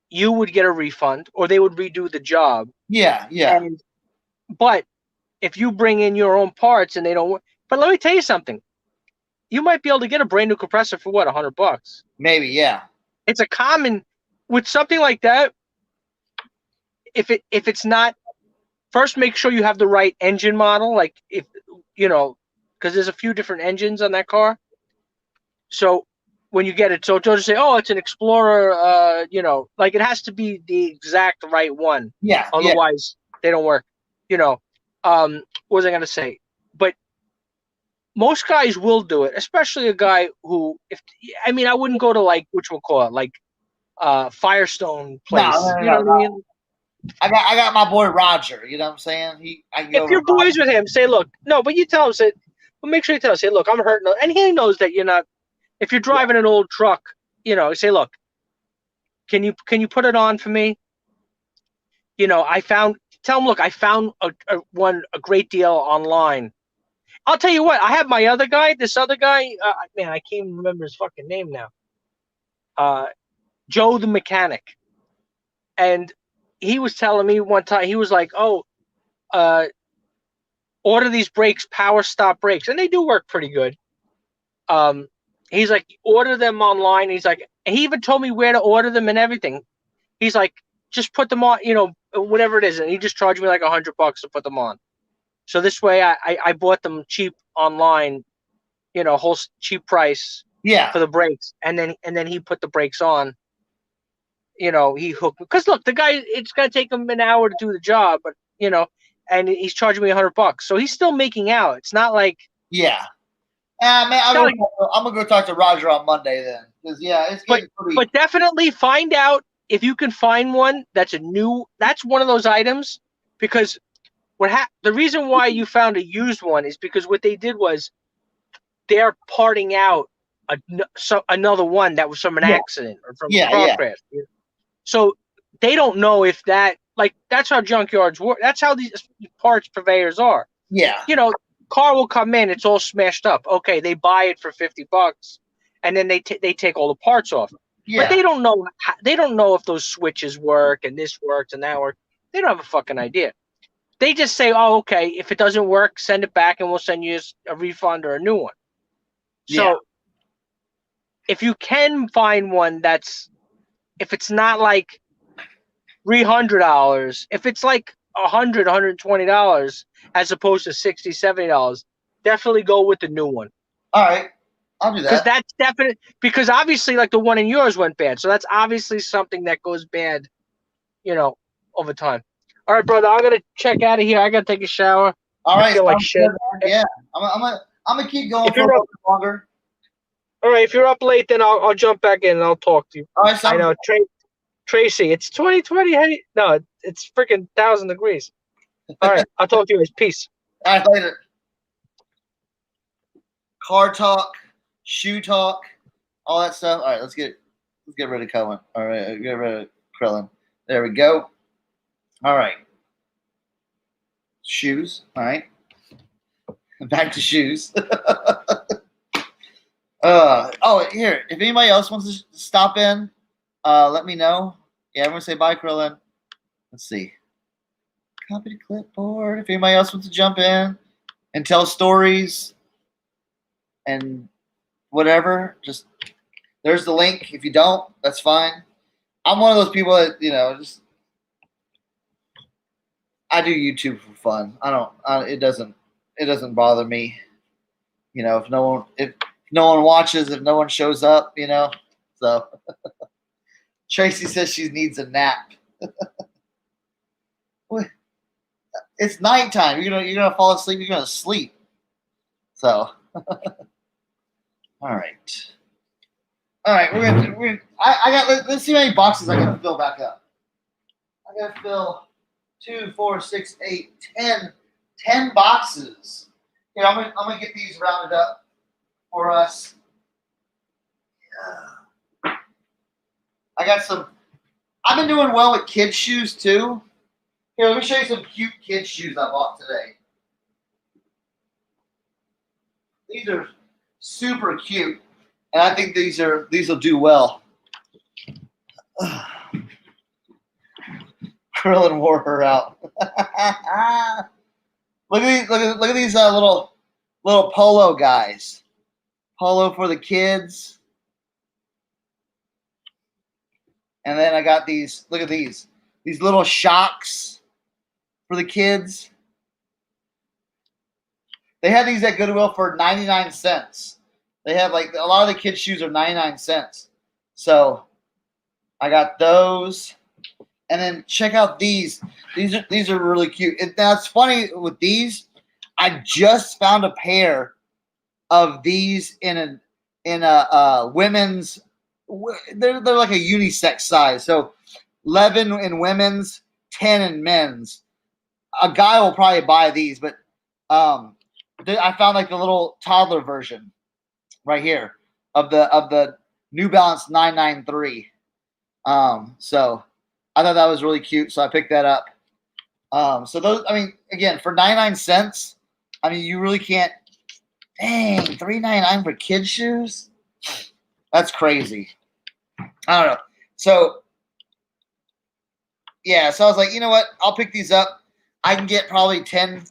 you would get a refund or they would redo the job. Yeah. But if you bring in your own parts and they don't work, but let me tell you something. You might be able to get a brand new compressor for what, $100? Maybe, yeah. It's a common with something like that. If it's not, first make sure you have the right engine model. Like because there's a few different engines on that car. So when you get it, so don't just say, oh, it's an Explorer. It has to be the exact right one. Yeah. Otherwise, they don't work. What was I gonna say? But most guys will do it, especially a guy who, I wouldn't go to which we'll call it, Firestone place. No, you know what I mean? I got my boy Roger. You know what I'm saying? I can go If over you're to Roger. boys with him, say, look, no, but you tell him, say, well, make sure you tell him, say, look, I'm hurting, and he knows that you're not. If you're driving an old truck, say, look, can you put it on for me? Tell him, look, I found a great deal online. I'll tell you what, I have this other guy, man, I can't even remember his fucking name now. Joe the mechanic. And he was telling me one time, he was like, oh, order these brakes, power stop brakes. And they do work pretty good. He's like, order them online. He's like, and he even told me where to order them and everything. He's like, just put them on, whatever it is. And he just charged me like $100 to put them on. So this way I bought them cheap online, whole cheap price for the brakes. And then he put the brakes on, he hooked, because look, the guy, it's going to take him an hour to do the job, but, and he's charging me $100. So he's still making out. It's not like, yeah. Man, I'm gonna go talk to Roger on Monday then, because it's getting pretty. But definitely find out if you can find one that's one of those items, because the reason why you found a used one is because what they did was they're parting out another one that was from an accident or from a car crash. So they don't know if that's how junkyards work. That's how these parts purveyors are. Yeah. Car will come in, it's all smashed up. Okay, they buy it for $50, and then they take all the parts off. Yeah. But they don't know. They don't know if those switches work and this works and that works. They don't have a fucking idea. They just say, "Oh, okay. If it doesn't work, send it back, and we'll send you a refund or a new one." So, if you can find one if it's not like $300, if it's like $100, $120 as opposed to $60, $70, definitely go with the new one. All right, I'll do that. Because that's definite. Because obviously, like the one in yours went bad, so that's obviously something that goes bad, over time. All right, brother, I'm gonna check out of here. I gotta take a shower. All right, I feel like shit. Yeah, I'm gonna keep going for a little bit longer. All right, if you're up late, then I'll jump back in and I'll talk to you. All right, I know, Tracy. It's 2020. No, it's freaking 1,000 degrees. All right, I'll talk to you guys. Peace. All right, later. Car talk, shoe talk, all that stuff. All right, let's get rid of Cohen. All right, get rid of Krillin. There we go. All right. Shoes. All right. Back to shoes. Here. If anybody else wants to stop in, let me know. Yeah, I'm gonna say bye, Krillin. Let's see. Copy to clipboard. If anybody else wants to jump in and tell stories and whatever, just there's the link. If you don't, that's fine. I'm one of those people that I do YouTube for fun. It doesn't bother me. If no one watches, if no one shows up, So Tracy says she needs a nap. It's nighttime. You're gonna fall asleep. You're gonna sleep. So, all right. Let's see how many boxes I gotta fill back up. I gotta fill 2, 4, 6, 8, 10 boxes. Here, I'm gonna get these rounded up for us. I got some. I've been doing well with kids' shoes too. Here, let me show you some cute kids' shoes I bought today. These are super cute, and I think these will do well. Krillin wore her out. Look at these little polo guys. Polo for the kids. And then I got these. Look at these little shocks for the kids. They had these at Goodwill for 99 cents. They have a lot of the kids' shoes are 99 cents. So I got those. And then check out these. These are really cute. Now it's funny with these. I just found a pair of these in a women's. They're like a unisex size. So 11 in women's, 10 in men's. A guy will probably buy these, but I found like the little toddler version right here of the New Balance 993. So I thought that was really cute, so I picked that up. So those, I mean, again, for 99 cents, I mean, you really can't. Dang, $3.99 for kids' shoes? That's crazy. I don't know. So yeah, so I was like, you know what? I'll pick these up. I can get probably 10,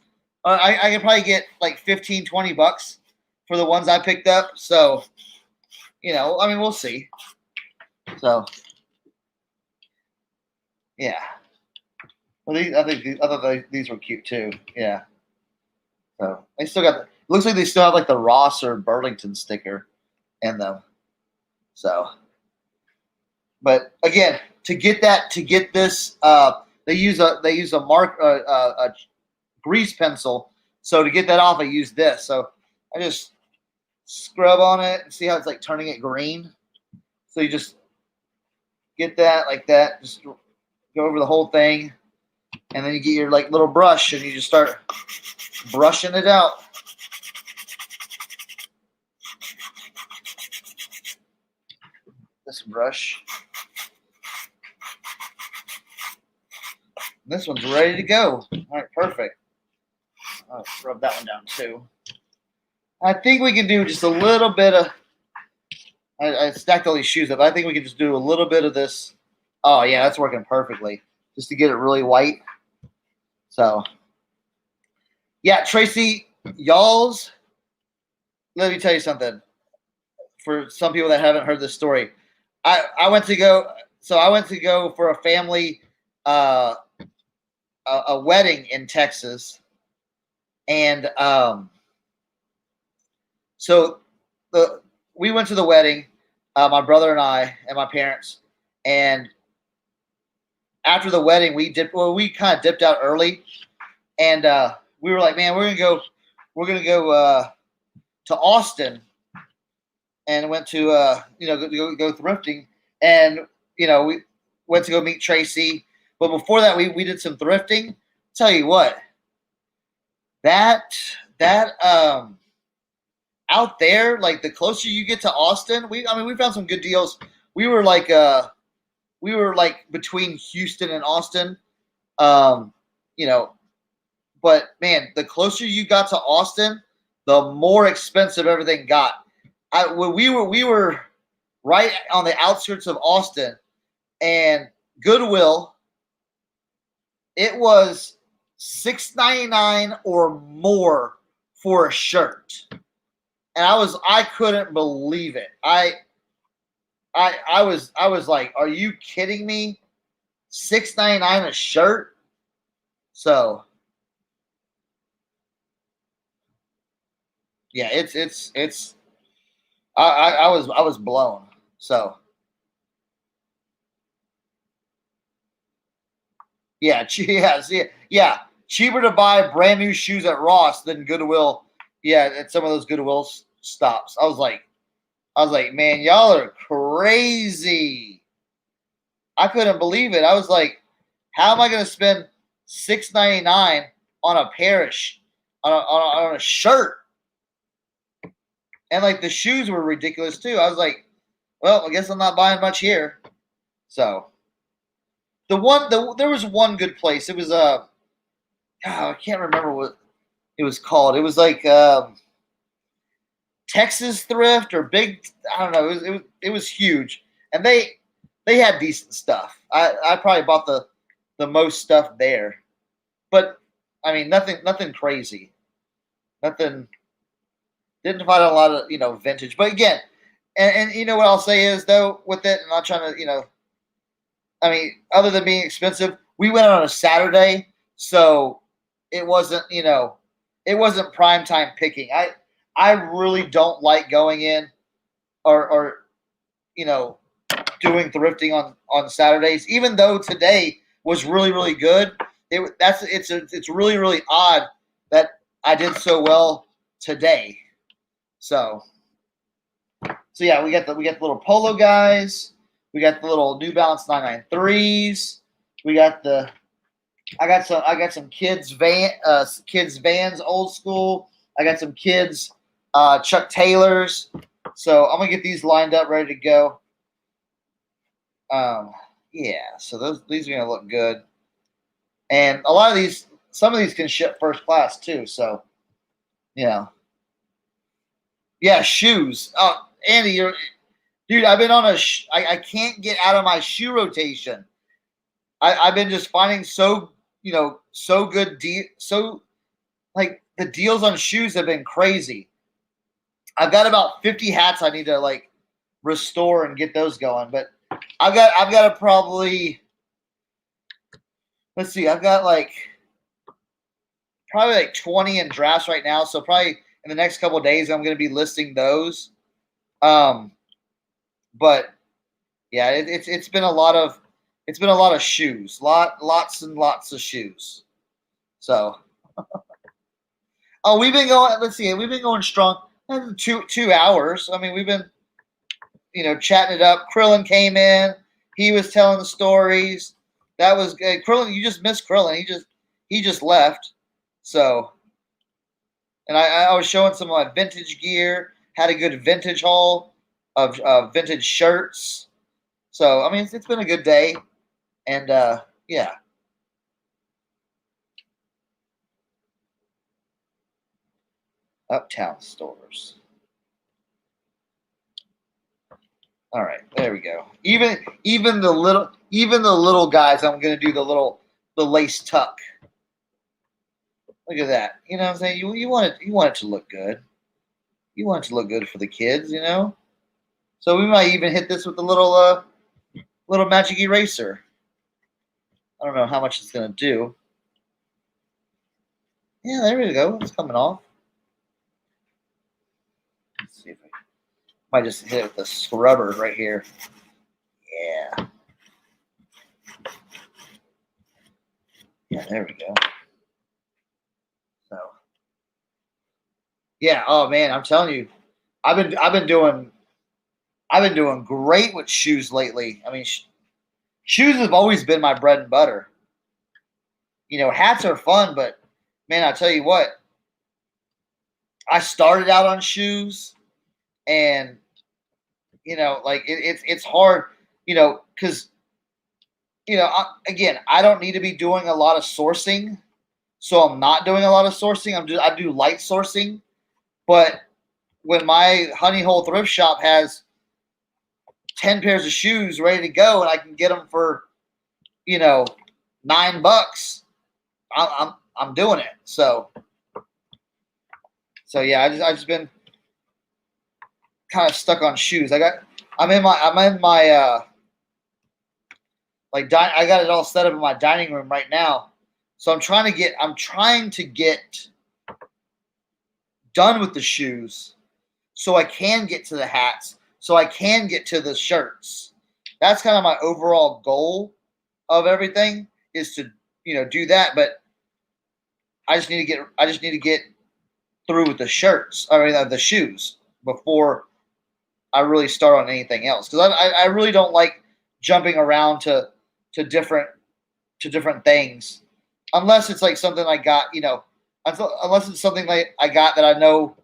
or I can probably get like 15, 20 bucks for the ones I picked up. So, you know, I mean, we'll see. So, yeah. Well, I thought these were cute too. Yeah. So they still got. Looks like they still have like the Ross or Burlington sticker in them. So, but again, to get this, they use a grease pencil. So to get that off, I use this. So I just scrub on it and see how it's like turning it green. So you just get that like that. Just go over the whole thing, and then you get your like little brush and you just start brushing it out. This brush. This one's ready to go. All right, perfect. I'll rub that one down too. I think we can do just a little bit of. I stacked all these shoes up. I think we can just do a little bit of this. Oh yeah, that's working perfectly. Just to get it really white. So, yeah, Tracy, y'all's. Let me tell you something. For some people that haven't heard this story, I went to go. So I went to go for a family, a wedding in Texas, and so we went to the wedding, my brother and I and my parents, and after the wedding we kind of dipped out early, and we were like, man, we're gonna go to Austin, and went to go thrifting, and we went to go meet Tracy, but before that we did some thrifting. Tell you what, that out there, like the closer you get to Austin, we found some good deals. We were like between Houston and Austin, but man, the closer you got to Austin, the more expensive everything got. We were right on the outskirts of Austin, and Goodwill, it was $6.99 or more for a shirt. And I couldn't believe it. I was like, are you kidding me? $6.99 a shirt? So yeah, it's I was blown. So yeah, cheaper to buy brand new shoes at Ross than Goodwill. Yeah, at some of those Goodwill stops. I was like, man, y'all are crazy. I couldn't believe it. I was like, how am I going to spend $6.99 on a pair of on a shirt? And like the shoes were ridiculous too. I was like, well, I guess I'm not buying much here. So there was one good place. It was I can't remember what it was called. It was like Texas Thrift or Big. I don't know. It was huge, and they had decent stuff. I probably bought the most stuff there, but I mean nothing crazy. Nothing. Didn't find a lot of vintage, but again, and you know what I'll say is though with it, and I'm not trying to I mean, other than being expensive, we went on a Saturday, so it wasn't it wasn't prime time picking. I really don't like going in or doing thrifting on Saturdays, even though today was really really good. It's really really odd that I did so well today. So yeah, we got the little polo guys. We got the little New Balance 993s. We got the I got some kids Vans old school. I got some kids Chuck Taylors. So I'm gonna get these lined up, ready to go. Yeah, so these are gonna look good. And a lot of these, some of these can ship first class too. So, you know, yeah, shoes. Oh, Andy, dude. I've been on I can't get out of my shoe rotation. I've been just finding so good like the deals on shoes have been crazy. I've got about 50 hats I need to like restore and get those going, but I've got to probably, let's see, I've got like probably like 20 in drafts right now, so probably in the next couple of days I'm going to be listing those. But yeah, it's been a lot of shoes, lots and lots of shoes. So, oh, we've been going. Let's see, we've been going strong. 2 hours. I mean, we've been, chatting it up. Krillin came in. He was telling the stories. That was good. Krillin, you just missed Krillin. He just left. So, and I was showing some of my vintage gear. Had a good vintage haul of vintage shirts. So, I mean, it's been a good day. And yeah. Uptown stores. All right, there we go. Even the little guys, I'm gonna do the lace tuck. Look at that. You know what I'm saying? You want it to look good. You want it to look good for the kids, So we might even hit this with a little magic eraser. I don't know how much it's gonna do. Yeah, there we go. It's coming off. Let's see if I might just hit it with the scrubber right here. Yeah. Yeah, there we go. So, yeah. Oh man, I'm telling you, I've been doing great with shoes lately. I mean, shoes have always been my bread and butter. Hats are fun, but man, I tell you what, I started out on shoes, and like it's hard, because again, I don't need to be doing a lot of sourcing, so I'm not doing a lot of sourcing. I do light sourcing, but when my honey hole thrift shop has 10 pairs of shoes ready to go and I can get them for $9, I'm doing it. So yeah, I just been kind of stuck on shoes. I'm in my I got it all set up in my dining room right now. So I'm trying to get done with the shoes so I can get to the hats, so I can get to the shirts. That's kind of my overall goal of everything, is to, do that. But I just need to get through with the shirts, the shoes, before I really start on anything else. Because I really don't like jumping around to different things, unless it's like something I got, unless it's something like I got that I know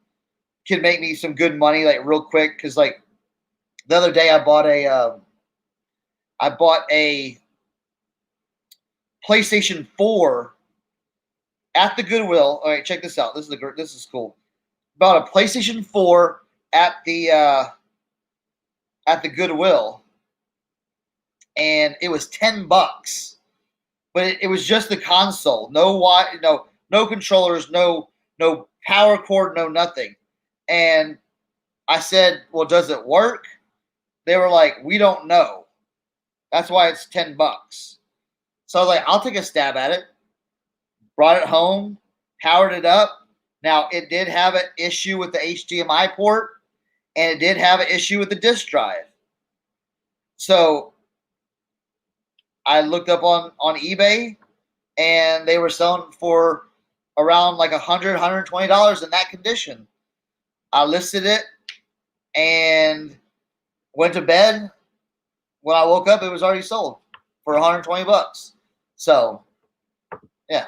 can make me some good money, like real quick. Because like the other day, I bought a PlayStation 4 at the Goodwill. All right, check this out. This is cool. Bought a PlayStation 4 at the Goodwill, and it was $10. But it was just the console, no controllers, no power cord, no nothing. And I said, "Well, does it work?" They were like, "We don't know. That's why it's $10." So I was like, "I'll take a stab at it." Brought it home, powered it up. Now it did have an issue with the HDMI port, and it did have an issue with the disk drive. So I looked up on eBay, and they were selling for around like $120 in that condition. I listed it and went to bed. When I woke up, it was already sold for $120. So Yeah.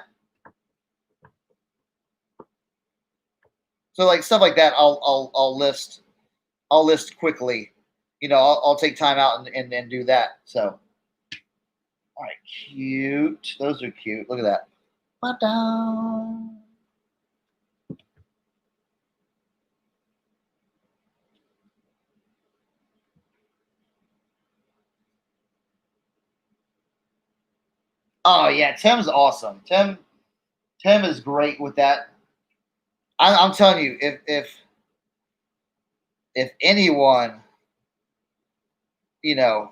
So like stuff like that, I'll list quickly. You know, I'll take time out and do that. So, all right, cute. Those are cute. Look at that. Ba-da. Oh yeah, Tim's awesome. Tim is great with that. I'm telling you, if anyone, you know,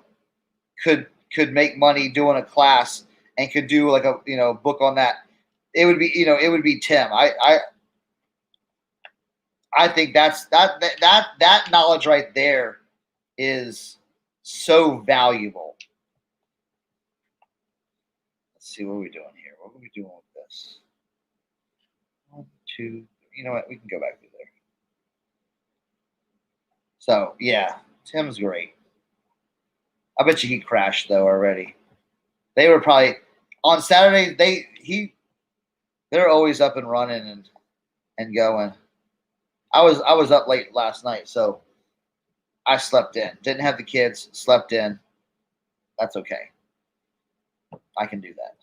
could make money doing a class and could do like a book on that, it would be Tim. I think that knowledge right there is so valuable. Let's see what we're doing here. What are we doing with this? 1, 2. You know what? We can go back to there. So yeah, Tim's great. I bet you he crashed though already. They were probably on Saturday. They're always up and running and going. I was up late last night, so I slept in. Didn't have the kids. Slept in. That's okay. I can do that.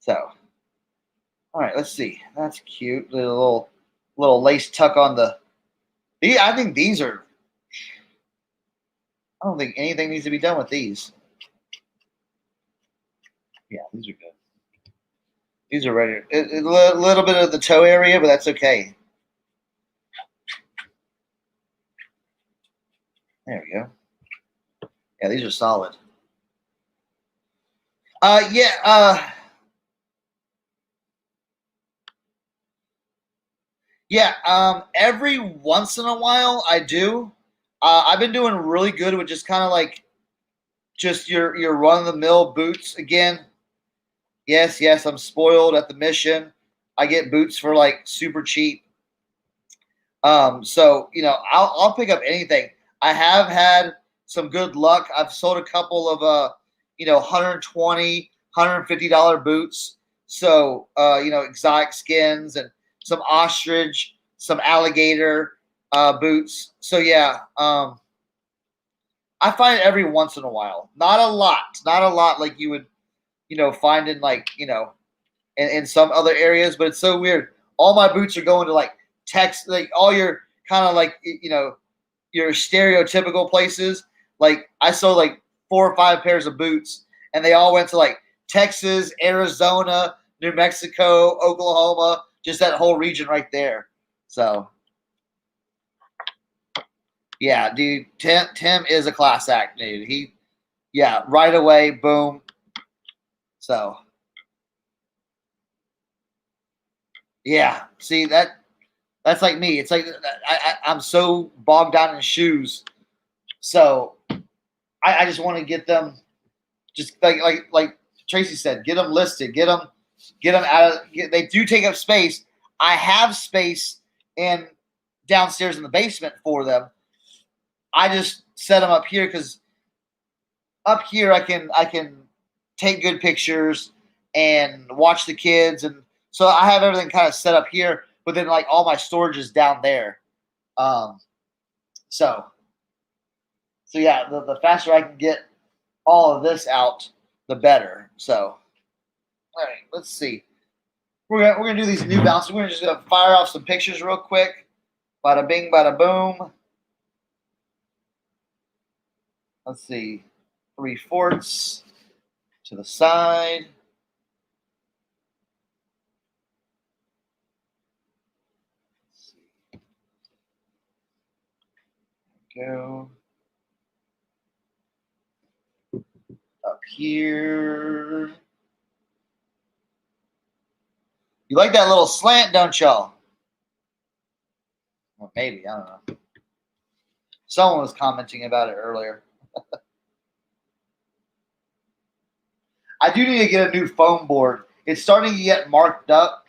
So, all right. Let's see. That's cute. Little lace tuck on the. I think these are. I don't think anything needs to be done with these. Yeah, these are good. These are ready. A little bit of the toe area, but that's okay. There we go. Yeah, these are solid. Yeah. Yeah. Every once in a while, I do. I've been doing really good with just kind of like just your run of the mill boots again. Yes, I'm spoiled at the mission. I get boots for like super cheap. So I'll pick up anything. I have had some good luck. I've sold a couple of $120, $150 boots. So exotic skins and some ostrich, some alligator boots. So yeah, I find it every once in a while. Not a lot like you would find in like in some other areas, but it's so weird. All my boots are going to like Texas, like all your kind of like your stereotypical places. Like I sold like 4 or 5 pairs of boots, and they all went to like Texas, Arizona, New Mexico, Oklahoma, just that whole region right there. So yeah, dude, Tim is a class act, dude. Right away, boom. So yeah, see that's like me. It's like I'm so bogged down in shoes, so I just want to get them, just like Tracy said, get them listed, get them out of. They do take up space. I have space in downstairs in the basement for them. I just set them up here because up here I can take good pictures and watch the kids, and so I have everything kind of set up here. But then like all my storage is down there. So yeah, the faster I can get all of this out, the better. So all right, let's see. We're gonna do these New Balances. We're just gonna fire off some pictures real quick. Bada bing, bada boom. Let's see. 3/4 to the side. Let's see. Go up here. You like that little slant, don't y'all? Well, maybe, I don't know. Someone was commenting about it earlier. I do need to get a new foam board. It's starting to get marked up,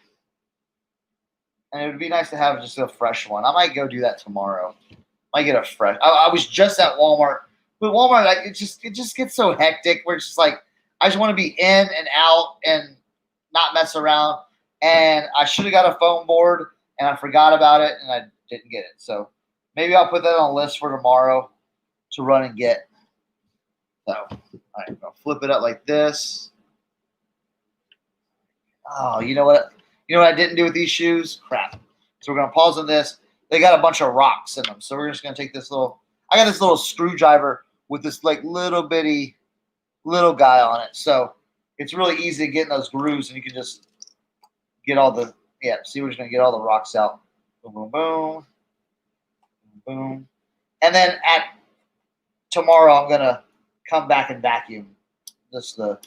and it would be nice to have just a fresh one. I might go do that tomorrow. I might get a fresh. I was just at Walmart, but Walmart, like, it just gets so hectic. Where it's just like I just want to be in and out, and not mess around. And I should have got a foam board, and I forgot about it, and I didn't get it. So maybe I'll put that on a list for tomorrow to run and get. So, all right, I'll flip it up like this. Oh, you know what? You know what I didn't do with these shoes? Crap. So we're gonna pause on this. They got a bunch of rocks in them, so we're just gonna take this little. I got this little screwdriver with this like little bitty little guy on it, so it's really easy to get in those grooves, and you can just get all the See, we're just gonna get all the rocks out. Boom, boom, boom, boom, and then at tomorrow I'm gonna come back and vacuum just to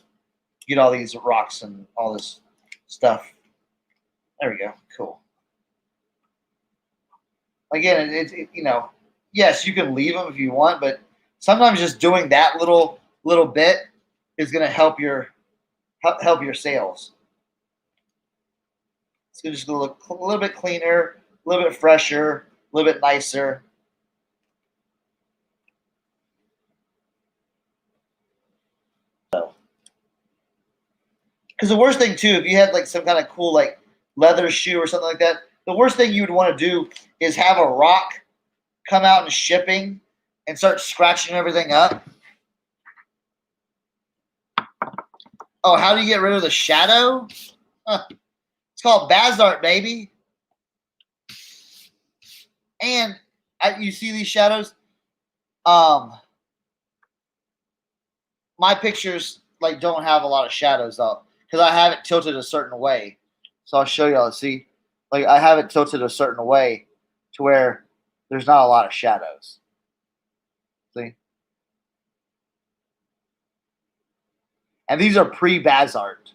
get all these rocks and all this stuff. There we go. Cool. Again, yes, you can leave them if you want, but sometimes just doing that little bit is going to help your sales. It's going to just look a little bit cleaner, a little bit fresher, a little bit nicer. Because the worst thing too, if you had like some kind of cool like leather shoe or something like that, the worst thing you would want to do is have a rock come out in shipping and start scratching everything up. Oh, how do you get rid of the shadow? It's called Bazart, baby. And you see these shadows? My pictures like don't have a lot of shadows up because I have it tilted a certain way. So I'll show y'all. See, like I have it tilted a certain way to where there's not a lot of shadows. See? And these are pre-Bazart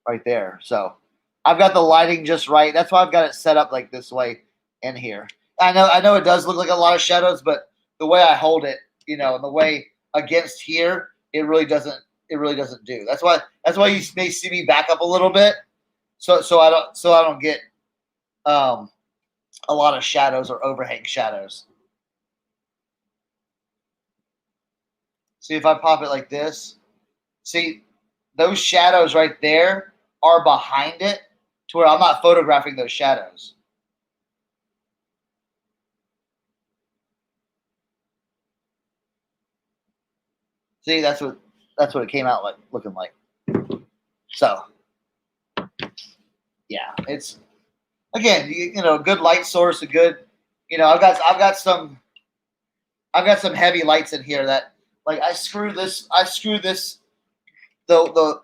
right there. So I've got the lighting just right. That's why I've got it set up like this way in here. I know it does look like a lot of shadows, but the way I hold it, and the way against here, it really doesn't do. That's why you may see me back up a little bit. So I don't get a lot of shadows or overhang shadows. See, if I pop it like this, see those shadows right there are behind it to where I'm not photographing those shadows. See, that's what it came out like looking like. So yeah, it's again, a good light source, a good, I've got some heavy lights in here that like I screw this the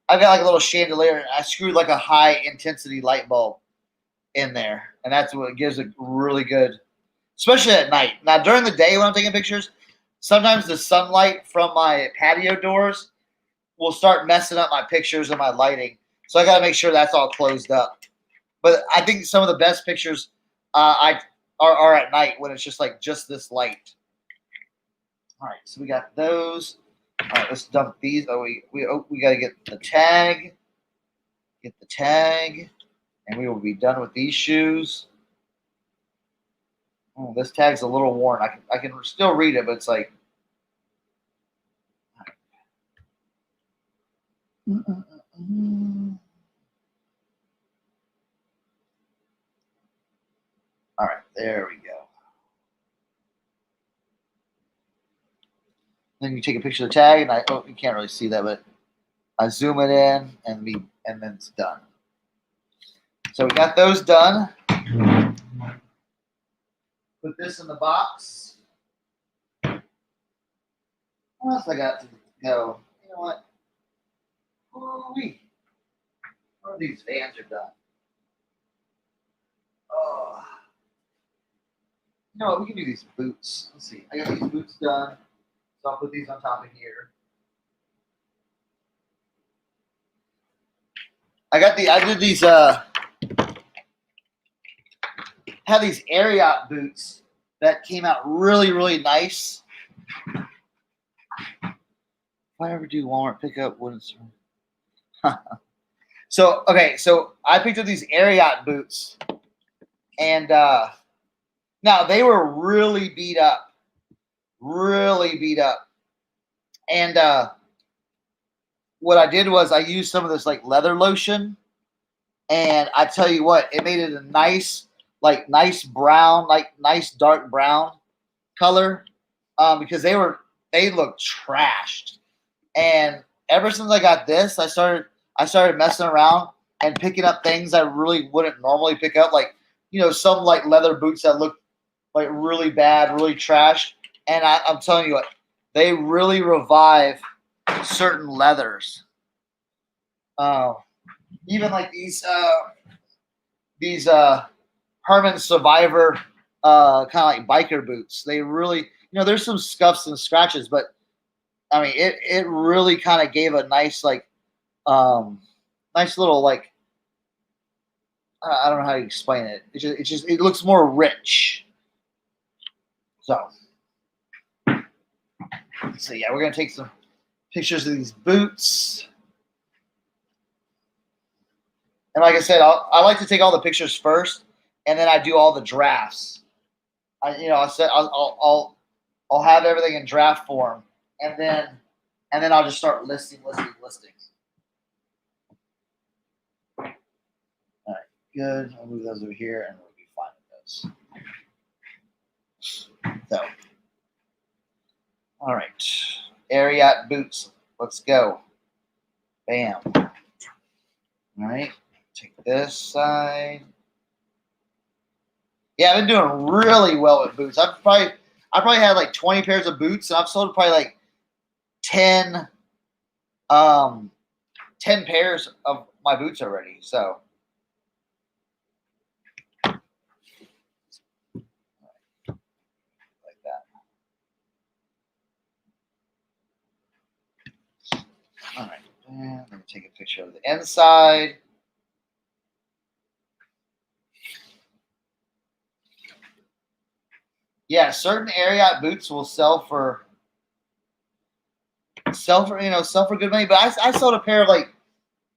I've got like a little chandelier and I screwed like a high intensity light bulb in there, and that's what gives it really good, especially at night. Now during the day when I'm taking pictures, sometimes the sunlight from my patio doors will start messing up my pictures and my lighting. So I got to make sure that's all closed up. But I think some of the best pictures are at night when it's just this light. All right, so we got those. All right, let's dump these. Oh, we got to get the tag. Get the tag, and we will be done with these shoes. Oh, this tag's a little worn. I can still read it, but it's like. All right, there we go. Then you take a picture of the tag, and you can't really see that, but I zoom it in, and then it's done. So we got those done. Put this in the box. What else I got to go? You know what? Holy. One of these vans are done. Oh. You know what? We can do these boots. Let's see. I got these boots done. So I'll put these on top of here. I did these had these Ariat boots that came out really, really nice. If I ever do Walmart pickup, what is so I picked up these Ariat boots, and now they were really beat up. And what I did was I used some of this like leather lotion, and I tell you what, it made it a nice, like nice brown, like nice dark brown color, because they looked trashed. And ever since I got this, I started messing around and picking up things I really wouldn't normally pick up, like some like leather boots that look like really bad, really trashed. And I'm telling you what, they really revive certain leathers. Even like these Herman Survivor kind of like biker boots. They really, there's some scuffs and scratches, but I mean, it really kind of gave a nice like nice little like I don't know how to explain it. It looks more rich. So yeah, we're gonna take some pictures of these boots. And like I said, I like to take all the pictures first, and then I do all the drafts. I said I'll have everything in draft form, and then I'll just start listing. All right, good. I'll move those over here, and we'll be fine with those. So, all right, Ariat boots. Let's go. Bam. All right. Take this side. Yeah, I've been doing really well with boots. I probably had like 20 pairs of boots, and I've sold probably like 10 pairs of my boots already. So like that. All right. And let me take a picture of the inside. Yeah, certain Ariat boots will sell for good money. But I sold a pair of like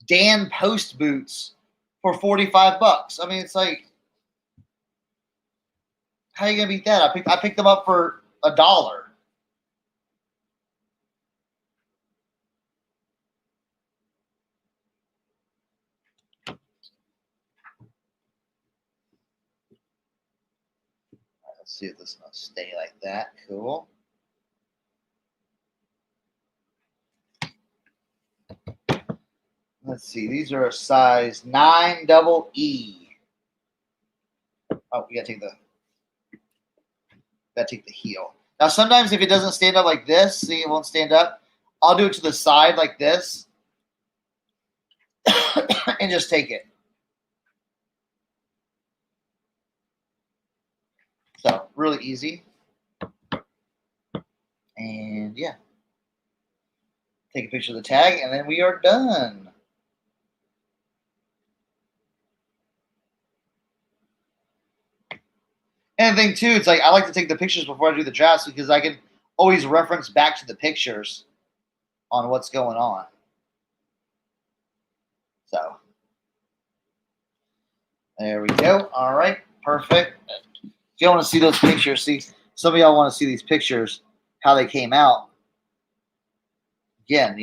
Dan Post boots for $45. I mean, it's like, how are you gonna beat that? I picked them up for $1. Let's see if this is gonna stay like that. Cool. Let's see. These are a size 9 double E. Oh, we gotta take the heel. Now, sometimes if it doesn't stand up like this, see, it won't stand up. I'll do it to the side like this, and just take it. So really easy. And yeah, take a picture of the tag, and then we are done. And the thing too, it's like I like to take the pictures before I do the drafts because I can always reference back to the pictures on what's going on. So there we go. All right, perfect. If you want to see those pictures, see some of y'all want to see these pictures, how they came out. Again, I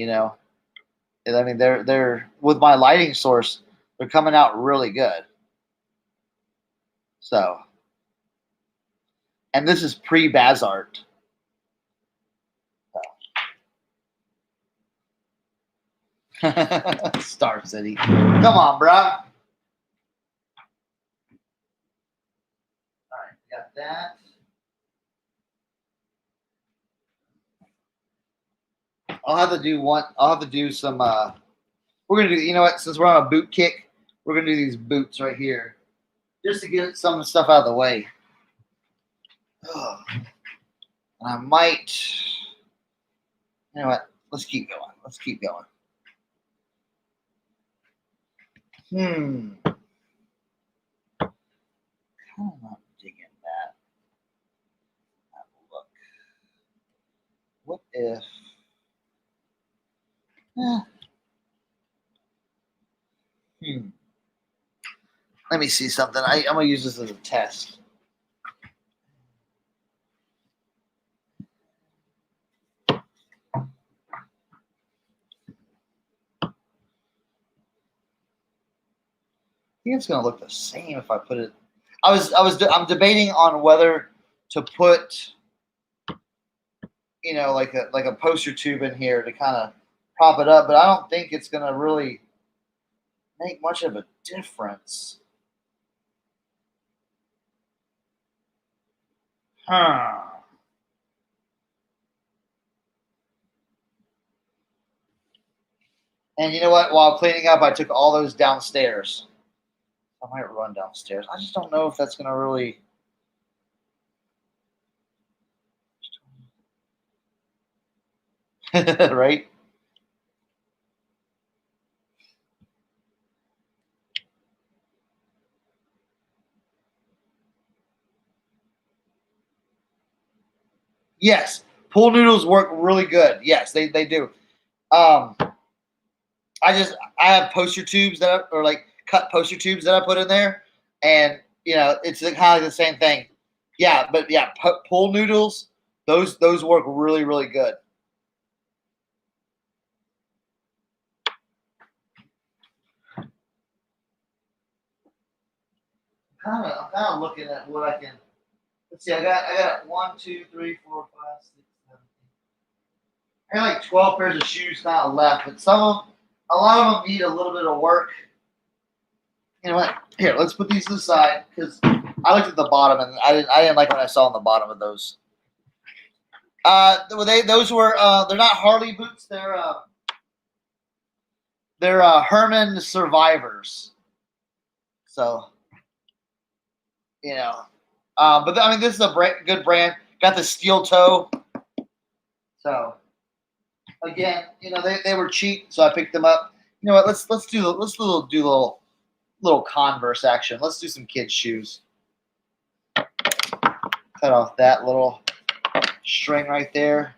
mean they're with my lighting source, they're coming out really good. So, and this is pre-Bazart. So. Star City. Come on, bro. All right, got that. I'll have to do some. We're gonna do. You know what? Since we're on a boot kick, we're gonna do these boots right here, just to get some of the stuff out of the way. Ugh. And I might. You know what? Let's keep going. Kind of not digging that. Have a look. What if? Let me see something. I'm gonna use this as a test. think it's gonna look the same if I put it. I'm debating on whether to put, like a poster tube in here to kind of prop it up, but I don't think it's gonna really make much of a difference. Huh. And you know what? While cleaning up, I took all those downstairs. I might run downstairs. I just don't know if that's gonna really. Right? Yes, pool noodles work really good. Yes, they do. I have poster tubes or like cut poster tubes that I put in there, and it's kind of like the same thing. Yeah, but yeah, pool noodles, those work really really good. I'm kind of looking at what I can. Let's see. I got 1, 2, 3, 4, 5, 6, 7. I got like 12 pairs of shoes kind of left, but a lot of them need a little bit of work. You know what? Here, let's put these to the side because I looked at the bottom and I didn't like what I saw on the bottom of those. Those were they're not Harley boots. They're Herman Survivors. So but I mean this is a good brand. Got the steel toe. So again, they were cheap, so I picked them up. You know what? Let's do a little Converse action. Let's do some kids' shoes. Cut off that little string right there.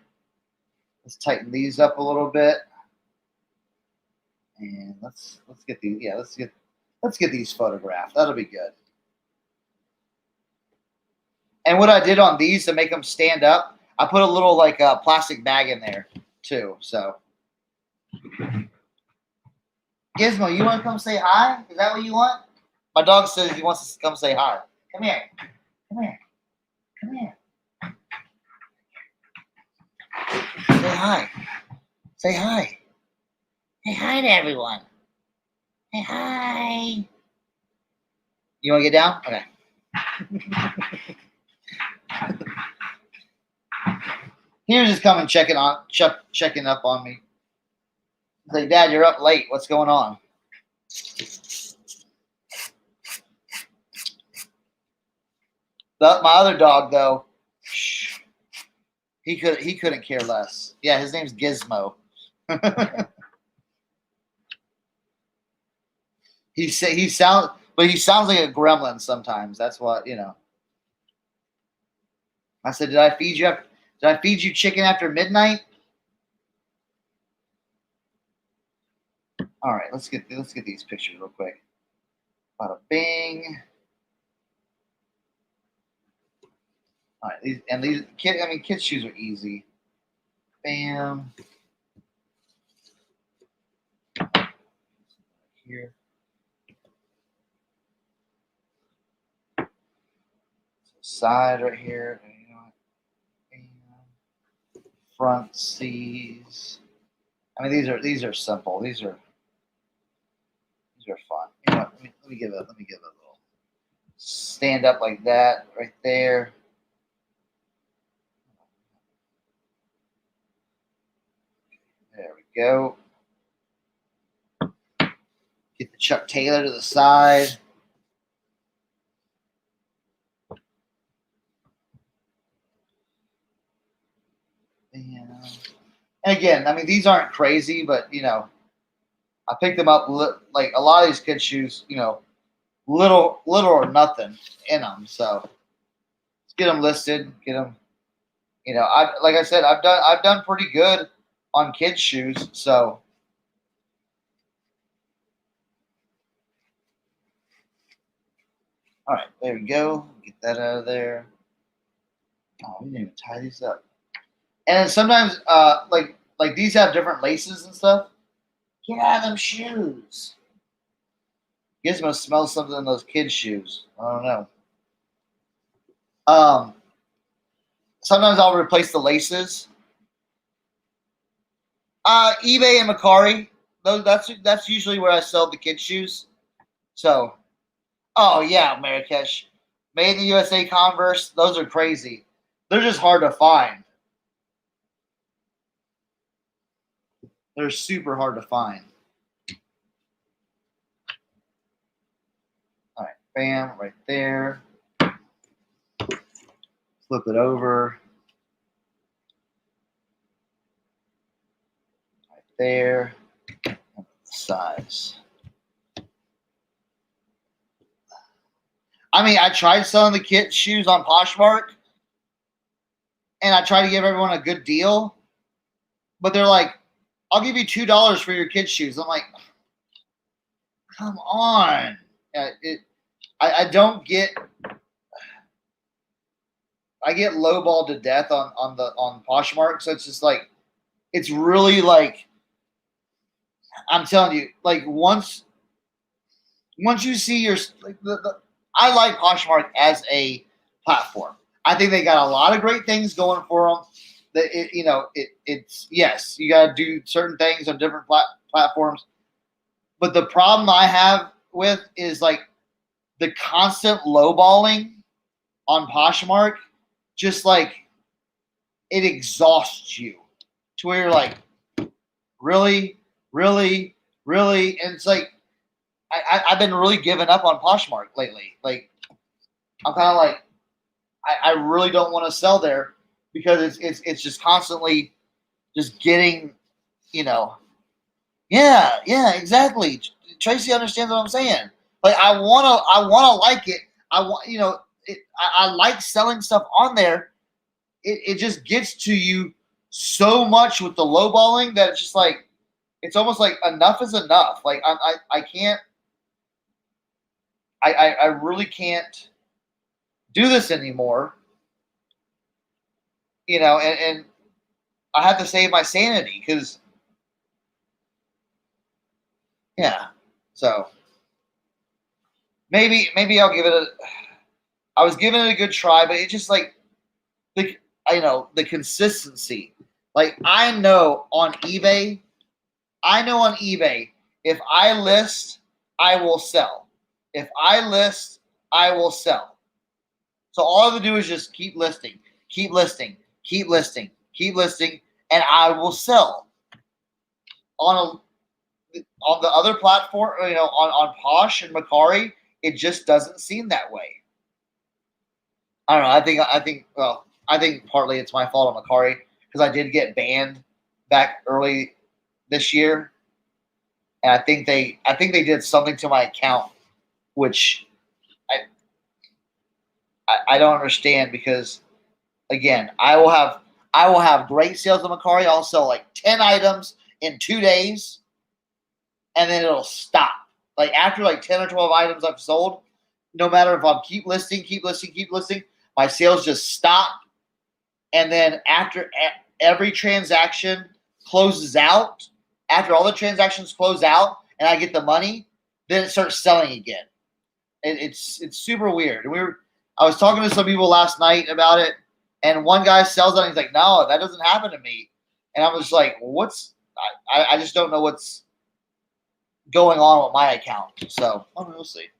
Let's tighten these up a little bit, and let's get these. Yeah, let's get these photographed. That'll be good. And what I did on these to make them stand up, I put a little like plastic bag in there too. So, Gizmo, you want to come say hi? Is that what you want? My dog says he wants to come say hi. Come here. Come here. Come here. Say hi. Say hi. Say hi to everyone. Say hi. You want to get down? Okay. He was just coming checking up on me. He's like, Dad, you're up late. What's going on? My other dog, though, he couldn't care less. Yeah, his name's Gizmo. he sounds like a gremlin sometimes. That's what I said. Did I feed you chicken after midnight? All right, let's get these pictures real quick. Bada bing. All right, these kids' shoes are easy. Bam. Here. Side right here. Front C's. I mean, these are simple. These are fun. You know what? Let me give it a little stand up like that right there. There we go. Get the Chuck Taylor to the side. And again, I mean, these aren't crazy, but I picked them up like a lot of these kids' shoes, little or nothing in them. So let's get them listed, get them. Like I said, I've done pretty good on kids' shoes. So all right, there we go. Get that out of there. Oh, we didn't even tie these up. And then sometimes, like these have different laces and stuff. Get out of them shoes. Gizmo smells something in those kids' shoes. I don't know. Sometimes I'll replace the laces. eBay and Macari. That's usually where I sell the kids' shoes. So, oh yeah, Marrakesh, made in the USA Converse. Those are crazy. They're just hard to find. They're super hard to find. All right, bam, right there. Flip it over. Right there. Size. I mean, I tried selling the kids' shoes on Poshmark, and I tried to give everyone a good deal, but they're like, "I'll give you $2 for your kids' shoes." I'm like, "Come on!" I don't get. I get lowballed to death on Poshmark, so it's just like, it's really like, I'm telling you, like once you see your like I like Poshmark as a platform. I think they got a lot of great things going for them. It's yes, you got to do certain things on different platforms, but the problem I have with is like the constant lowballing on Poshmark. Just like it exhausts you to where you're like, really, really, really, and it's like I've been really giving up on Poshmark lately. Like I'm kind of like I really don't want to sell there because it's just constantly just getting, yeah, exactly. Tracy understands what I'm saying. Like I wanna like it. I want I like selling stuff on there. It just gets to you so much with the lowballing that it's just like it's almost like enough is enough. Like I can't I really can't do this anymore. And I have to save my sanity because yeah. So maybe I'll give it a. I was giving it a good try, but it just like the consistency. Like I know on eBay, if I list, I will sell. If I list, I will sell. So all I have to do is just keep listing, keep listing, keep listing, keep listing, and I will sell. On the other platform, on Posh and Macari, it just doesn't seem that way. I don't know. I think partly it's my fault on Macari because I did get banned back early this year, and I think they did something to my account, which I don't understand because again, I will have great sales on Macari. I'll sell like 10 items in 2 days, and then it'll stop. Like after like 10 or 12 items I've sold, no matter if I'm keep listing, my sales just stop. And then after every transaction closes out, after all the transactions close out and I get the money, then it starts selling again. It's super weird. I was talking to some people last night about it, and one guy sells it and he's like, "No, that doesn't happen to me." And I was like, I just don't know what's going on with my account. So we'll see.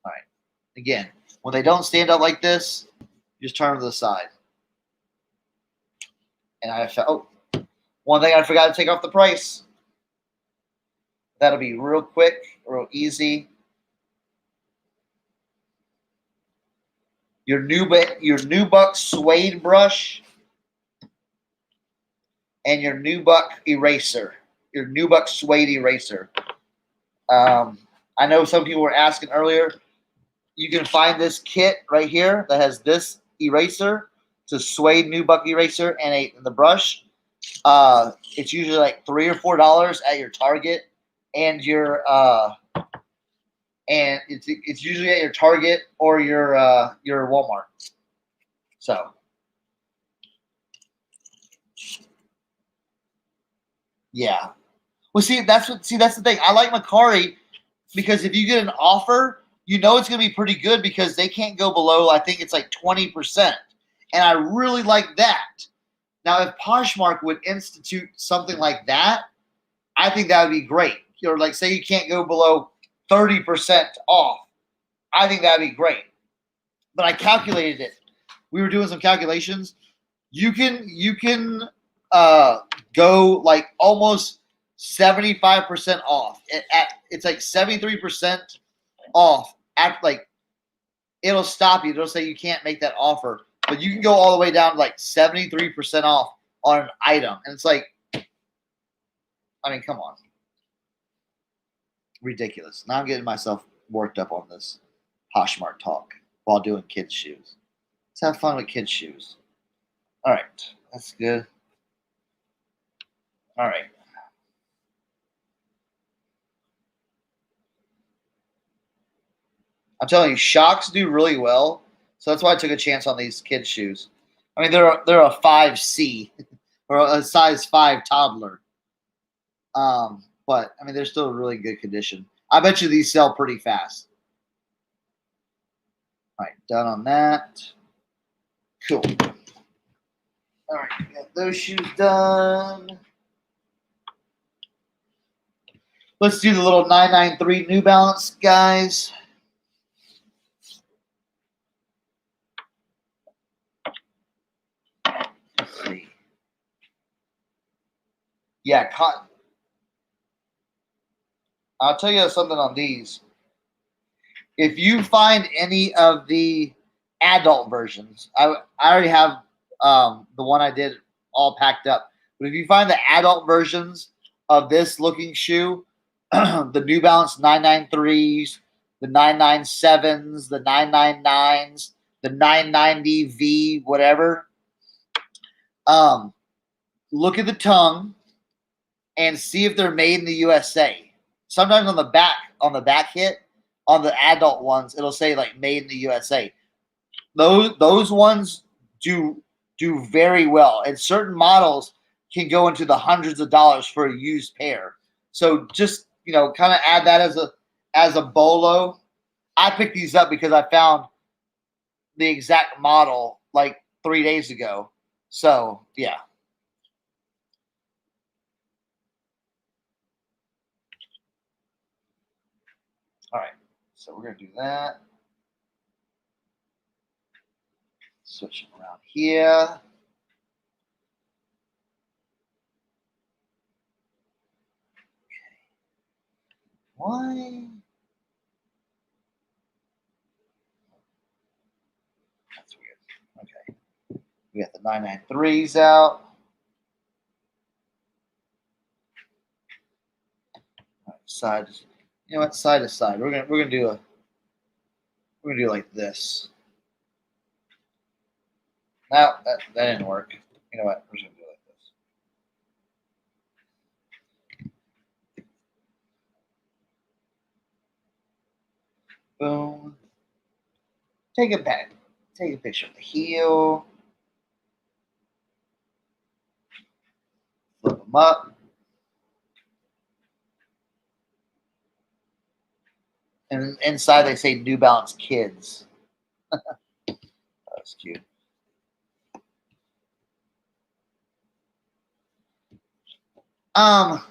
All right. Again, when they don't stand up like this, just turn to the side. And one thing I forgot to take off the price. That'll be real quick, real easy. Your Nubuck suede brush and your Nubuck eraser. Your Nubuck suede eraser. I know some people were asking earlier. You can find this kit right here that has this eraser. It's a suede Nubuck eraser and the brush. It's usually like $3 or $4 at your Target and your and it's usually at your Target or your Walmart. So yeah. Well, see, that's the thing. I like Macari because if you get an offer, you know it's going to be pretty good because they can't go below, I think it's like 20%. And I really like that. Now, if Poshmark would institute something like that, I think that would be great. Or like say you can't go below 30% off. I think that would be great. But I calculated it. We were doing some calculations. You can go like almost 75% off. It's like 73% off. After like it'll stop you. It'll say you can't make that offer, but you can go all the way down to like 73% off on an item, and it's like, I mean, come on, ridiculous. Now I'm getting myself worked up on this Poshmark talk while doing kids' shoes. Let's have fun with kids' shoes. All right, that's good. All right. I'm telling you, shocks do really well. So that's why I took a chance on these kids' shoes. I mean, they're a 5C or a size 5 toddler. But I mean, they're still in really good condition. I bet you these sell pretty fast. All right, done on that. Cool. All right, got those shoes done. Let's do the little 993 New Balance, guys. Let's see. Yeah, cotton. I'll tell you something on these. If you find any of the adult versions, I already have the one I did all packed up. But if you find the adult versions of this looking shoe, the New Balance 993s, the 997s, the 999s, the 990V, whatever, look at the tongue and see if they're made in the USA. Sometimes on the back hit, on the adult ones, it'll say like made in the USA. Those ones do very well, and certain models can go into the hundreds of dollars for a used pair. So just kind of add that as a bolo. I picked these up because I found the exact model like 3 days ago. So yeah. All right, so we're gonna do that. Switch them around here. Okay. Why? That's weird. Okay. We got the 993s out. All right, side. You know what? Side to side. We're gonna do like this. No, that didn't work. You know what? We're just gonna do it like this. Boom. Take it back. Take a picture of the heel. Flip them up. And inside they say New Balance Kids. That's cute. On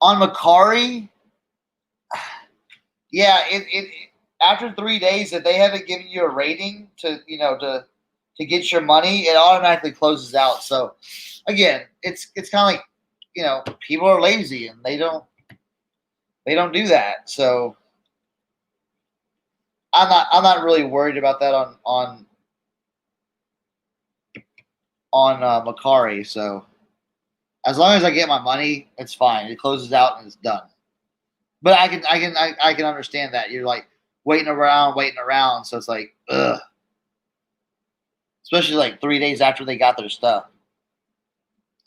Macari, yeah, it after 3 days, if they haven't given you a rating to get your money, it automatically closes out. So again, it's kind of like people are lazy and they don't do that. So I'm not really worried about that on Macari. So as long as I get my money, it's fine. It closes out and it's done. But I can understand that you're like waiting around. So it's like, ugh. Especially like 3 days after they got their stuff.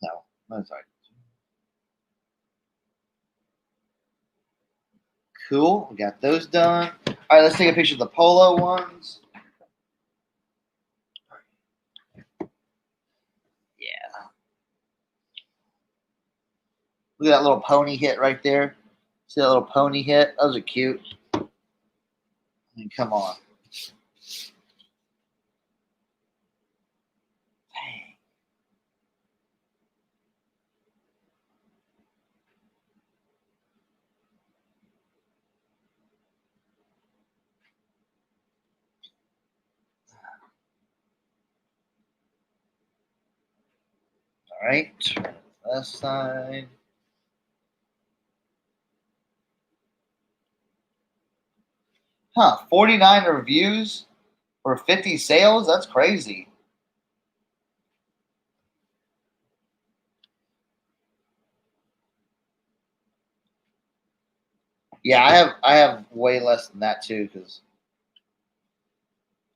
No, that's all right. Cool. We got those done. All right, let's take a picture of the polo ones. Yeah. Look at that little pony hit right there. See that little pony hit? Those are cute. I mean, come on. Dang. All right. Turn the left side. Huh, 49 reviews for 50 sales? That's crazy. Yeah, I have way less than that too, because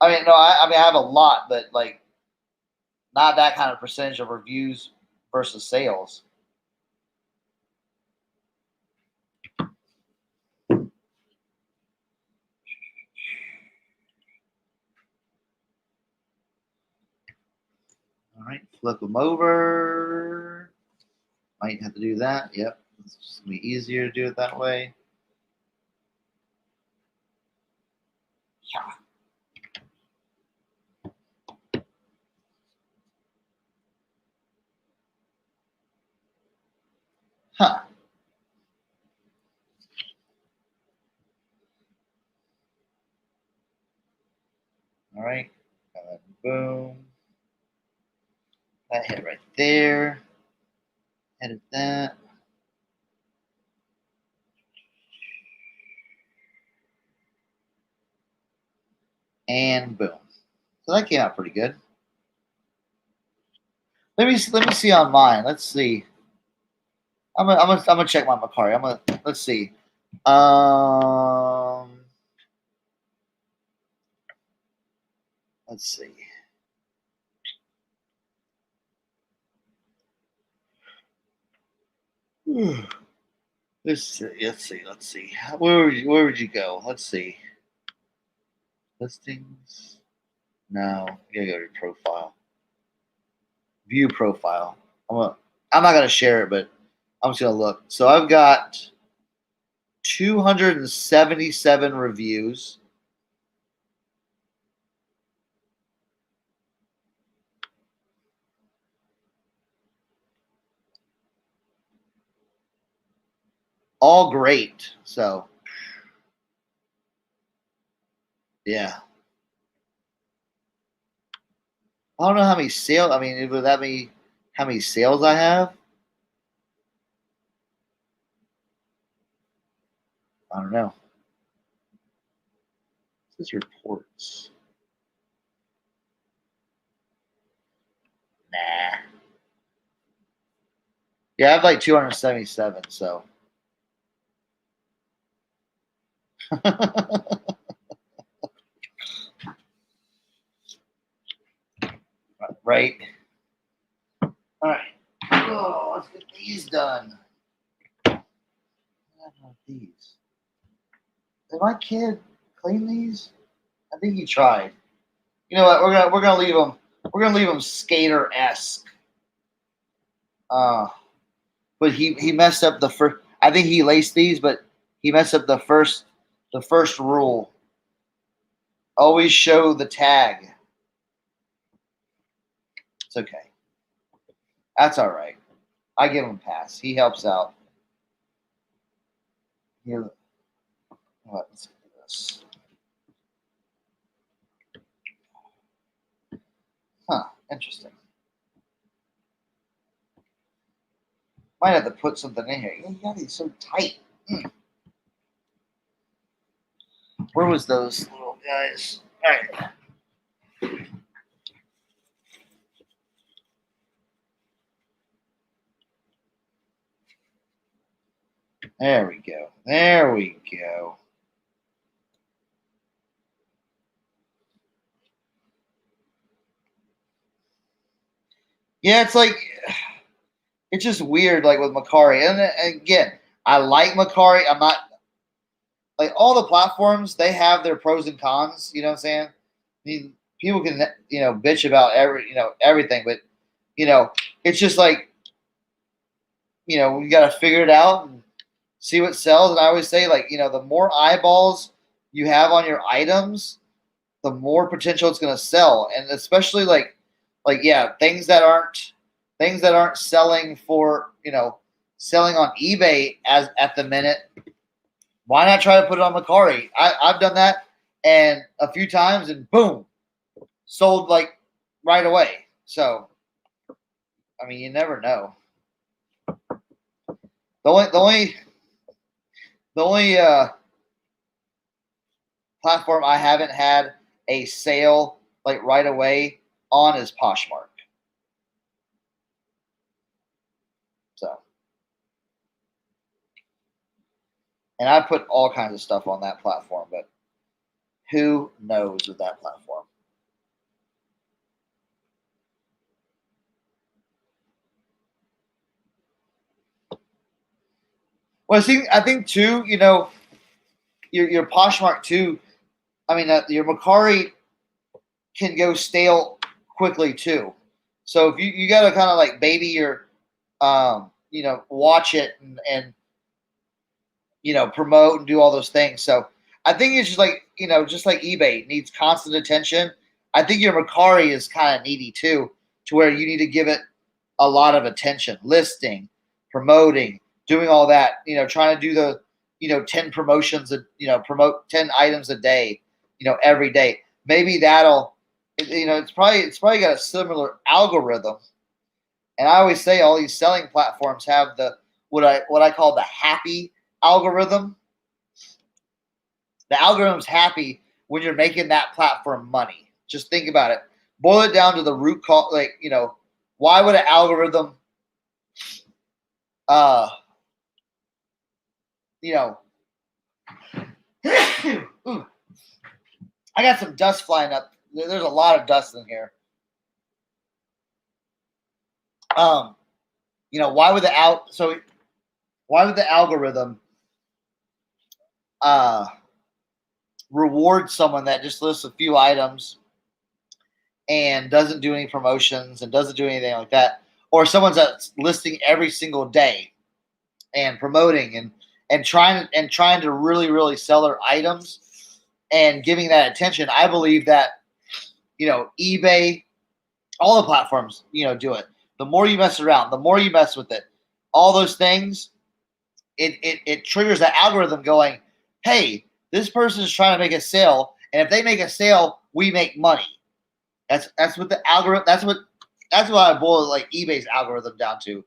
I mean I have a lot, but like not that kind of percentage of reviews versus sales. All right, flip them over. Might have to do that. Yep, it's just gonna be easier to do it that way. Yeah. Huh. All right, and then boom. That hit right there. Edit that. And boom. So that came out pretty good. Let me see on mine. Let's see. I'm gonna check my Macari. Let's see. Let's see. Let's see. Where would you go? Let's see. Listings. No, you gotta go to your profile. View profile. I'm not gonna share it, but I'm just gonna look. So I've got 277 reviews. All great. So yeah. I don't know how many sales. I mean, would that be how many sales I have? I don't know. This is reports. Nah. Yeah, I have like 277. So. Right. All right. Oh, let's get these done. What happened with these? Did my kid clean these? I think he tried. You know what? We're gonna leave them. We're gonna leave them skater-esque. But he messed up the first. I think he laced these, but he messed up the first rule. Always show the tag. It's okay. That's all right. I give him a pass. He helps out. Here, let's do this. Huh? Interesting. Might have to put something in here. Yeah, you got these so tight. Where was those little guys? All right. There we go. There we go. Yeah, it's just weird, like with Macari. And again, I like Macari. I'm not like all the platforms. They have their pros and cons. You know what I'm saying? I mean, people can bitch about everything, but it's just like we got to figure it out and see what sells. And I always say, like, the more eyeballs you have on your items, the more potential it's going to sell. And especially things that aren't selling for, selling on eBay as at the minute. Why not try to put it on Mercari? I've done that and a few times, and boom, sold like right away. So, I mean, you never know. The only platform I haven't had a sale like right away on is Poshmark. So, and I put all kinds of stuff on that platform, but who knows with that platform? Well, I think too, your Poshmark too. I mean, your Mercari can go stale quickly too. So if you got to kind of like baby your, watch it and promote and do all those things. So I think it's just like, just like eBay needs constant attention. I think your Mercari is kind of needy too, to where you need to give it a lot of attention, listing, promoting, doing all that, trying to do the, 10 promotions, promote 10 items a day, every day. Maybe that'll, it's probably got a similar algorithm. And I always say all these selling platforms have the, what I call the happy algorithm. The algorithm's happy when you're making that platform money. Just think about it. Boil it down to the root cause. Like, why would an algorithm, I got some dust flying up. There's a lot of dust in here. Why would the algorithm reward someone that just lists a few items and doesn't do any promotions and doesn't do anything like that, or someone's that's listing every single day and promoting and trying to really, really sell their items and giving that attention? I believe that eBay, all the platforms do it. The more you mess around, the more you mess with it, all those things, it triggers the algorithm going, hey, this person is trying to make a sale, and if they make a sale, we make money. That's what the algorithm. That's what I boil like eBay's algorithm down to.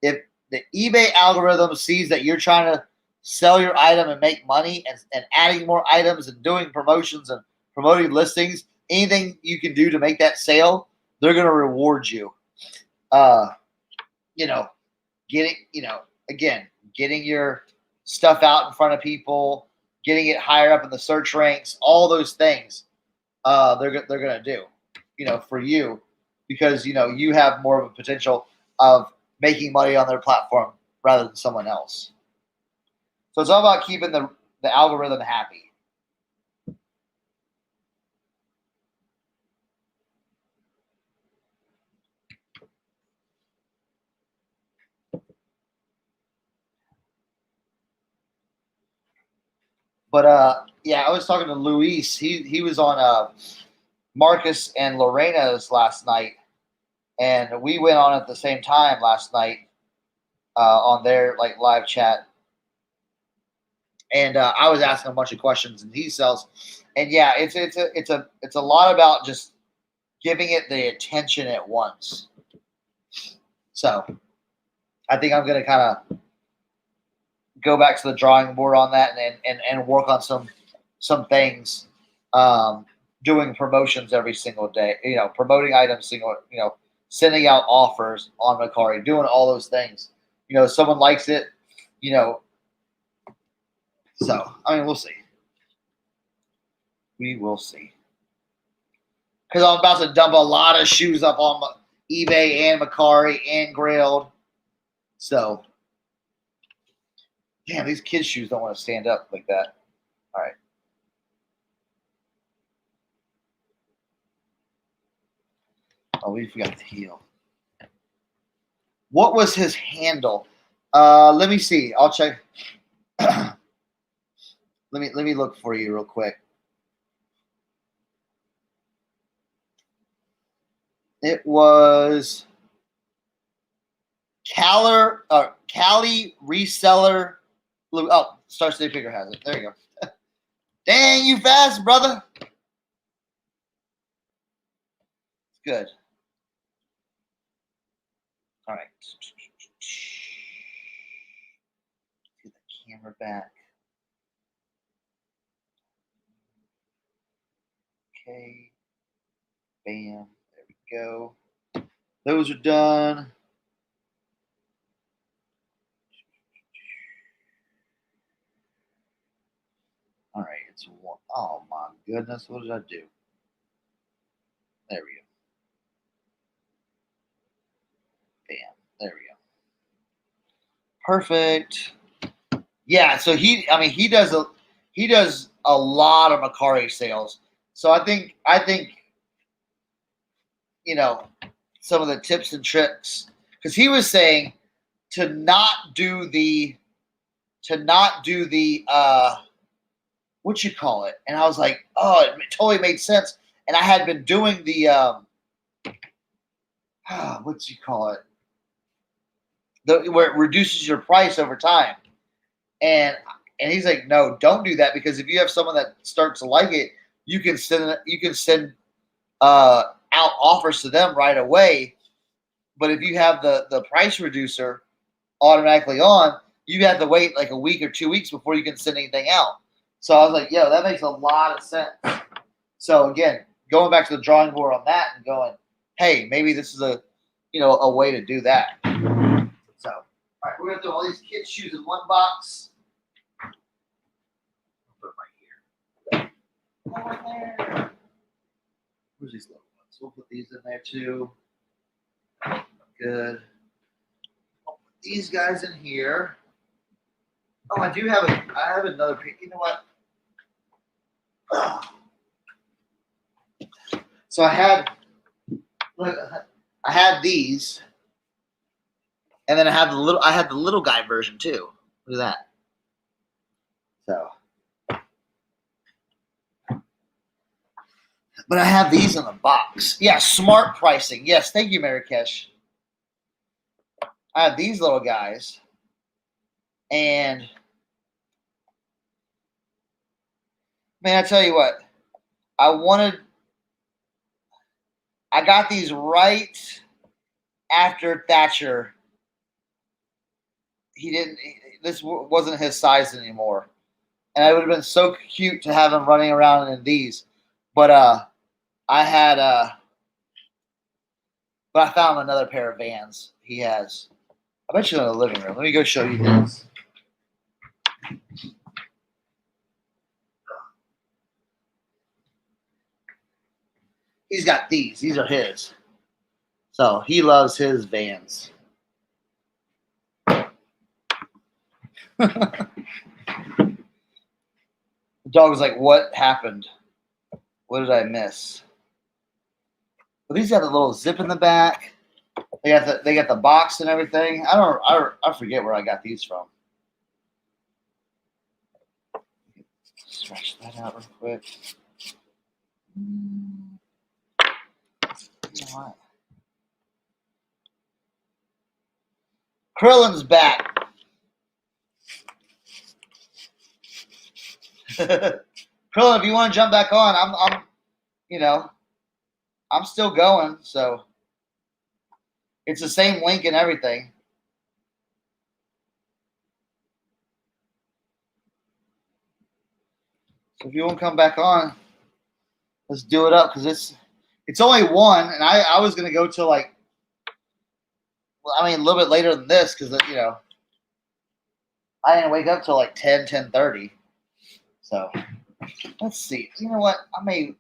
If the eBay algorithm sees that you're trying to sell your item and make money, and adding more items and doing promotions and promoting listings, anything you can do to make that sale, they're going to reward you. Getting your stuff out in front of people, getting it higher up in the search ranks, all those things, they're going to do, for you, because, you have more of a potential of making money on their platform rather than someone else. So it's all about keeping the algorithm happy. But I was talking to Luis. He was on Marcus and Lorena's last night, and we went on at the same time last night on their like live chat. And I was asking a bunch of questions, and he sells. And yeah, it's a lot about just giving it the attention at once. So I think I'm gonna kind of go back to the drawing board on that and work on some things, doing promotions every single day, promoting items sending out offers on Mercari, doing all those things. If someone likes it, so I mean, we'll see. We will see. Because I'm about to dump a lot of shoes up on eBay and Mercari and Grailed. So damn, these kids' shoes don't want to stand up like that. All right. Oh, we forgot to heal. What was his handle? Let me see. I'll check. let me look for you real quick. It was Cali Reseller. Oh, Star City Picker has it. There you go. Dang, you fast, brother. Good. All right. Get the camera back. Okay. Bam. There we go. Those are done. All right. It's one. Oh my goodness. What did I do? There we go. Bam. There we go. Perfect. Yeah. So he does a lot of Macari sales. So I think some of the tips and tricks, because he was saying to not do the what you call it, and I was like, oh, it totally made sense. And I had been doing the what you call it, where it reduces your price over time, and he's like, no, don't do that, because if you have someone that starts to like it, you can send out offers to them right away. But if you have the price reducer automatically on, you have to wait like a week or 2 weeks before you can send anything out. So I was like, yo, that makes a lot of sense. So again, going back to the drawing board on that and going, hey, maybe this is a way to do that. So, all right, we're gonna throw all these kids' shoes in one box. Put them right here. Right there. Where's these little ones? We'll put these in there too. Good. I'll put these guys in here. Oh, I have another pick. You know what? So I had these, and then I had the little guy version too. Look at that. So, but I have these in the box. Yeah, smart pricing. Yes, thank you, Marrakesh. I have these little guys, and man, I tell you what, I got these right after Thatcher. This wasn't his size anymore. And it would have been so cute to have him running around in these. But I found another pair of Vans he has. I bet you in the living room. Let me go show you his. He's got these. These are his. So he loves his Vans. The dog was like, what happened? What did I miss? Well, these got the little zip in the back. They got the box and everything. I forget where I got these from. Scratch that out real quick. You know what? Krillin's back. Krillin, if you want to jump back on, I'm still going, so it's the same link and everything. So if you want to come back on, let's do it up, because it's only one, and I was gonna go till like, well, I mean a little bit later than this, because I didn't wake up till like 10:30. So let's see. You know what? I may.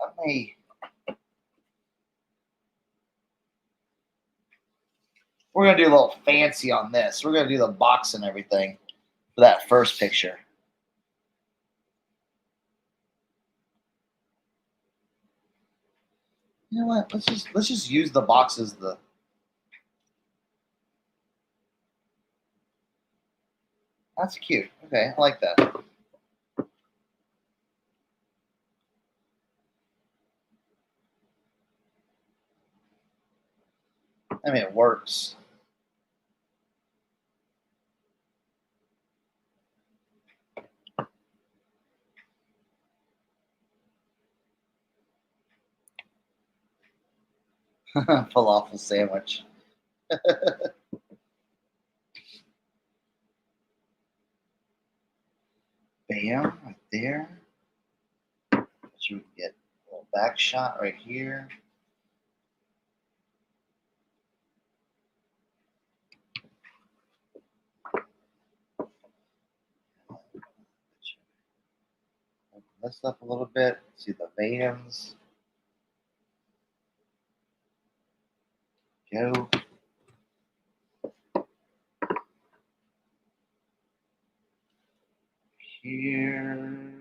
We're gonna do a little fancy on this. We're gonna do the box and everything for that first picture. You know what? Let's just use the box as the. That's cute. Okay, I like that. I mean, it works. Falafel sandwich. Bam, right there. So we can get a little back shot right here. Open this up a little bit. See the vans. Go. Here.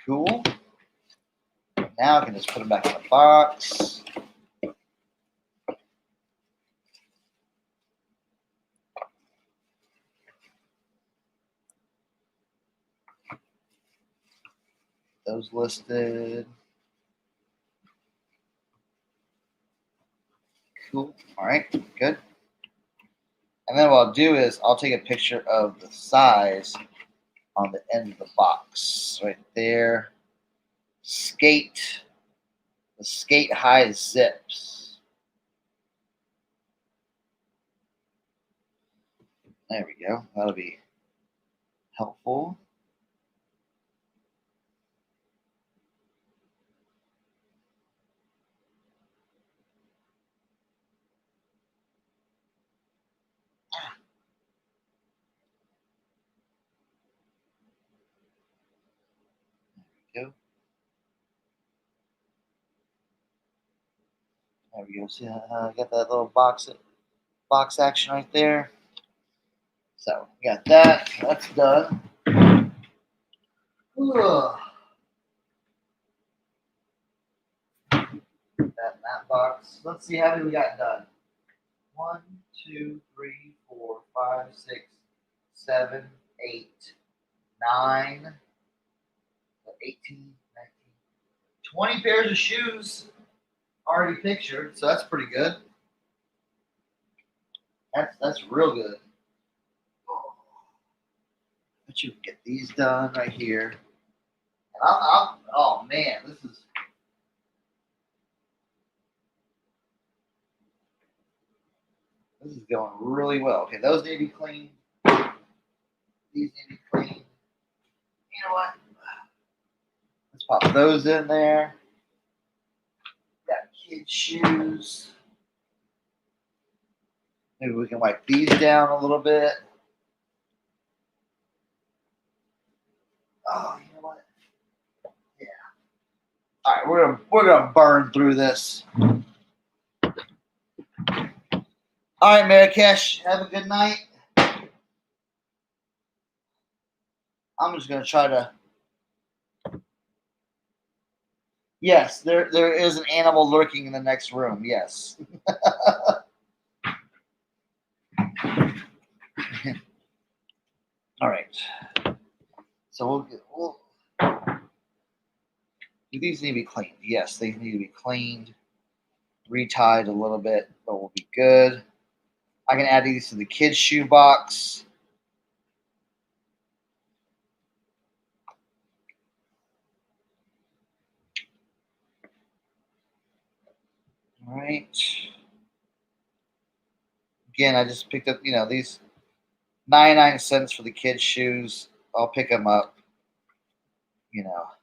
Cool. Now I can just put them back in the box. Those listed. Cool. All right, good. And then what I'll do is I'll take a picture of the size on the end of the box right there. Skate. The skate high zips. There we go. That'll be helpful. There we go. There we go. See, I got that little box action right there. So we got that. That's done. Ugh. That box. Let's see how many we got done. 1, 2, 3, 4, 5, 6, 7, 8, 9, 18, 19, 20 pairs of shoes already pictured, so that's pretty good. That's real good. But you can get these done right here. And oh man, this is going really well. Okay, those need to be cleaned. These need to be cleaned. You know what? Let's pop those in there. Got kids' shoes. Maybe we can wipe these down a little bit. Oh, you know what? Yeah. All right, we're gonna burn through this. All right, Marrakesh, have a good night. I'm just gonna try to. Yes, there is an animal lurking in the next room. Yes. All right. So we'll do these need to be cleaned? Yes, they need to be cleaned, retied a little bit, but we'll be good. I can add these to the kids' shoe box. All right. Again, I just picked up, these 99 cents for the kids' shoes. I'll pick them up, All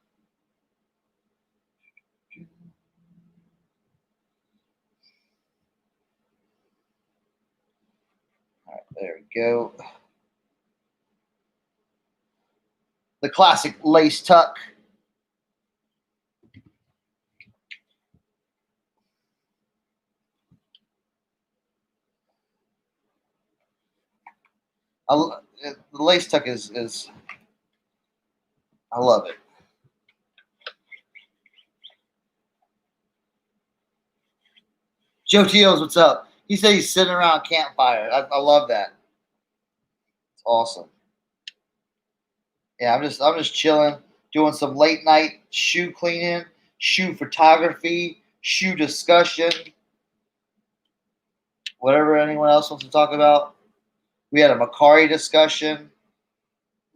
right, there we go. The classic lace tuck. The lace tuck is I love it. Joe Teals, what's up? He said he's sitting around a campfire. I love that. Awesome. Yeah, I'm just chilling, doing some late night shoe cleaning, shoe photography, shoe discussion, whatever anyone else wants to talk about. We had a Macari discussion,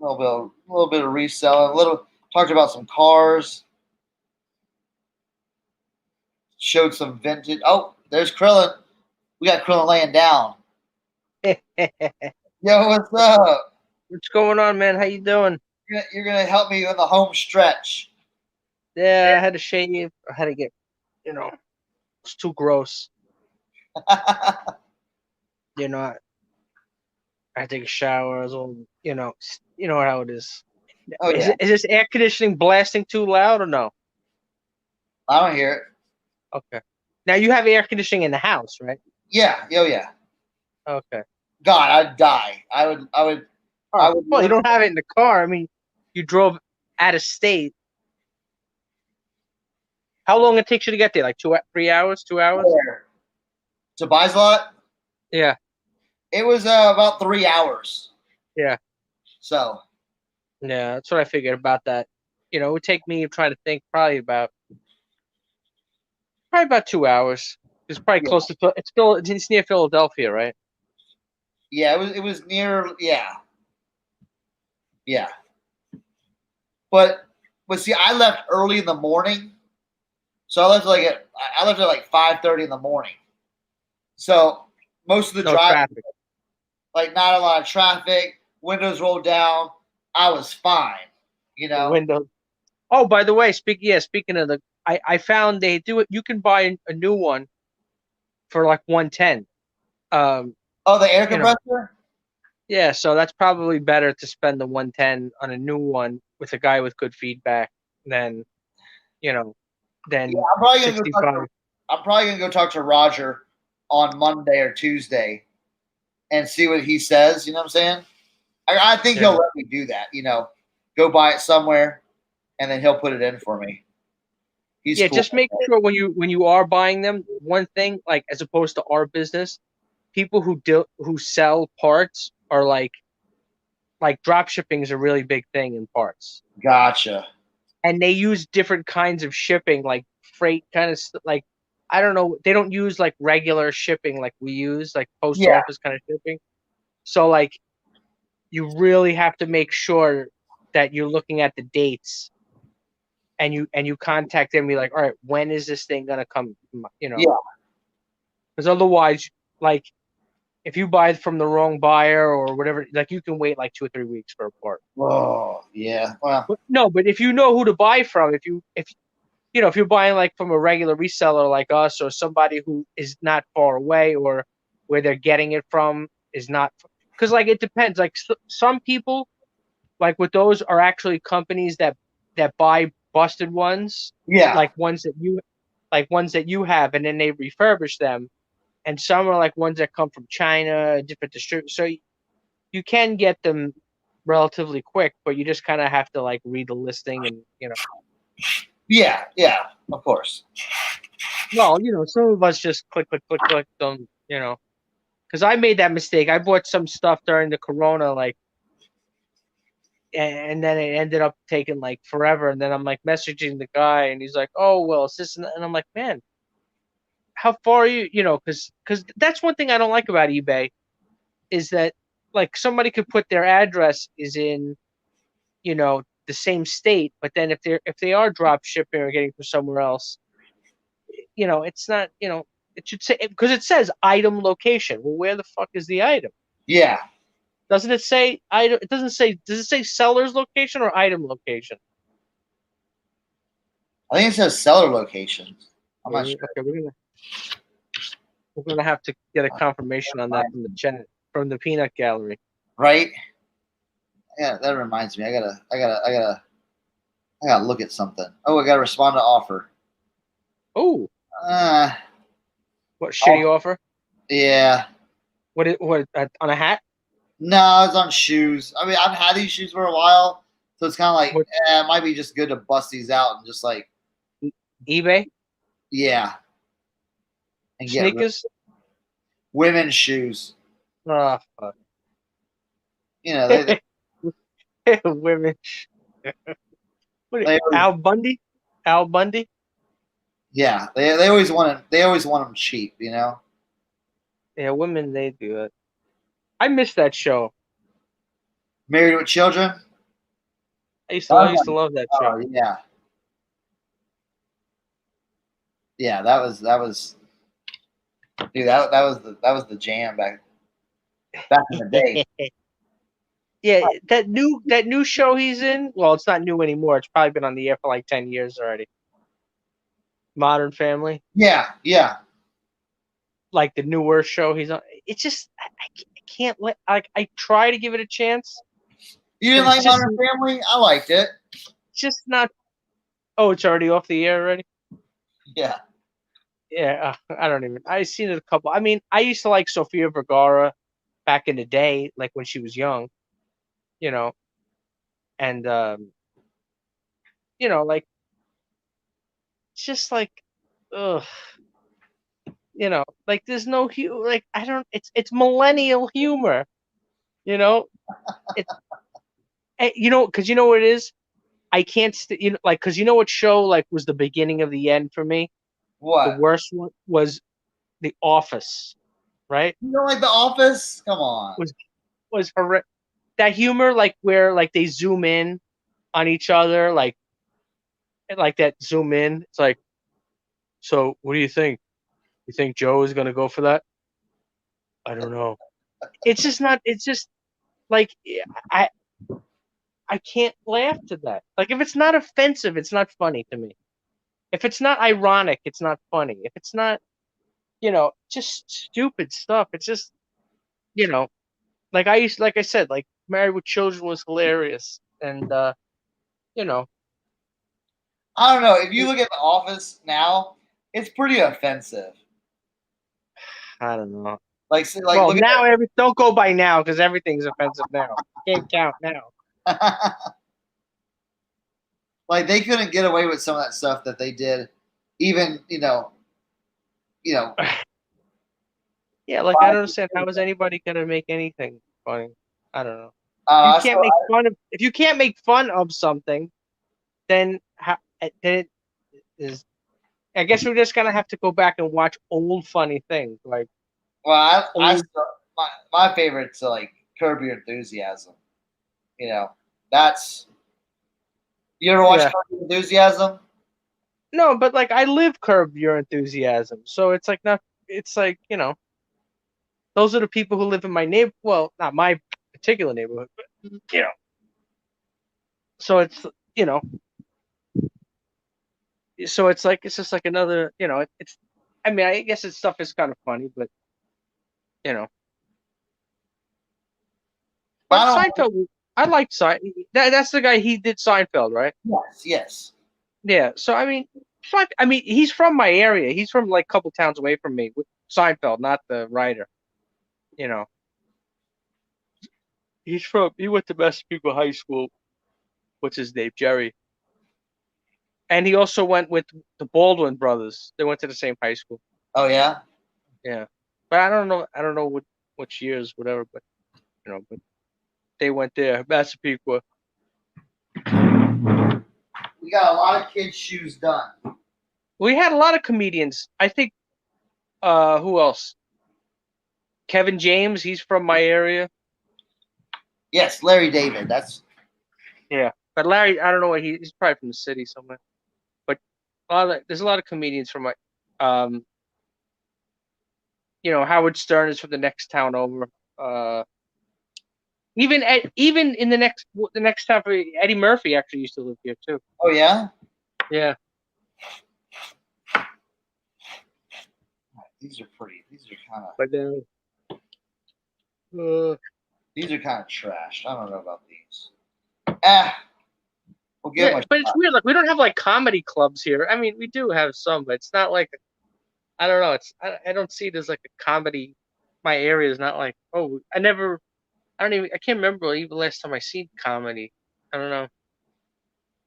a little bit of reselling, a little talked about some cars, showed some vintage. Oh, there's Krillin. We got Krillin laying down. Yo, what's up? What's going on, man? How you doing? You're gonna help me in the home stretch. Yeah, I had to shave. I had to get, it's too gross. I had to take a shower. I was all, you know how it is. Oh Is yeah, this air conditioning blasting too loud or no? I don't hear it. Okay. Now you have air conditioning in the house, right? Yeah, yo, yeah. Okay. God, I'd die. I would. I would. Well, you don't have it in the car. I mean, you drove out of state. How long it takes you to get there? Like 3 hours, 2 hours? To Buys Lot. Yeah. It was about 3 hours. Yeah. So. Yeah, that's what I figured about that. It would take me trying to think probably about 2 hours. It's probably close to it's near Philadelphia, right? Yeah, it was near. Yeah. Yeah. But see, I left early in the morning, so I left at like 5:30 in the morning. So most of the No drive, traffic. like not a lot of traffic, windows rolled down. I was fine, The window. Oh, by the way, speaking of I found they do it. You can buy a new one for like 110. Oh, the air compressor. Yeah, so that's probably better to spend the 110 on a new one with a guy with good feedback than than Yeah, I'm probably gonna 65. go talk to Roger on Monday or Tuesday and see what he says. You know what I'm saying? I think he'll let me do that. Go buy it somewhere, and then he'll put it in for me. He's cool. Just make sure when you are buying them, one thing, like as opposed to our business, people who sell parts are like drop shipping is a really big thing in parts. Gotcha. And they use different kinds of shipping, like freight kind of like, I don't know, they don't use like regular shipping like we use, like post office kind of shipping. So like you really have to make sure that you're looking at the dates and you contact them and be like, all right, when is this thing gonna come? Yeah. Because otherwise, like if you buy from the wrong buyer or whatever, like you can wait like 2 or 3 weeks for a part. Oh yeah. Well. But if you know who to buy from, if you're buying like from a regular reseller like us or somebody who is not far away or where they're getting it from is not, because like it depends. Like some people, like with those are actually companies that buy busted ones, Yeah. like ones that you have, and then they refurbish them. And some are like ones that come from China, different distributors. So you can get them relatively quick, but you just kind of have to like read the listing and Yeah. Yeah. Of course. Well, some of us just click, don't, because I made that mistake. I bought some stuff during the Corona, like, and then it ended up taking like forever. And then I'm like messaging the guy, and he's like, "Oh, well, it's this," and I'm like, "Man, how far are you?" Because that's one thing I don't like about eBay is that like somebody could put their address is in, the same state, but then if they are drop shipping or getting from somewhere else, it's not, it should say, because it says item location. Well, where the fuck is the item? Yeah. Doesn't it say item? It doesn't say. Does it say seller's location or item location? I think it says seller locations. I'm not sure. Okay, we're gonna have to get a confirmation on that from the chat, from the peanut gallery. Right? Yeah, that reminds me. I gotta look at something. Oh, I gotta respond to offer. Oh, Uh, what shitty offer? Yeah. What on a hat? No, it's on shoes. I mean, I've had these shoes for a while, so it's kind of like, it might be just good to bust these out and just like eBay. Yeah. And Sneakers. Women's shoes. Oh, fuck. You know, they Women. What? they always, Al Bundy? Al Bundy? yeah, they always want them cheap. You know. Yeah, women. They do it. I miss that show. Married with Children. I used to love that show. Oh yeah, yeah. That was dude. That was the jam back in the day. Yeah, that new show he's in. Well, it's not new anymore. It's probably been on the air for like 10 years already. Modern Family, Yeah, yeah. like the newer show he's on. It's just I can't let I try to give it a chance. You didn't But like Modern Family? I liked it. It's just not. Oh, it's already off the air already. Yeah. Yeah, I don't even. I've seen it a couple. I mean, I used to like Sofia Vergara back in the day, like when she was young, you know, and like it's just like, ugh, like there's no like I don't. It's millennial humor, you know. It's because you know what it is. I can't like because you know what show like was the beginning of the end for me. The What? worst one was The Office, right? You don't like The Office? Come on. Was horrific. That humor, like where like they zoom in on each other, like that zoom in. It's like, so what do you think? You think Joe is gonna go for that? I don't know. It's just not. It's just like I I can't laugh to that. Like if it's not offensive, it's not funny to me. If it's not ironic, it's not funny. If it's not, just stupid stuff. It's just, you know, like I said, like Married with Children was hilarious, and you know, I don't know. If you look at The Office now, it's pretty offensive. I don't know. Like Well, look now don't go by now because everything's offensive now. Can't count now. at like they couldn't get away with some of that stuff that they did, even Yeah, like I don't understand how is anybody gonna make anything funny? I don't know. I still, If you can't make fun of something, then it is. I guess we're just gonna have to go back and watch old funny things like I old. still, my favorite's like Curb Your Enthusiasm. You know, that's you ever watch Yeah. Curb Your Enthusiasm? No, but like I live Curb Your Enthusiasm, so it's like not. It's like those are the people who live in my neighbor. Well, not my particular neighborhood, but So it's you know, so it's like it's just like another. It's. I mean, I guess its stuff is kind of funny, but you know. But Seinfeld, I liked Seinfeld. That's the guy he did Seinfeld, right? Yes. Yeah. So I mean, he's from my area. He's from like a couple towns away from me. With Seinfeld, not the writer. You know. He went to Massapequa High School. What's his name? Jerry. And he also went with the Baldwin brothers. They went to the same high school. Oh yeah. Yeah. But I don't know. I don't know which years, whatever. But but they went there. Massapequa. We got a lot of kids' shoes done. We had a lot of comedians. I think. Who else? Kevin James. He's from my area. Yes, Larry David. That's Yeah. But Larry, I don't know what he's probably from the city somewhere. But there's a lot of comedians from my. Howard Stern is from the next town over. Even in the next town, Eddie Murphy actually used to live here too. oh yeah. Yeah. These are pretty. These are kind of. But These are kind of trash. I don't know about these. We'll give them a but it's shot. weird. Like we don't have like comedy clubs here. I mean, we do have some, but it's not like I don't know. I don't see it as like a comedy. My area is not like I can't remember even last time I seen comedy. I don't know.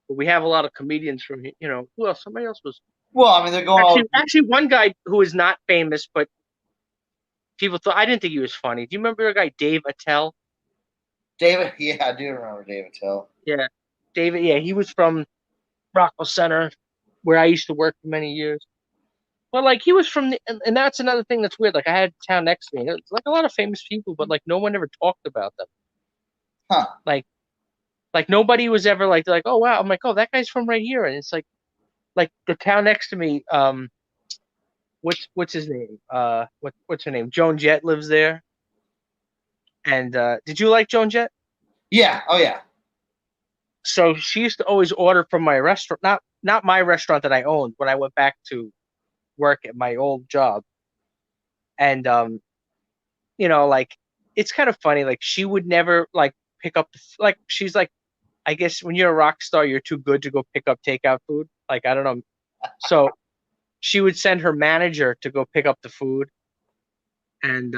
But we have a lot of comedians from here. Who else? Somebody else was Well, I mean, they're going actually one guy who is not famous, but people thought I didn't think he was funny. Do you remember a guy Dave Attell? David, yeah, I do remember David Till. Yeah, David. Yeah, he was from Rockwell Center, where I used to work for many years. But like he was from the, and that's another thing that's weird. Like I had a town next to me. It's like a lot of famous people, but like no one ever talked about them. Huh. Like nobody was ever like, they're like, oh wow. I'm like, oh, that guy's from right here. And it's like the town next to me, what's his name? What's her name? Joan Jett lives there. And did you like Joan Jett? Yeah. Oh yeah. So she used to always order from my restaurant, not my restaurant that I owned when I went back to work at my old job. And like it's kind of funny. Like she would never like pick up like she's like, I guess when you're a rock star, you're too good to go pick up takeout food. Like I don't know. So she would send her manager to go pick up the food, and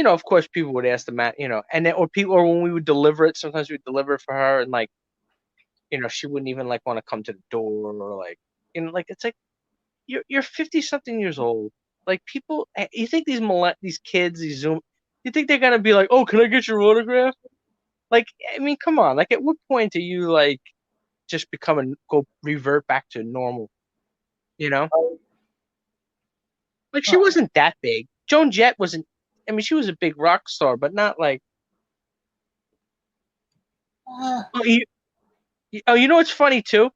of course, people would ask the and then, or when we would deliver it, sometimes we'd deliver it for her, and like, she wouldn't even like want to come to the door or like, like it's like you're 50 something years old. Like people, you think these kids, these Zoom, you think they're gonna be like, oh, can I get your autograph? Like, I mean, come on. Like, at what point do you like just go revert back to normal? Like she wasn't that big. Joan Jett wasn't. I mean, she was a big rock star, but not like. Oh, you know what's funny too?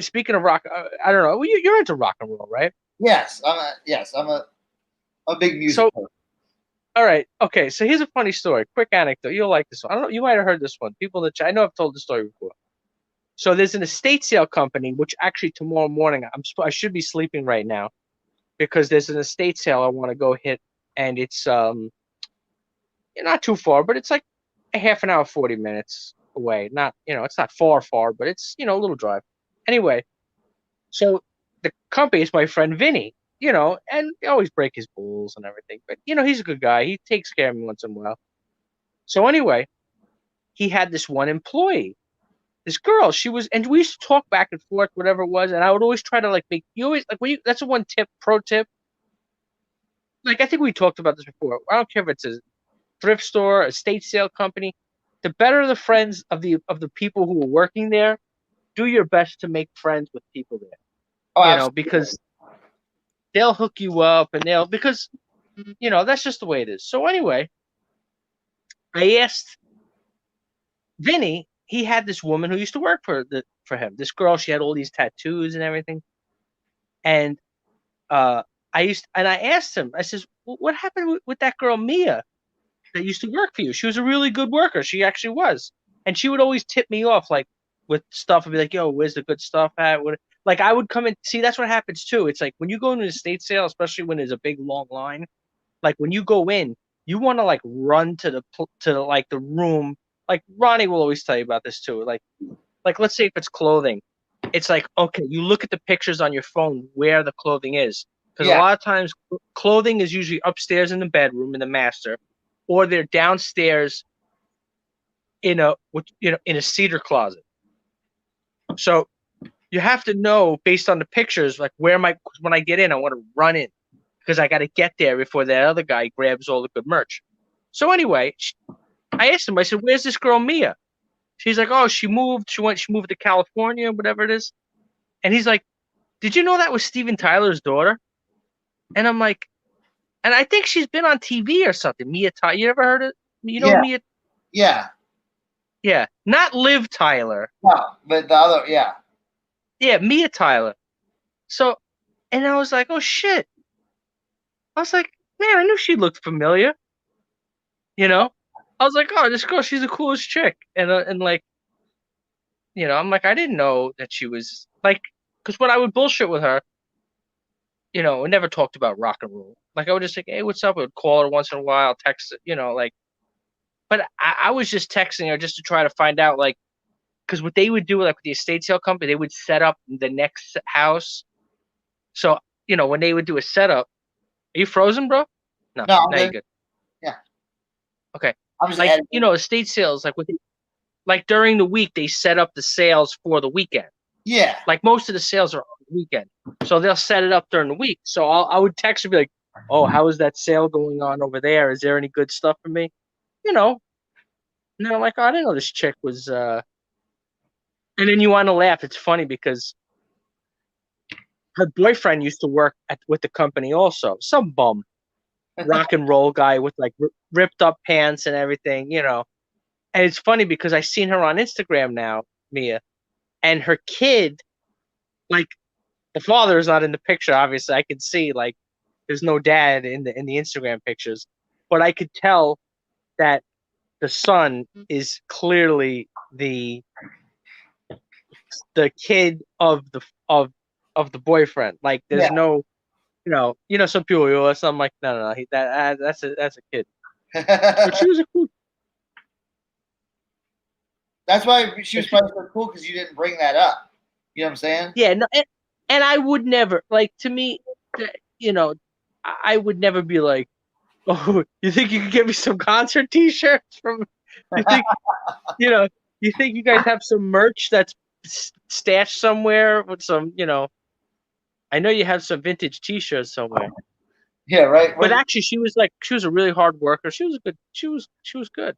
Speaking of rock, I don't know. You're into rock and roll, right? Yes, I'm a big music. So, all right, okay. So here's a funny story. Quick anecdote. You'll like this one. I don't know. You might have heard this one. People in the chat. I know I've told the story before. So there's an estate sale company, which actually tomorrow morning I should be sleeping right now, because there's an estate sale I want to go hit, and it's not too far, but it's like a half an hour, 40 minutes away. Not it's not far, but it's a little drive. Anyway, so the company is my friend Vinny, and I always break his balls and everything, but he's a good guy. He takes care of me once in a while. So anyway, he had this one employee, this girl. And we used to talk back and forth, whatever it was, and I would always try to like make you always like that's a one pro tip. Like I think we talked about this before. I don't care if it's a thrift store, estate sale company. The better the friends of the people who are working there, do your best to make friends with people there. Because they'll hook you up, and because that's just the way it is. So anyway, I asked Vinny. He had this woman who used to work for him. This girl, she had all these tattoos and everything. And I asked him. I says, "What happened with that girl Mia that used to work for you? She was a really good worker. She actually was, and she would always tip me off like with stuff and be like, "Yo, where's the good stuff at?" Like I would come and see. That's what happens too. It's like when you go into an estate sale, especially when there's a big long line. Like when you go in, you want to like run to like the room. Like Ronnie will always tell you about this too. Like let's say if it's clothing, it's like okay, you look at the pictures on your phone where the clothing is, because a lot of times clothing is usually upstairs in the bedroom in the master, or they're downstairs in a cedar closet. So you have to know based on the pictures, like when I get in, I want to run in because I got to get there before that other guy grabs all the good merch. So anyway, I asked him, I said, "Where's this girl Mia?" She's like, "Oh, she moved to California, whatever it is." And he's like, "Did you know that was Steven Tyler's daughter?" And I'm like, and I think she's been on TV or something. Mia Tyler. You ever heard of? Mia? Yeah. Yeah, not Liv Tyler. No, but the other, yeah. Yeah, Mia Tyler. So, and I was like, oh shit. I was like, man, I knew she looked familiar. I was like, oh, this girl, she's the coolest chick. And like, I'm like, I didn't know that she was like, because when I would bullshit with her, we never talked about rock and roll. Like I would just say, hey, what's up? I would call her once in a while, text it, like. But I was just texting her just to try to find out, like, because what they would do, like with the estate sale company, they would set up the next house. So, when they would do a setup, are you frozen, bro? No, you're good. Yeah. Okay. I'm just like, estate sales, like during the week, they set up the sales for the weekend. Yeah. Like most of the sales are on the weekend. So they'll set it up during the week. So I would text and be like, oh, how is that sale going on over there? Is there any good stuff for me? And they're like, oh, I didn't know this chick was. And then you want to laugh. It's funny because her boyfriend used to work with the company also. Some bum, rock and roll guy with like ripped up pants and everything, you know. And it's funny because I seen her on Instagram now, Mia, and her kid, like the father is not in the picture. Obviously, I could see like there's no dad in the Instagram pictures, but I could tell that the son is clearly the kid of the boyfriend. Like Yeah. there's no, some people or something like no, that's a kid. But she was a cool. That's why she was probably so cool because you didn't bring that up. You know what I'm saying? Yeah, no, and I would never like to me, you know, I would never be like, oh, you think you could get me some concert T-shirts from? You think you know? You think you guys have some merch that's stashed somewhere with some, I know you have some vintage T-shirts somewhere. Yeah, right. But actually, she was a really hard worker. She was good. She was good.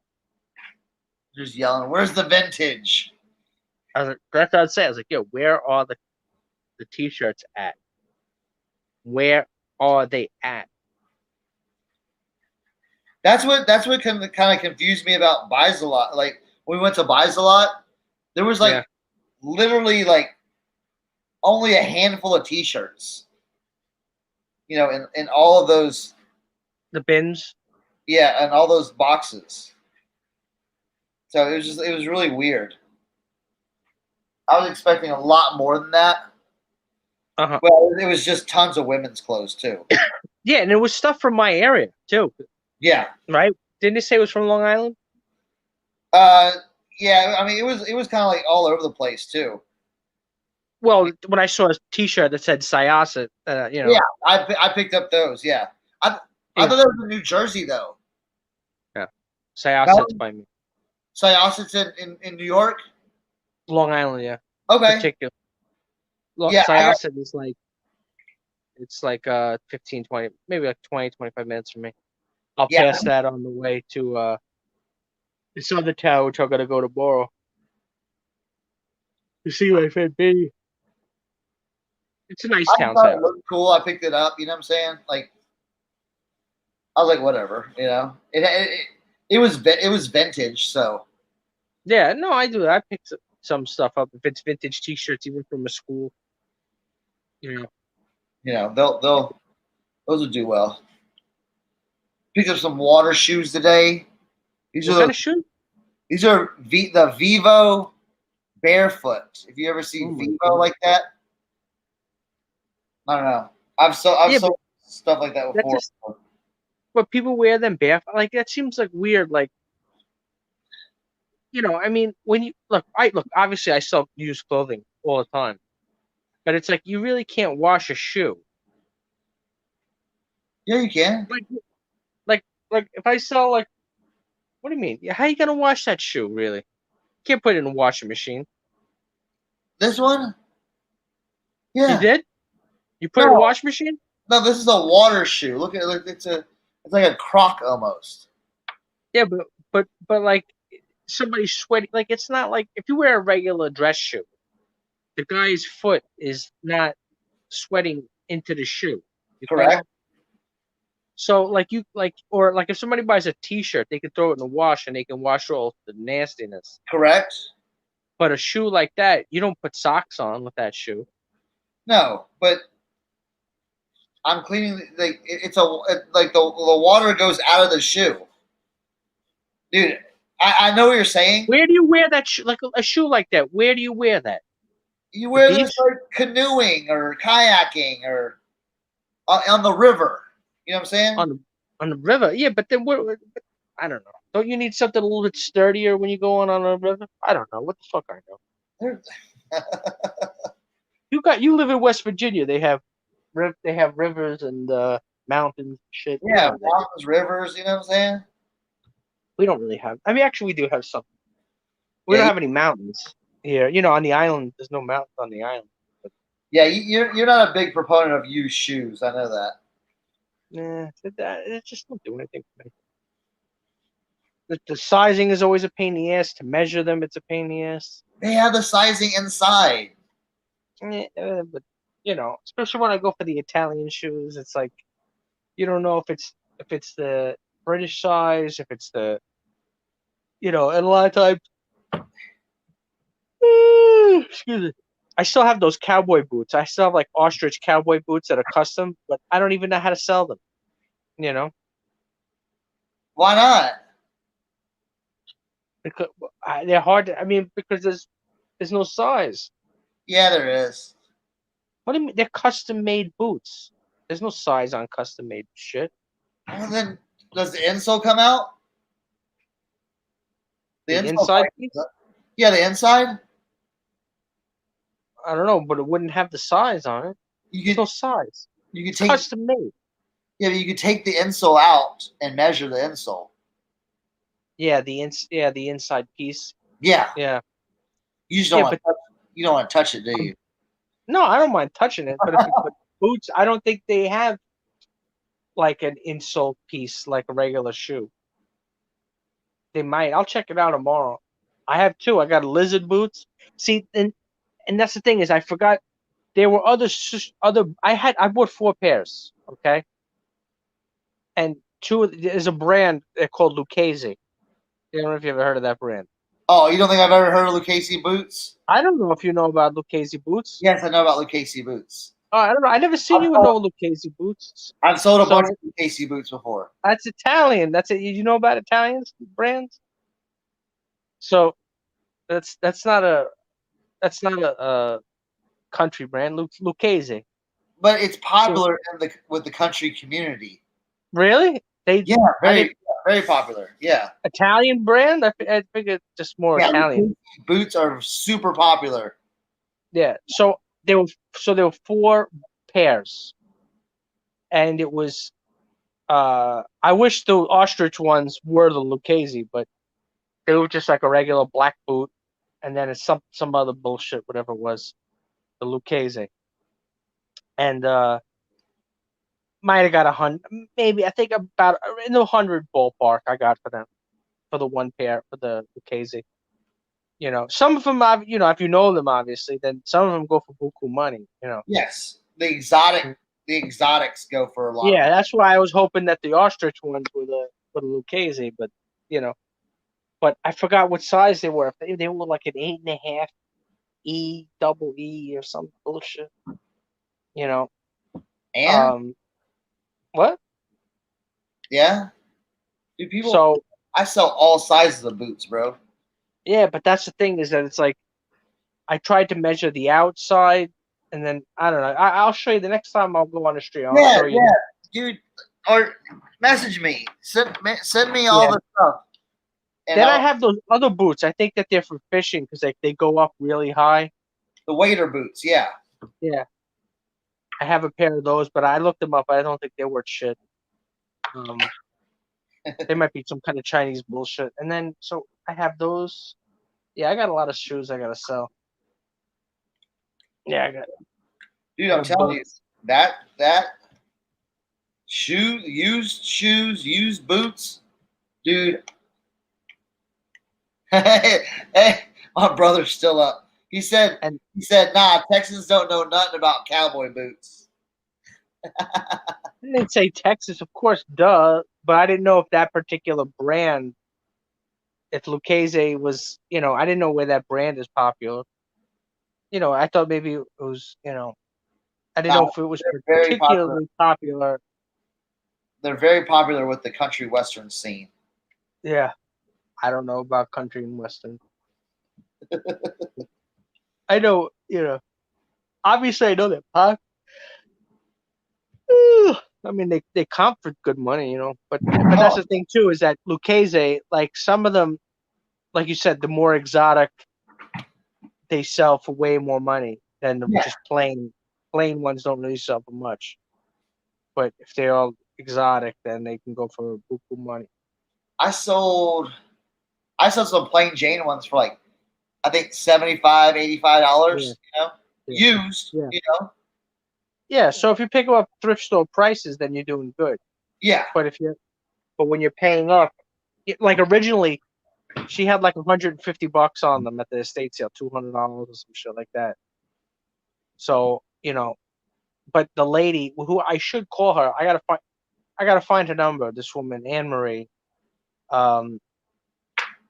Just yelling, "Where's the vintage?" I was like, that's what I'd say. I was like, yo, where are the T-shirts at? Where are they at? That's what kind of confused me about Buys a Lot. Like when we went to Buys a Lot, there was like literally like only a handful of T-shirts. You know, in all of those, the bins. Yeah, and all those boxes. So it was really weird. I was expecting a lot more than that. Uh-huh. Well, it was just tons of women's clothes too. Yeah, and it was stuff from my area too. Yeah. Right? Didn't they say it was from Long Island? Yeah. I mean, it was kind of like all over the place too. Well, when I saw a T-shirt that said Syosset, Yeah, I picked up those. Yeah, I thought that was in New Jersey though. Yeah, Syosset's by me. Syosset's in New York. Long Island, yeah. Okay. Particular. Yeah, Syosset is like, it's like 15, 20, maybe like 20, 25 minutes from me. I'll pass that on the way to this other town, which I'm gonna go to Borough. You see my friend B. It's a nice town. It looked cool. I picked it up. You know what I'm saying? Like, I was like, whatever. You know, it was vintage. So. Yeah, no, I do. I picked some stuff up if it's vintage T-shirts, even from a school. You know, they'll those will do well. Picked up some water shoes today. What kind of shoe? These are the Vivo Barefoot. If you ever see Vivo like that, I don't know. I've sold stuff like that before. But people wear them barefoot. Like that seems like weird. Like, I mean, when you look, obviously I sell used clothing all the time, but it's like you really can't wash a shoe. Yeah, you can. Like if I sell what do you mean? How are you gonna wash that shoe? Really? You can't put it in a washing machine. This one? Yeah. You did? You put it in a washing machine? No, this is a water shoe. Look at it. It's like a croc almost. Yeah, but like somebody's sweating. Like it's not like if you wear a regular dress shoe, the guy's foot is not sweating into the shoe. Correct. So or if somebody buys a T-shirt, they can throw it in the wash and they can wash all the nastiness. Correct. But a shoe like that, you don't put socks on with that shoe. No, but I'm cleaning. Like the water goes out of the shoe, dude. I know what you're saying. Where do you wear that shoe? Like a shoe like that? Where do you wear that? You wear this like canoeing or kayaking or on the river. You know what I'm saying? On the river, yeah. But then I don't know. Don't you need something a little bit sturdier when you go on a river? I don't know. What the fuck I know. You live in West Virginia. They have rivers and mountains, shit. Yeah, mountains, rivers. You know what I'm saying? We don't really have. I mean, actually, we do have some. We don't have any mountains here. On the island, there's no mountains on the island. But, yeah, you're not a big proponent of used shoes. I know that. Nah, it just don't do anything for me. The sizing is always a pain in the ass. To measure them, it's a pain in the ass. They have the sizing inside. But especially when I go for the Italian shoes, it's like you don't know if it's the British size, if it's the and a lot of times, excuse me, I still have those cowboy boots. I still have like ostrich cowboy boots that are custom, but I don't even know how to sell them. Why not? Because they're hard. Because there's no size. Yeah, there is. What do you mean? They're custom made boots. There's no size on custom made shit. Well, then, does the insole come out? The insole inside piece? Yeah, the inside. I don't know, but it wouldn't have the size on it. There's no size. You could It's take custom made. Yeah, but you could take the insole out and measure the insole. Yeah, the inside piece. Yeah. Yeah. You just don't want to touch it, do you? No, I don't mind touching it, but boots, I don't think they have like an insole piece like a regular shoe. They might. I'll check it out tomorrow. I have two. I got lizard boots. See, and that's the thing is I forgot there were other. I bought 4 pairs. Okay. And there's a brand called Lucchese. I don't know if you ever heard of that brand. Oh, you don't think I've ever heard of Lucchese boots? I don't know if you know about Lucchese boots. Yes, I know about Lucchese boots. Oh, I don't know. I never seen you with no Lucchese boots. I've sold a bunch of Lucchese boots before. That's Italian. That's it. You know about Italian brands? So that's not a country brand. Lucchese. But it's popular with the country community. Really? Very popular. Yeah. Italian brand? I figured just more Italian. Boots are super popular. Yeah. So there were 4 pairs, and it was. I wish the ostrich ones were the Lucchese, but they were just like a regular black boot, and then it's some other bullshit, whatever it was, the Lucchese, and might have got 100, maybe I think about in the 100 ballpark. I got for them for the 1 pair for the Lucchese. Some of them, if you know them, obviously, then some of them go for buku money. Yes, the exotics go for a lot. Yeah, that's why I was hoping that the ostrich ones were the Lucchese, but but I forgot what size they were. They were like an 8.5 E, double E, or some bullshit. And what? Yeah, dude, people. So I sell all sizes of boots, bro. Yeah, but that's the thing is that it's like I tried to measure the outside, and then I don't know. I'll show you the next time I'll go on the street. I'll show you. Dude, or message me. Send me all the stuff. And then I have those other boots. I think that they're for fishing because they go up really high. The wader boots, yeah. Yeah. I have a pair of those, but I looked them up. I don't think they're worth shit. They might be some kind of Chinese bullshit. And then, so I have those. Yeah, I got a lot of shoes I gotta sell. Yeah, I got. Dude, I'm telling you, that used boots, dude. Hey, my brother's still up. He said, nah, Texans don't know nothing about cowboy boots. I didn't say Texas, of course, duh. But I didn't know if that particular brand, if Lucchese was, I didn't know where that brand is popular. I thought maybe it was, I didn't know if it was particularly popular. They're very popular with the country western scene. Yeah. I don't know about country and western. I know, obviously I know that pop. I mean, they comp for good money, but that's the thing too, is that Lucchese, like some of them, like you said, the more exotic, they sell for way more money than the just plain ones don't really sell for much. But if they're all exotic, then they can go for buku money. I sold some plain Jane ones for like, I think $75, $85, used, Yeah, so if you pick up thrift store prices, then you're doing good. Yeah. But when you're paying up, like originally she had like $150 on them at the estate sale, $200 or some shit like that. So, but the lady who I should call her, I gotta find her number. This woman, Anne Marie.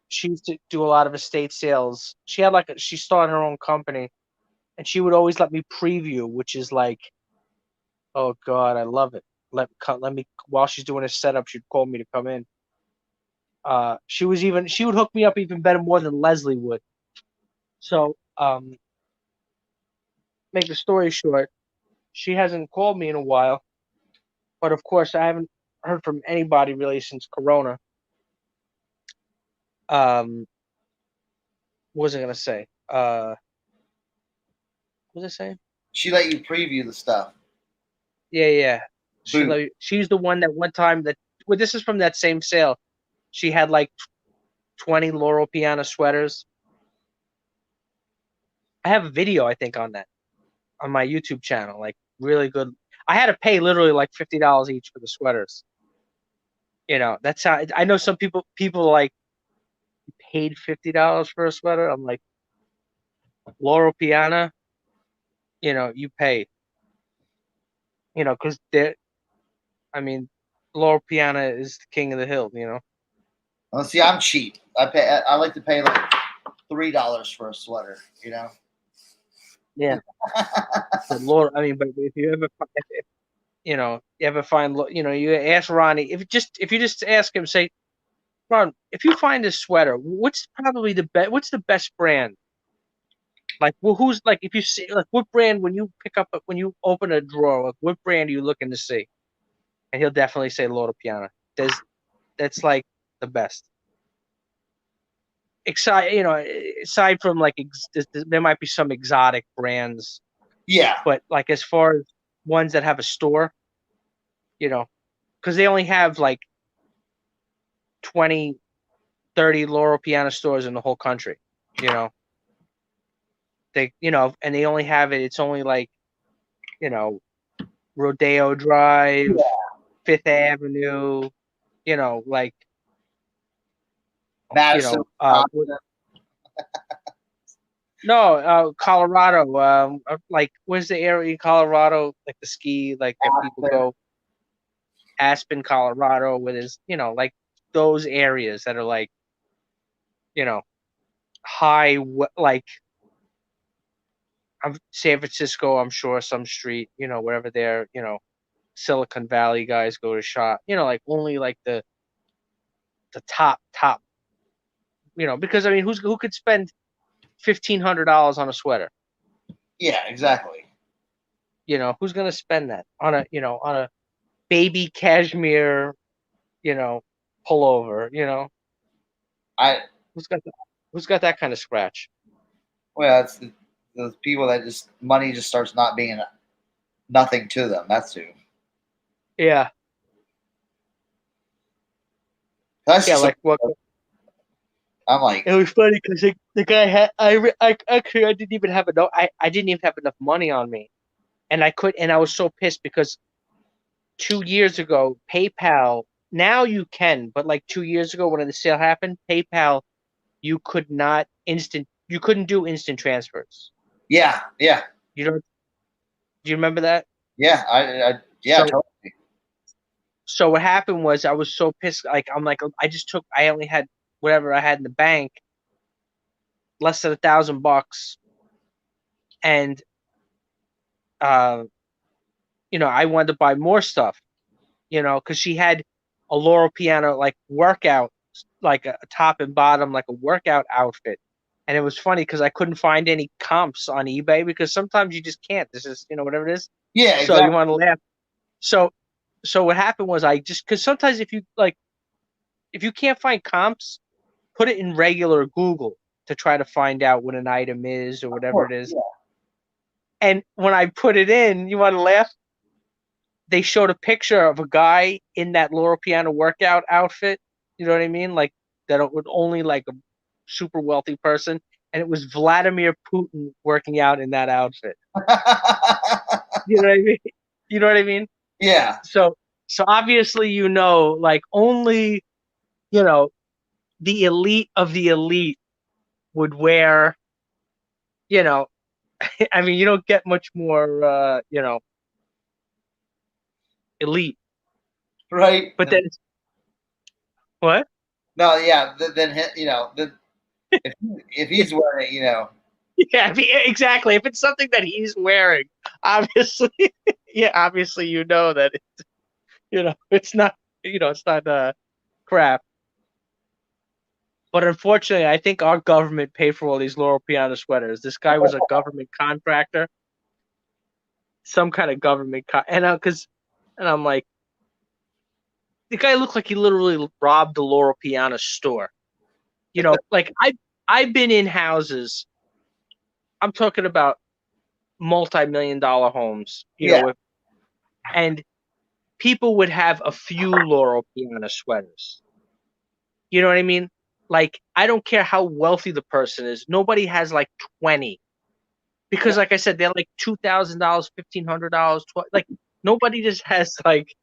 She used to do a lot of estate sales. She started her own company, and she would always let me preview, which is like, oh God, I love it. Let me while she's doing a setup, she'd call me to come in. She would hook me up even better more than Leslie would. So, make the story short, she hasn't called me in a while, but of course I haven't heard from anybody really since Corona. What was I gonna say? What was I saying? She let you preview the stuff. Yeah. Boom. She's the one that one time this is from that same sale. She had like 20 Loro Piana sweaters. I have a video, I think, on that on my YouTube channel. Like really good. I had to pay literally like $50 each for the sweaters. That's how I know some people like paid $50 for a sweater. I'm like, Loro Piana, you pay. Because Loro Piana is the king of the hill. Well, see, I'm cheap. I like to pay like $3 for a sweater. Yeah. But Lord, but if you ever, you ever find, you ask Ronnie, if you just ask him, say, Ron, if you find a sweater, what's probably what's the best brand? Like, well, who's like, if you see, like, what brand when you open a drawer, like, what brand are you looking to see? And he'll definitely say Loro Piana. That's like the best. Aside from like, there might be some exotic brands. Yeah. But like, as far as ones that have a store, because they only have like 20, 30 Loro Piana stores in the whole country, and they only have it. It's only like, Rodeo Drive, Fifth Avenue, like, Madison. no, Colorado. Like, where's the area in Colorado? Like the ski, like that people go. Aspen, Colorado, where there's, like those areas that are like, high, like, San Francisco, I'm sure some street, wherever they're, Silicon Valley guys go to shop, like only like the top, because who could spend $1,500 on a sweater? Yeah, exactly. Who's gonna spend that on a baby cashmere, pullover? Who's got that kind of scratch? Well, it's the people that just money just starts not being nothing to them. That's who. Yeah. That's like what? I'm like, it was funny because the guy had I didn't even have enough. I didn't even have enough money on me, and I was so pissed because 2 years ago PayPal. Now you can, but like 2 years ago when the sale happened, PayPal, you couldn't do instant transfers. Yeah. Do you remember that? Yeah, totally. So what happened was I was so pissed. Like, I'm like, I only had whatever I had in the bank, less than $1,000, and I wanted to buy more stuff, because she had a Loro Piana like workout, like a top and bottom, like a workout outfit. And it was funny because I couldn't find any comps on eBay because sometimes you just can't. This is, whatever it is. Yeah, exactly. So you want to laugh. So what happened was because sometimes if you can't find comps, put it in regular Google to try to find out what an item is or whatever it is. Yeah. And when I put it in, you want to laugh? They showed a picture of a guy in that Loro Piana workout outfit. You know what I mean? Like that it would only like a super wealthy person. And it was Vladimir Putin working out in that outfit. You know what I mean? You know what I mean? Yeah. So obviously, like only, the elite of the elite would wear, I mean, you don't get much more, elite. Right. But then, what? No, yeah. Then if he's wearing it, Yeah, exactly. If it's something that he's wearing, obviously, yeah, obviously that it's not, it's not crap. But unfortunately, I think our government paid for all these Loro Piana sweaters. This guy was a government contractor, some kind of government, and I'm like, the guy looked like he literally robbed the Loro Piana store. Like I've been in houses. I'm talking about multi-million-dollar homes. Yeah. And people would have a few Loro Piana sweaters. You know what I mean? Like, I don't care how wealthy the person is. Nobody has like 20. Because like I said, they're like $2,000, $1,500, like nobody just has like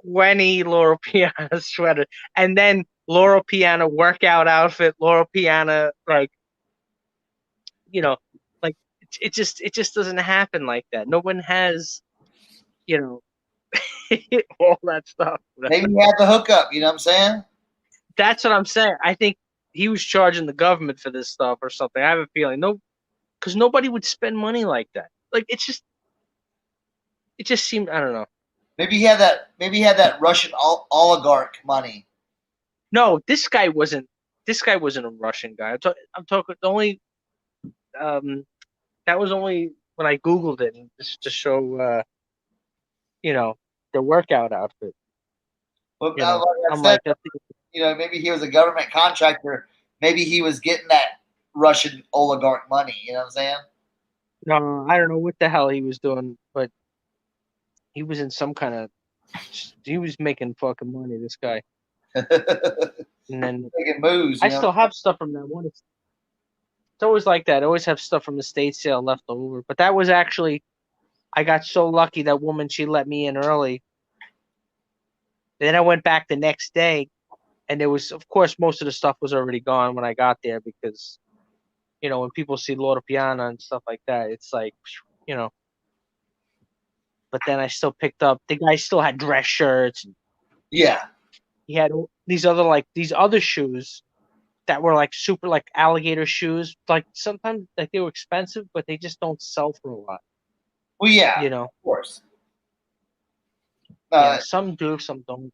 20 Loro Piana sweaters. And then Loro Piana workout outfit, Loro Piana, like, like it just doesn't happen like that. No one has, all that stuff. Maybe he had the hookup. You know what I'm saying? That's what I'm saying. I think he was charging the government for this stuff or something. I have a feeling because nobody would spend money like that. Like it just seemed, I don't know. Maybe he had that. Maybe he had that Russian oligarch money. No, this guy wasn't a Russian guy. I'm talking only. That was only when I Googled it just to show, the workout outfit. Well, I'm like, maybe he was a government contractor. Maybe he was getting that Russian oligarch money. You know what I'm saying? no, I don't know what the hell he was doing, but he was in some kind of. He was making fucking money. This guy. And then Making moves. I still have stuff from that one. It's always like that. I always have stuff from the estate sale left over. But that was actually, I got so lucky that woman, she let me in early. Then I went back the next day, and there was, of course, most of the stuff was already gone when I got there because, when people see Loro Piana and stuff like that, it's like, But then I still picked up, the guy still had dress shirts. Yeah. He had these other shoes that were like super like alligator shoes. Like sometimes like they were expensive, but they just don't sell for a lot. Well, yeah. Of course. Some do, some don't.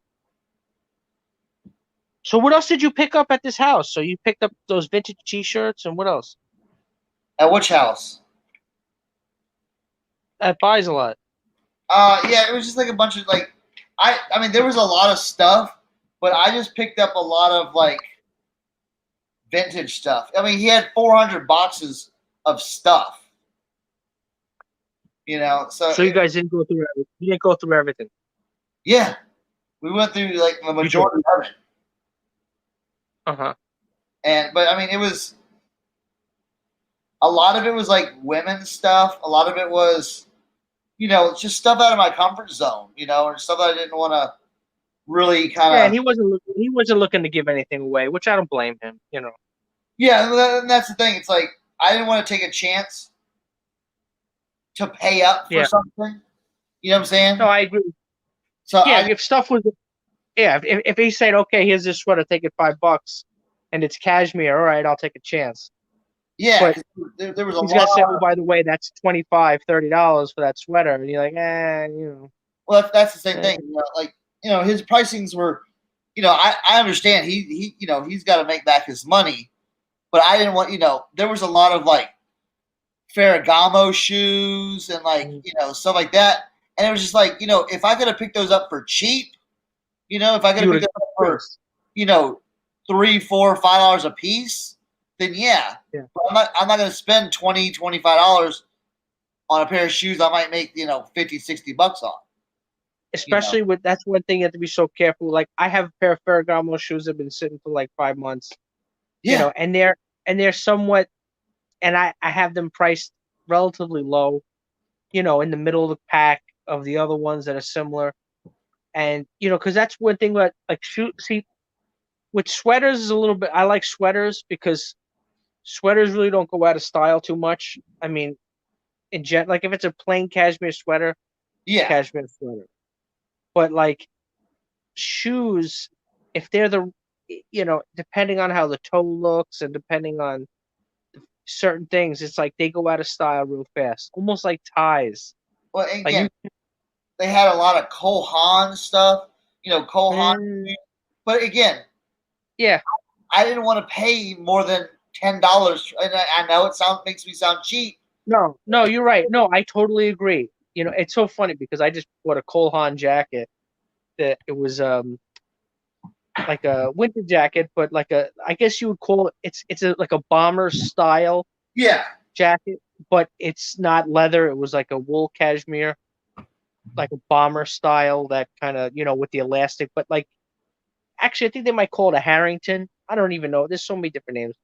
So what else did you pick up at this house? So you picked up those vintage T-shirts and what else? At which house? That buys a lot. Yeah, it was just like a bunch of like, I mean, there was a lot of stuff, but I just picked up a lot of like vintage stuff. I mean, he had 400 boxes of stuff. So you guys didn't go through everything. You didn't go through everything. Yeah, we went through like the majority of it. Uh-huh. But I mean, it was a lot of it was like women's stuff. A lot of it was, just stuff out of my comfort zone, and stuff that I didn't want to really kind of. Yeah, and he wasn't looking to give anything away, which I don't blame him. Yeah, and that's the thing. It's like I didn't want to take a chance to pay up for something. You know what I'm saying? No, I agree. So if stuff was, if he said, okay, here's this sweater, take it $5, and it's cashmere, all right, I'll take a chance. Yeah, but there was a he's lot. Got to say, oh, by the way, that's $25, $30 for that sweater, and you're like, Well, that's the same thing. His pricings were, I understand he's got to make back his money, but I didn't want, there was a lot of like Ferragamo shoes and like stuff like that. And it was just like, if I could have picked those up for cheap, if I could have picked them up for, $3, $4, $5 a piece, then yeah. But I'm not going to spend $20, $25 on a pair of shoes I might make, $50, $60 on. Especially with, that's one thing you have to be so careful. Like I have a pair of Ferragamo shoes that have been sitting for like 5 months. Yeah. And they're somewhat, and I have them priced relatively low, in the middle of the pack of the other ones that are similar. And, because that's one thing that, like, see, with sweaters is a little bit. I like sweaters because sweaters really don't go out of style too much. I mean, like if it's a plain cashmere sweater, Yeah. cashmere sweater. But like shoes, if they're depending on how the toe looks and depending on certain things, it's like they go out of style real fast, almost like ties. Well, Like again, they had a lot of Cole Haan stuff, Cole Haan. But again, yeah, I didn't want to pay more than $10, and I know it makes me sound cheap. no, you're right. No, I totally agree. It's so funny because I just bought a Cole Haan jacket that it was like a winter jacket, but I guess you would call it's like a bomber style Yeah. jacket, but it's not leather. It was like a wool cashmere, like a bomber style, that kind of, with the elastic. But like, actually, I think they might call it a Harrington. I don't even know. There's so many different names.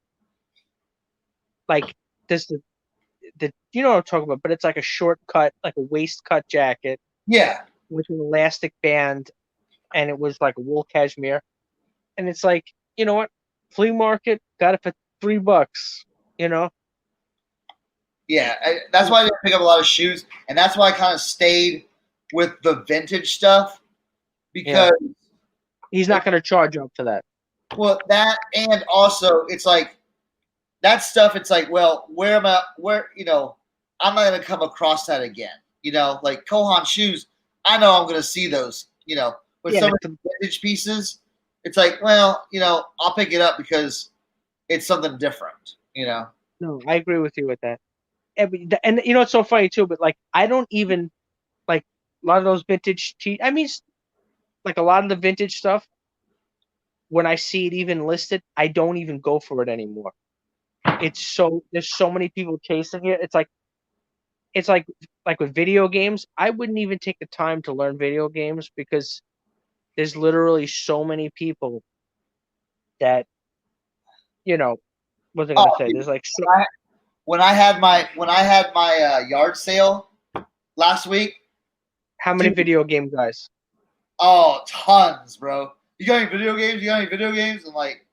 Like this, you know what I'm talking about. But it's like a short cut, like a waist cut jacket. Yeah. With an elastic band, and it was like a wool cashmere. And it's like, you know what? Flea market, got it for $3. Yeah, that's why I didn't pick up a lot of shoes, and that's why I kind of stayed with the vintage stuff because he's not going to charge up for that. Well, that, and also it's like that stuff. It's like, well, where am I? Where I'm not going to come across that again. Like Cole Haan shoes, I know I'm going to see those. But some of the vintage pieces, it's like, well, I'll pick it up because it's something different. No, I agree with you with that. And it's so funny too. But like, I don't even like a lot of those vintage. I mean, like a lot of the vintage stuff. When I see it even listed, I don't even go for it anymore. There's so many people chasing it. It's like with video games. I wouldn't even take the time to learn video games because there's literally so many people that, what's I gonna say? There's like when I had my yard sale last week. How many video game guys? Oh, tons, bro. You got any video games? You got any video games? I'm like,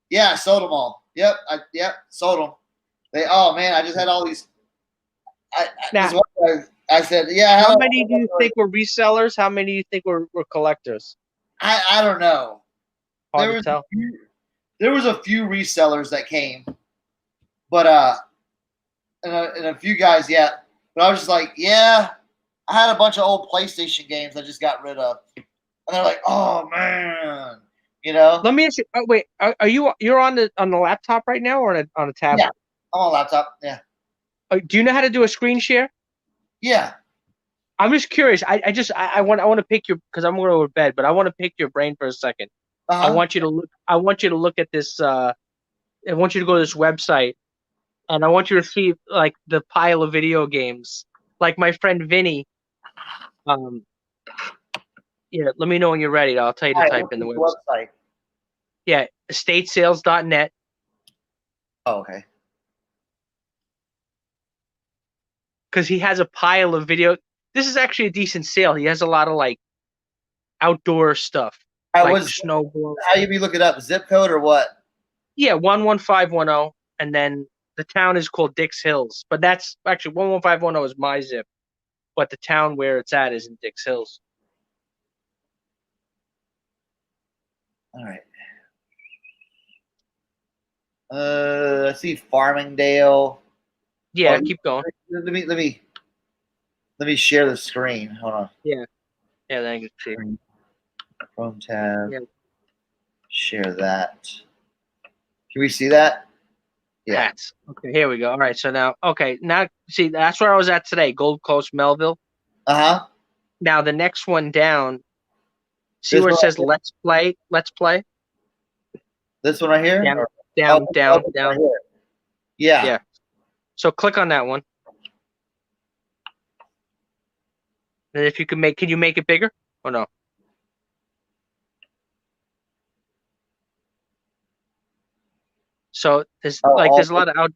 yeah, I sold them all. Yep, sold them. Oh man, I just had all these. I said, yeah. How many do you think were resellers? How many do you think were collectors? I don't know. Hard to tell. There was a few resellers that came, but and a few guys, yeah. But I was just like, yeah, I had a bunch of old PlayStation games I just got rid of, and they're like, oh man, Let me ask you. Oh, wait, you're on the laptop right now or on a tablet? Yeah, I'm on a laptop. Yeah. Do you know how to do a screen share? Yeah. I'm just curious. I want to pick your, because I'm going to go to bed, but I want to pick your brain for a second. Uh-huh. I want you to look at this. I want you to go to this website, and I want you to see like the pile of video games. Like my friend Vinny. Yeah. Let me know when you're ready. I'll tell you to type in the website. Yeah, estatesales.net. Oh, okay. Because he has a pile of video. This is actually a decent sale. He has a lot of like outdoor stuff, like snowboard. How you be looking up? Zip code or what? Yeah, 11510, and then the town is called Dix Hills. But that's actually 11510 is my zip, but the town where it's at is in Dix Hills. All right. I see Farmingdale. Yeah, keep going. Let me share the screen. Hold on. Yeah, then I can see. Chrome tab. Yeah. Share that. Can we see that? Yeah. Hats. Okay, here we go. All right, so now see, that's where I was at today, Gold Coast, Melville. Uh-huh. Now the next one down. See where it says Let's Play? Let's Play? This one right here? Down. Right here. Yeah. Yeah. So click on that one. And if you can you make it bigger or no? So there's there's a lot of out.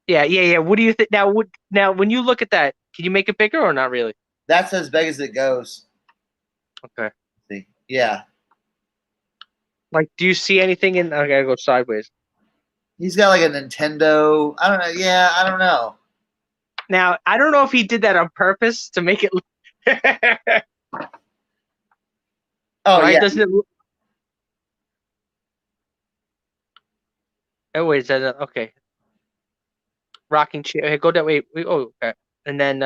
Yeah. What do you think now? Now when you look at that, can you make it bigger or not really? That's as big as it goes. Okay. See. Yeah. Like, do you see anything in? I gotta go sideways. He's got like a Nintendo. I don't know. Yeah, I don't know. Now, I don't know if he did that on purpose to make it. Oh right? yeah, Doesn't it? Oh wait, okay? Rocking chair. Okay, go that way. Oh, okay. And then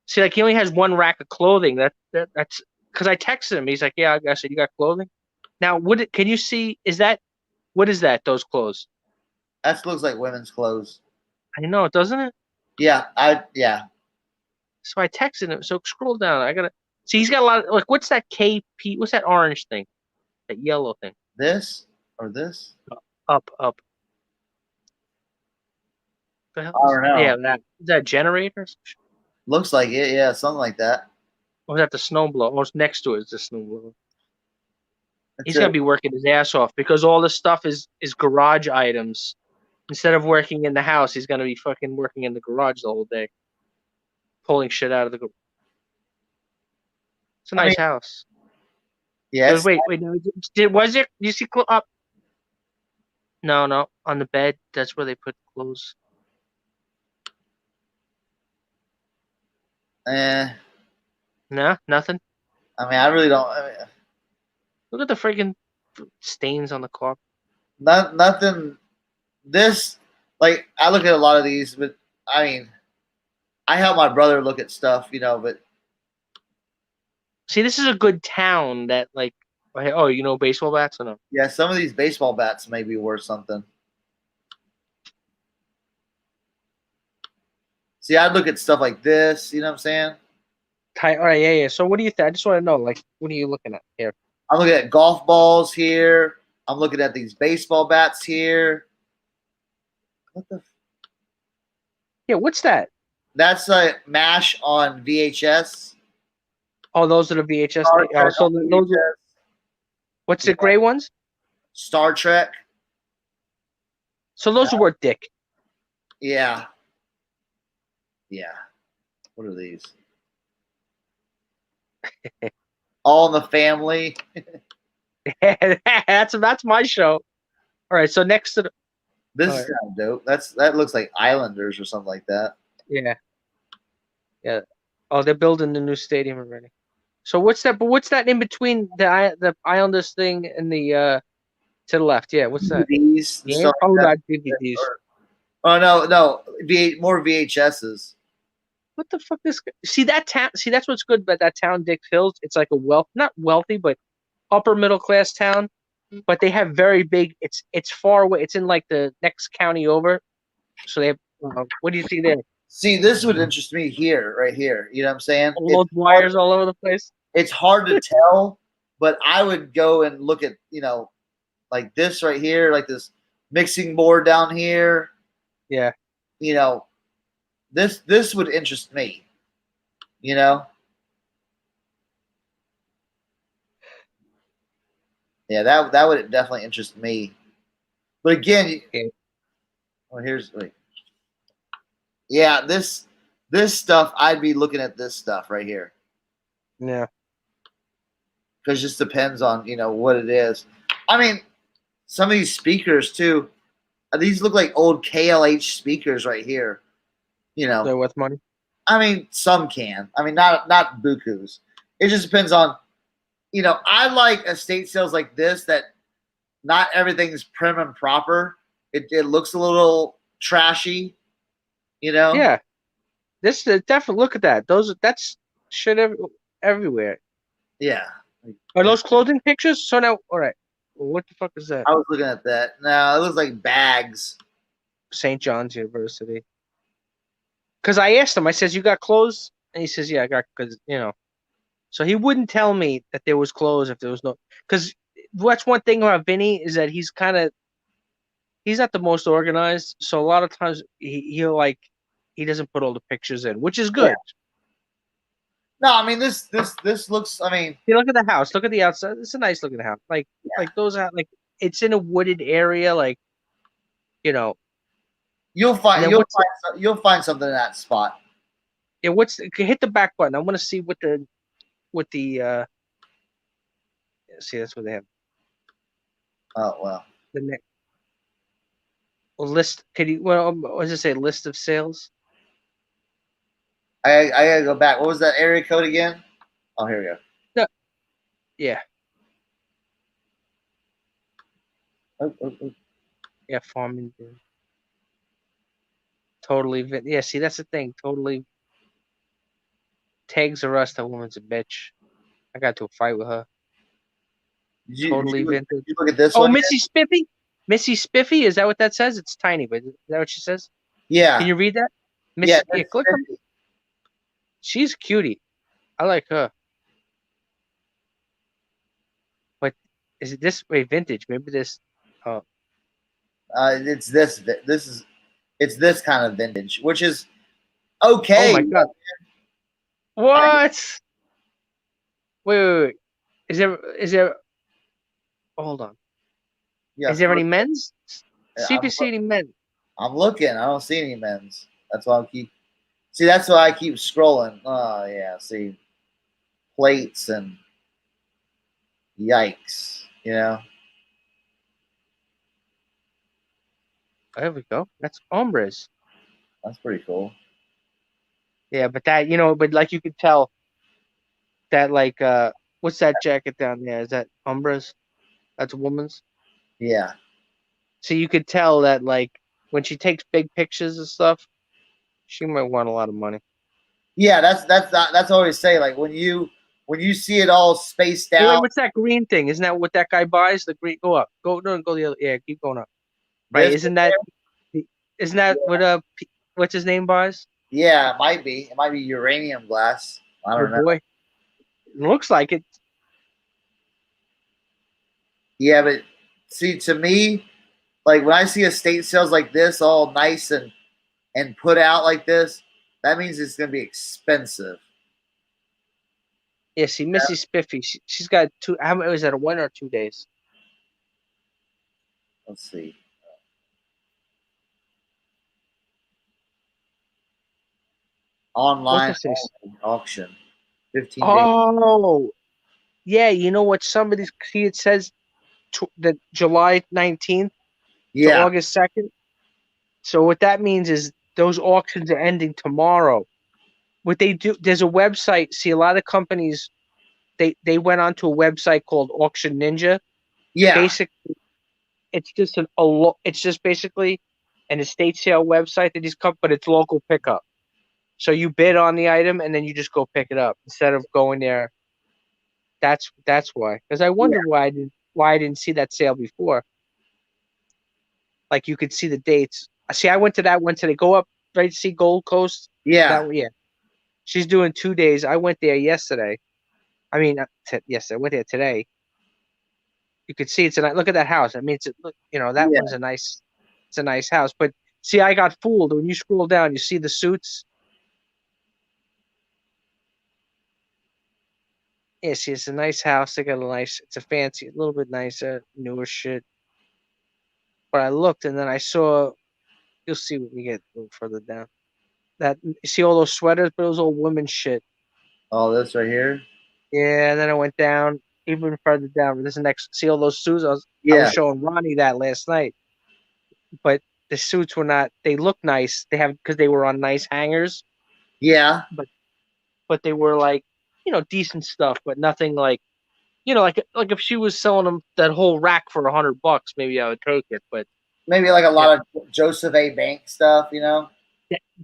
see, like he only has one rack of clothing. That's because I texted him. He's like, yeah, I said you got clothing. Now, can you see? What is that? Those clothes? that looks like women's clothes. I know, doesn't it? Yeah, yeah. So I texted him. So scroll down. I gotta see. He's got a lot of like. What's that KP? What's that orange thing? That yellow thing? This or this? Up. The hell I don't know. Yeah, is that generator? Looks like it. Yeah, something like that. Or is that the snowblower? Or next to it is the snowblower. That's He's it. gonna be working his ass off because all this stuff is garage items. Instead of working in the house, he's gonna be fucking working in the garage the whole day, pulling shit out of the garage. It's a nice house. Yes. Wait. No, was it? You see up? No. On the bed, that's where they put clothes. No, nothing. I mean, I really don't. Look at the freaking stains on the carpet. Nothing. This, like, I look at a lot of these, but I mean, I help my brother look at stuff, but See, this is a good town that, like, oh, you know baseball bats or no? yeah, some of these baseball bats may be worth something. See, I'd look at stuff like this, you know what I'm saying? All right, yeah. So what do you think? I just want to know, like, what are you looking at here? I'm looking at golf balls here. I'm looking at these baseball bats here. What the? Yeah, what's that? That's a MASH on VHS. Oh, those are the VHS. Star Oh, Trek so on those. VHS. What's the gray ones? Star Trek. So those are worth dick. Yeah. Yeah. What are these? All in the Family. that's my show. All right, so next to the This is kind of dope. That looks like Islanders or something like that. yeah. Oh, they're building the new stadium already. So what's that? But what's that in between the Islanders thing and the to the left? Yeah, what's that? DVDs. Yeah. Stuff Oh, like that DVDs. Oh no, more VHSs. What the fuck? See that town? See, that's what's good about that town, Dick Hills. It's like a not wealthy, but upper middle class town. But they have very big. It's far away. It's in like the next county over. So they have. What do you see there? See, this would interest me here, right here. You know what I'm saying? All those wires all over the place. It's hard to tell, but I would go and look at like this right here, like this mixing board down here. Yeah. This would interest me. Yeah, that would definitely interest me. But again, well, yeah, this stuff, I'd be looking at this stuff right here. Yeah. Because it just depends on, what it is. I mean, some of these speakers too, these look like old KLH speakers right here. They're worth money. I mean, some can. I mean, not bukus. It just depends on, I like estate sales like this that not everything's prim and proper. It looks a little trashy, Yeah. This definitely look at that. That's shit everywhere. Yeah. Are those clothing pictures? So now, all right. Well, what the fuck is that? I was looking at that. No, it looks like bags. St. John's University. Because I asked him, I says, you got clothes? And he says, yeah, I got, because, So he wouldn't tell me that there was clothes if there was no, because that's one thing about Vinny is that he's not the most organized. So a lot of times he doesn't put all the pictures in, which is good. Yeah. No, I mean this looks. I mean, See, look at the house. Look at the outside. It's a nice looking house. Like those are like it's in a wooded area. Like you'll find something in that spot. Yeah, hit the back button. I want to see what the see, that's what they have. Oh well. The next list. Could you? Well, what does it say? List of sales. I gotta go back. What was that area code again? Oh, here we go. No. Yeah. Oh. Yeah. Farming. Totally. Yeah. See, that's the thing. Totally. Tags are us. That woman's a bitch. I got to a fight with her. Totally vintage. You look at this Oh, one? Missy Spiffy. Missy Spiffy. Is that what that says? It's tiny, but is that what she says? Yeah. Can you read that? Yeah. Yeah. Click on. She's a cutie. I like her. But is it this way vintage? Maybe this. Oh. It's this. It's this kind of vintage, which is Oh okay. my god. What? Wait. Is there? Hold on. Yeah. Is there any men's? See if you see any men. I'm looking. I don't see any men's. That's why I keep. See, that's why I keep scrolling. Oh yeah. See, plates and yikes. You know. There we go. That's hombres. That's pretty cool. Yeah, but that but like you could tell that like what's that jacket down there? Is that hombres? That's a woman's. Yeah. So you could tell that like when she takes big pictures and stuff, she might want a lot of money. Yeah. That's always say like when you see it all spaced Hey, wait, out. what's that green thing? Isn't that what that guy buys? The green. Go up. Go no, go the other. Yeah, keep going up. Right? This. Isn't that what what's his name buys? Yeah, it might be. It might be uranium glass. I Oh don't know. boy, it looks like it. Yeah, but see, to me, like when I see estate sales like this, all nice and put out like this, that means it's gonna be expensive. Yeah, see, Missy Spiffy, she's got two. How many was that? A 1 or 2 days? Let's see. Online What's this? auction. 15 days. Oh, yeah. You know what? Somebody's see. It says the July 19th to Yeah. August 2nd. So what that means is those auctions are ending tomorrow. What they do, there's a website. See, a lot of companies they went onto a website called Auction Ninja. Yeah. Basically, it's just it's just basically an estate sale website that these come, but it's local pickup. So you bid on the item and then you just go pick it up instead of going there. That's why. Because I wondered why I didn't see that sale before. Like you could see the dates. See, I went to that one today. Go up right to see Gold Coast. Yeah. That one, yeah. She's doing 2 days. I went there yesterday. I mean, yes, I went there today. You could see it's a look at that house. I mean, that Yeah. one's it's a nice house. But see, I got fooled when you scroll down. You see the suits. Yeah, see, it's a nice house. They got it's a fancy, a little bit nicer, newer shit. But I looked and then I saw, you'll see when we get a little further down. That you see all those sweaters, but it was all women's shit. Oh, this right here. Yeah, and then I went down even further down. This next, see all those suits. I was Yeah. showing Ronnie that last night, but the suits were not. They look nice. They have because they were on nice hangers, Yeah. but they were like decent stuff, but nothing like like if she was selling them that whole rack for $100, maybe I would take it. But Maybe like a lot of Joseph A. Bank stuff, you know?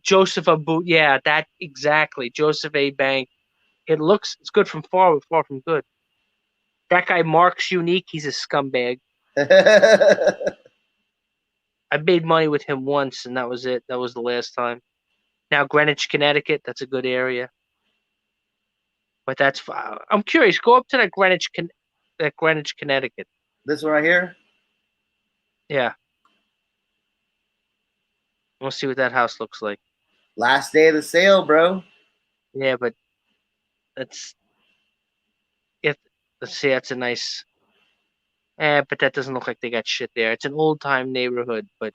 Joseph Abu, yeah, that exactly. Joseph A. Bank. It's good from far, but far from good. That guy Mark's unique. He's a scumbag. I made money with him once, and that was it. That was the last time. Now Greenwich, Connecticut. That's a good area. But I'm curious. Go up to that Greenwich, Connecticut. This one right here. Yeah. We'll see what that house looks like. Last day of the sale, bro. Yeah, but that's let's see. That's a nice. But that doesn't look like they got shit there. It's an old time neighborhood, but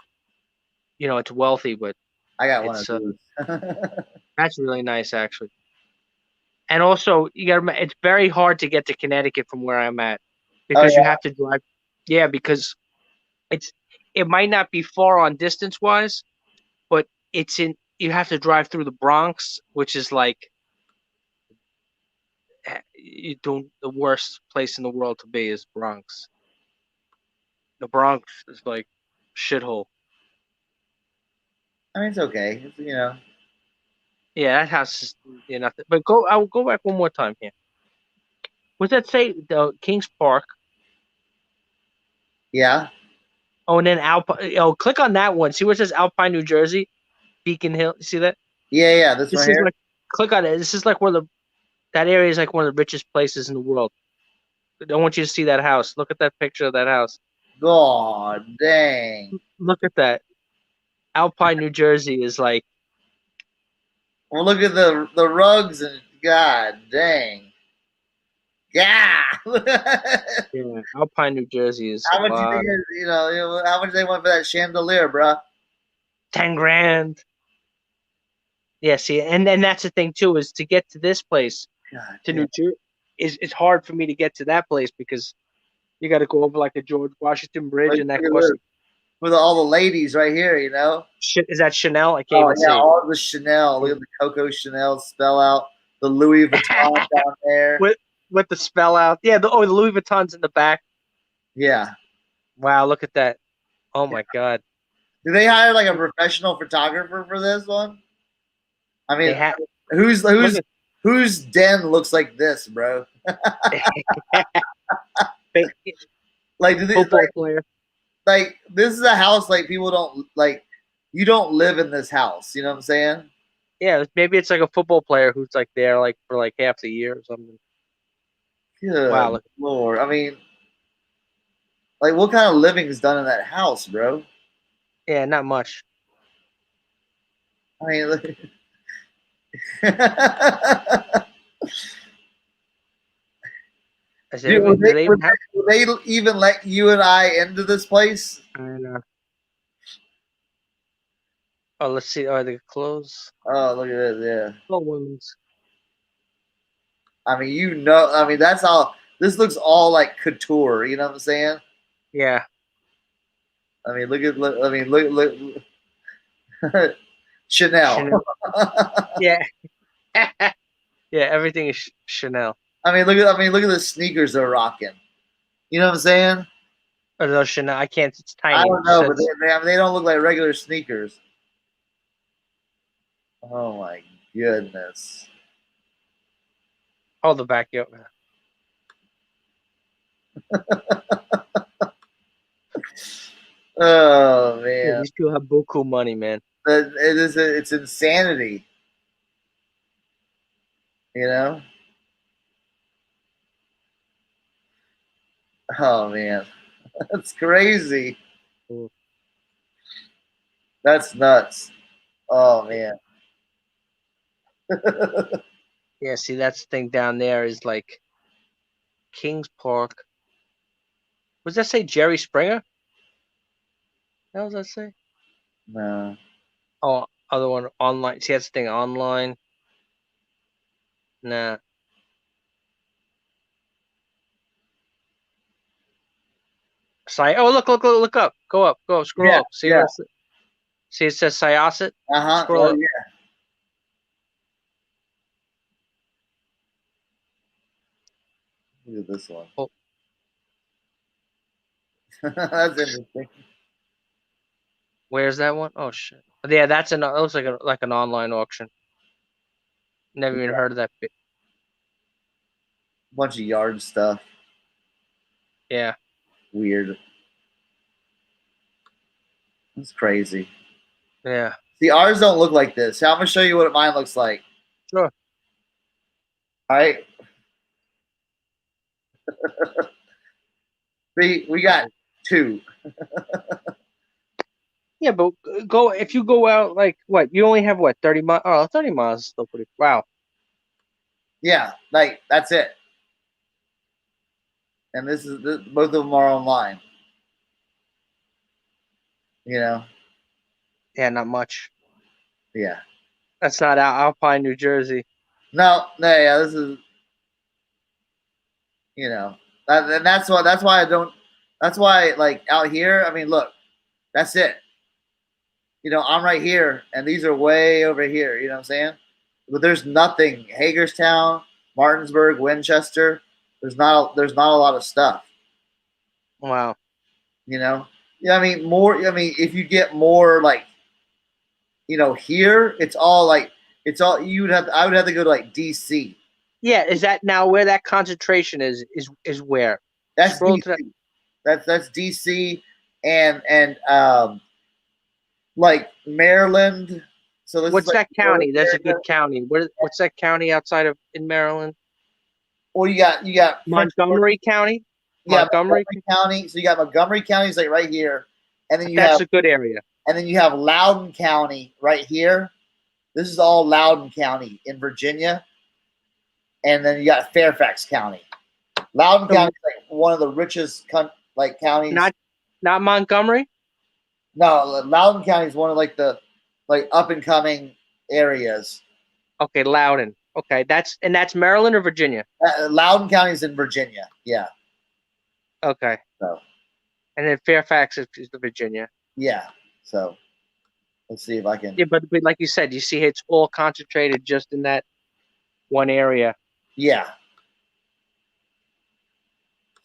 it's wealthy. But I got one it's of these. that's really nice actually. And also, it's very hard to get to Connecticut from where I'm at because you have to drive. Yeah, because it might not be far on distance wise, but you have to drive through the Bronx, which is like the worst place in the world to be is Bronx. The Bronx is like shithole. I mean, it's okay. It's, Yeah, that house is nothing. But I'll go back one more time here. What's that say? The Kings Park. yeah, Oh, and then Alpine. Oh, click on that one. See where it says Alpine, New Jersey, Beacon Hill. You see that? yeah. This This one is here. like click on it. This is like that area is like one of the richest places in the world. I want you to see that house. Look at that picture of that house. God dang. Look at that. Alpine, New Jersey is like Well, look at the rugs and God dang. Yeah. Alpine, New Jersey is a How much you lot. think? How much they want for that chandelier, bro? 10 grand. Yeah, see, and that's the thing too, is to get to this place God to damn. New Jersey it's hard for me to get to that place because you got to go over like the George Washington Bridge, Look and that at costs. this. With all the ladies right here, Is that Chanel? I can't Oh even yeah, see. all the Chanel. Look at the Coco Chanel spell out. The Louis Vuitton down there. with the spell out. Yeah, the Louis Vuitton's in the back. Yeah. Wow, look at that. Oh my God. Do they hire like a professional photographer for this one? I They mean, have who's look at whose den looks like this, bro? Like, do they, football player. like this is a house like people don't like. You don't live in this house. You know what I'm saying? Yeah, maybe it's like a football player who's like there like for like half the year or something. Wow, Good look. lord. I mean, like, what kind of living is done in that house, bro? Yeah, not much. I mean, look. I said, Dude, do they even have? would they even let you and I into this place? I don't know. Oh, let's see. Are they clothes? Oh, look at this. Yeah. Oh, women's. I mean, I mean, that's all. This looks all like couture. You know what I'm saying? Yeah. I mean, I mean, look. Chanel. Chanel. Yeah. Yeah, everything is Chanel. I mean, look at the sneakers they're rocking. You know what I'm saying? Or no, Chanel. I can't. It's I tiny. don't It know, but says, I mean, they don't look like regular sneakers. Oh my goodness. oh, the back. Yep. Oh Yeah, man, these people have buku money, man. it's insanity. You know? Oh man, that's crazy. Mm. That's nuts. Oh man. Yeah, see, that's the thing down there is like Kings Park. What does that say? Jerry Springer? What does that say? No. Oh, other one online. See, that's the thing online. Nah. Oh, look up. Go up. Scroll Yeah, up. See yeah. what see, it says Syosset. Uh-huh. Scroll Oh up. yeah. Look at this one. Oh, That's interesting. where's that one? Oh shit. Yeah, that's it looks like an online auction. Never even heard of that bit. Bunch of yard stuff. Yeah. Weird. It's crazy. Yeah. See, ours don't look like this. I'm gonna show you what mine looks like. Sure. All right. See, we got two. Yeah, but if you go out like what? You only have what, 30 miles? Oh, 30 miles is still pretty. Wow. Yeah, like that's it. And both of them are online. You know? Yeah, not much. Yeah. That's not Alpine, New Jersey. No, yeah, this is, and that's why I don't That's why, like out here, I mean, look, that's it. I'm right here, and these are way over here. You know what I'm saying? But there's nothing. Hagerstown, Martinsburg, Winchester. There's not a lot of stuff. Wow. Yeah, I mean more. I mean, if you get more like, here, it's all like it's all you would have. I would have to go to like DC. Yeah, is that now where that concentration is where? That's Scroll DC. to that. That's DC and like Maryland. So this What's is like that county? That's a good area. county. What's that county outside of in Maryland? Well, you got Montgomery County. yeah, Montgomery. County. So you got Montgomery County is like right here, and then That's a good area. you have Loudoun County right here. This is all Loudoun County in Virginia, and then you got Fairfax County. Loudoun So- County is like one of the richest counties. Not Montgomery. No, Loudoun County is one of like the up and coming areas. Okay, Loudoun. Okay, that's Maryland or Virginia. Loudoun County is in Virginia. Yeah. Okay. So And then Fairfax is the Virginia. yeah. So let's see if I can. Yeah, but like you said, you see it's all concentrated just in that one area. Yeah.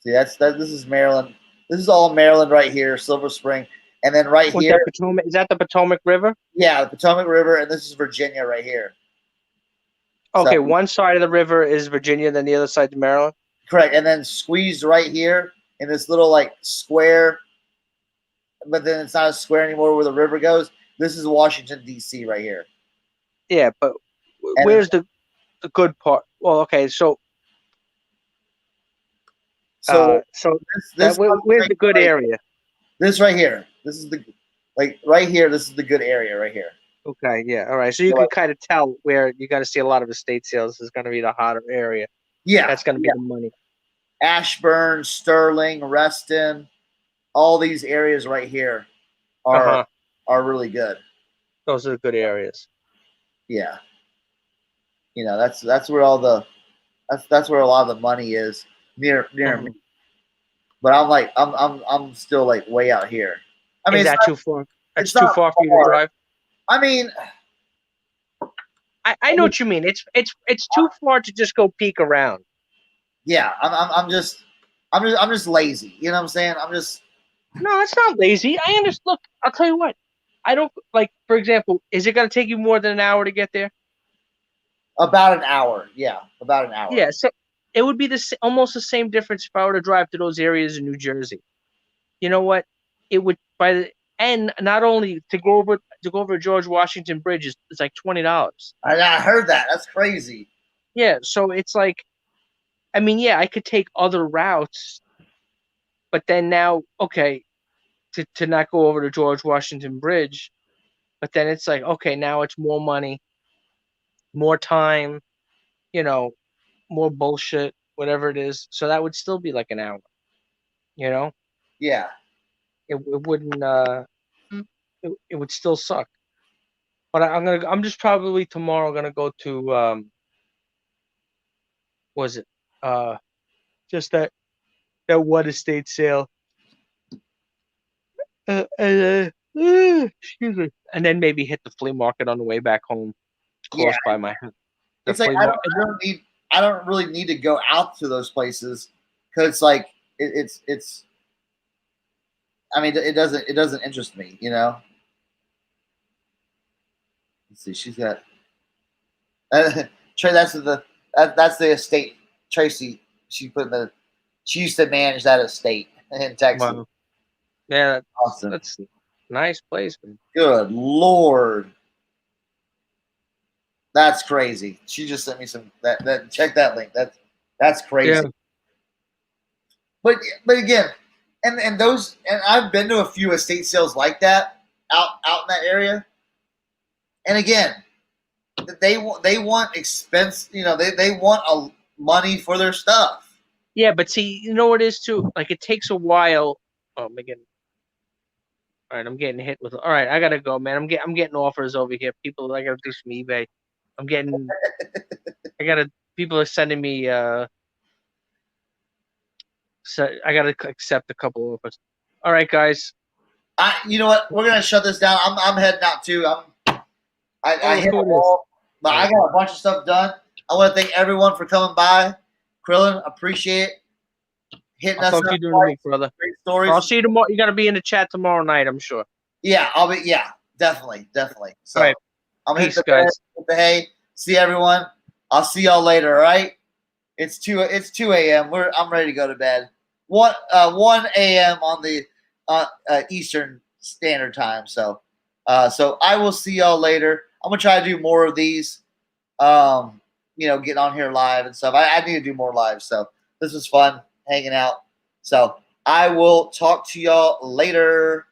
See, this is Maryland. This is all Maryland right here, Silver Spring, and then right What's here. that, Potomac? Is that the Potomac River? Yeah, the Potomac River, and this is Virginia right here. Okay, So- one side of the river is Virginia, then the other side's Maryland. Correct, and then squeezed right here in this little like square, but then it's not a square anymore where the river goes. This is Washington D.C. right here. Yeah, but And- where's the good part? Well, okay, so So where's the good area? This right here. This is right here. This is the good area right here. Okay, yeah, all right. So you So, can kind of tell where you got to see a lot of estate sales is going to be the hotter area. Yeah, That's going to be the money. Ashburn, Sterling, Reston, all these areas right here are really good. Those are the good areas. Yeah, that's where all that's where a lot of the money is near me. But I'm still like way out here. I mean, Is that it's not- too far? That's it's too not far for you to far. drive. I mean, I know what you mean. It's too far to just go peek around. yeah, I'm just lazy. You know what I'm saying? No, it's not lazy. I understand. Look, I'll tell you what. I don't like. For example, is it going to take you more than an hour to get there? about an hour. Yeah, about an hour. Yeah. So it would be almost the same difference if I were to drive to those areas in New Jersey. You know what? It would by the end. Not only to go over George Washington Bridge is like $20. I heard that. That's crazy. Yeah. So it's like, I mean, yeah, I could take other routes, but then now, okay, to not go over to George Washington Bridge, but then it's like, okay, now it's more money, more time, more bullshit, whatever it is. So that would still be like an hour, you know? Yeah. It wouldn't, it would still suck. But I'm just probably tomorrow gonna go to, was it, just that one estate sale. Excuse me. And then maybe hit the flea market on the way back home, close by my house. It's like I don't really need to go out to those places because like it's. I mean, it doesn't interest me, you know. Let's see, she's got. Trey, that's the estate. Tracy, she used to manage that estate in Texas. Wow. Yeah, Awesome. that's a nice place. Man. Good Lord. That's crazy. She just sent me some that check that link. That's crazy. Yeah. But again, and I've been to a few estate sales like that out in that area. And again, they want expense, they want money for their stuff. Yeah, but see, you know what it is too? Like it takes a while. Oh, I'm getting. All right, I'm getting hit with. All right, I gotta go, man. I'm getting offers over here. People, I gotta do some eBay. I'm getting. People are sending me So I gotta accept a couple of us. All right, guys. You know what? We're gonna shut this down. I'm heading out too. I hit the wall, but I got a bunch of stuff done. I want to thank everyone for coming by. Krillin, appreciate it. Hitting I'll us talk up. to you during the week, brother. Great stories. I'll see you tomorrow. You gotta be in the chat tomorrow night, I'm sure. Yeah, I'll be. Yeah, definitely. So All right. I'm Peace, hitting the bed, guys. with the hay. See everyone. I'll see y'all later. All right. It's 2 a.m. I'm ready to go to bed. 1 a.m. on the Eastern Standard Time. So I will see y'all later. I'm gonna try to do more of these. Getting on here live and stuff. I need to do more live. So this was fun hanging out. So I will talk to y'all later.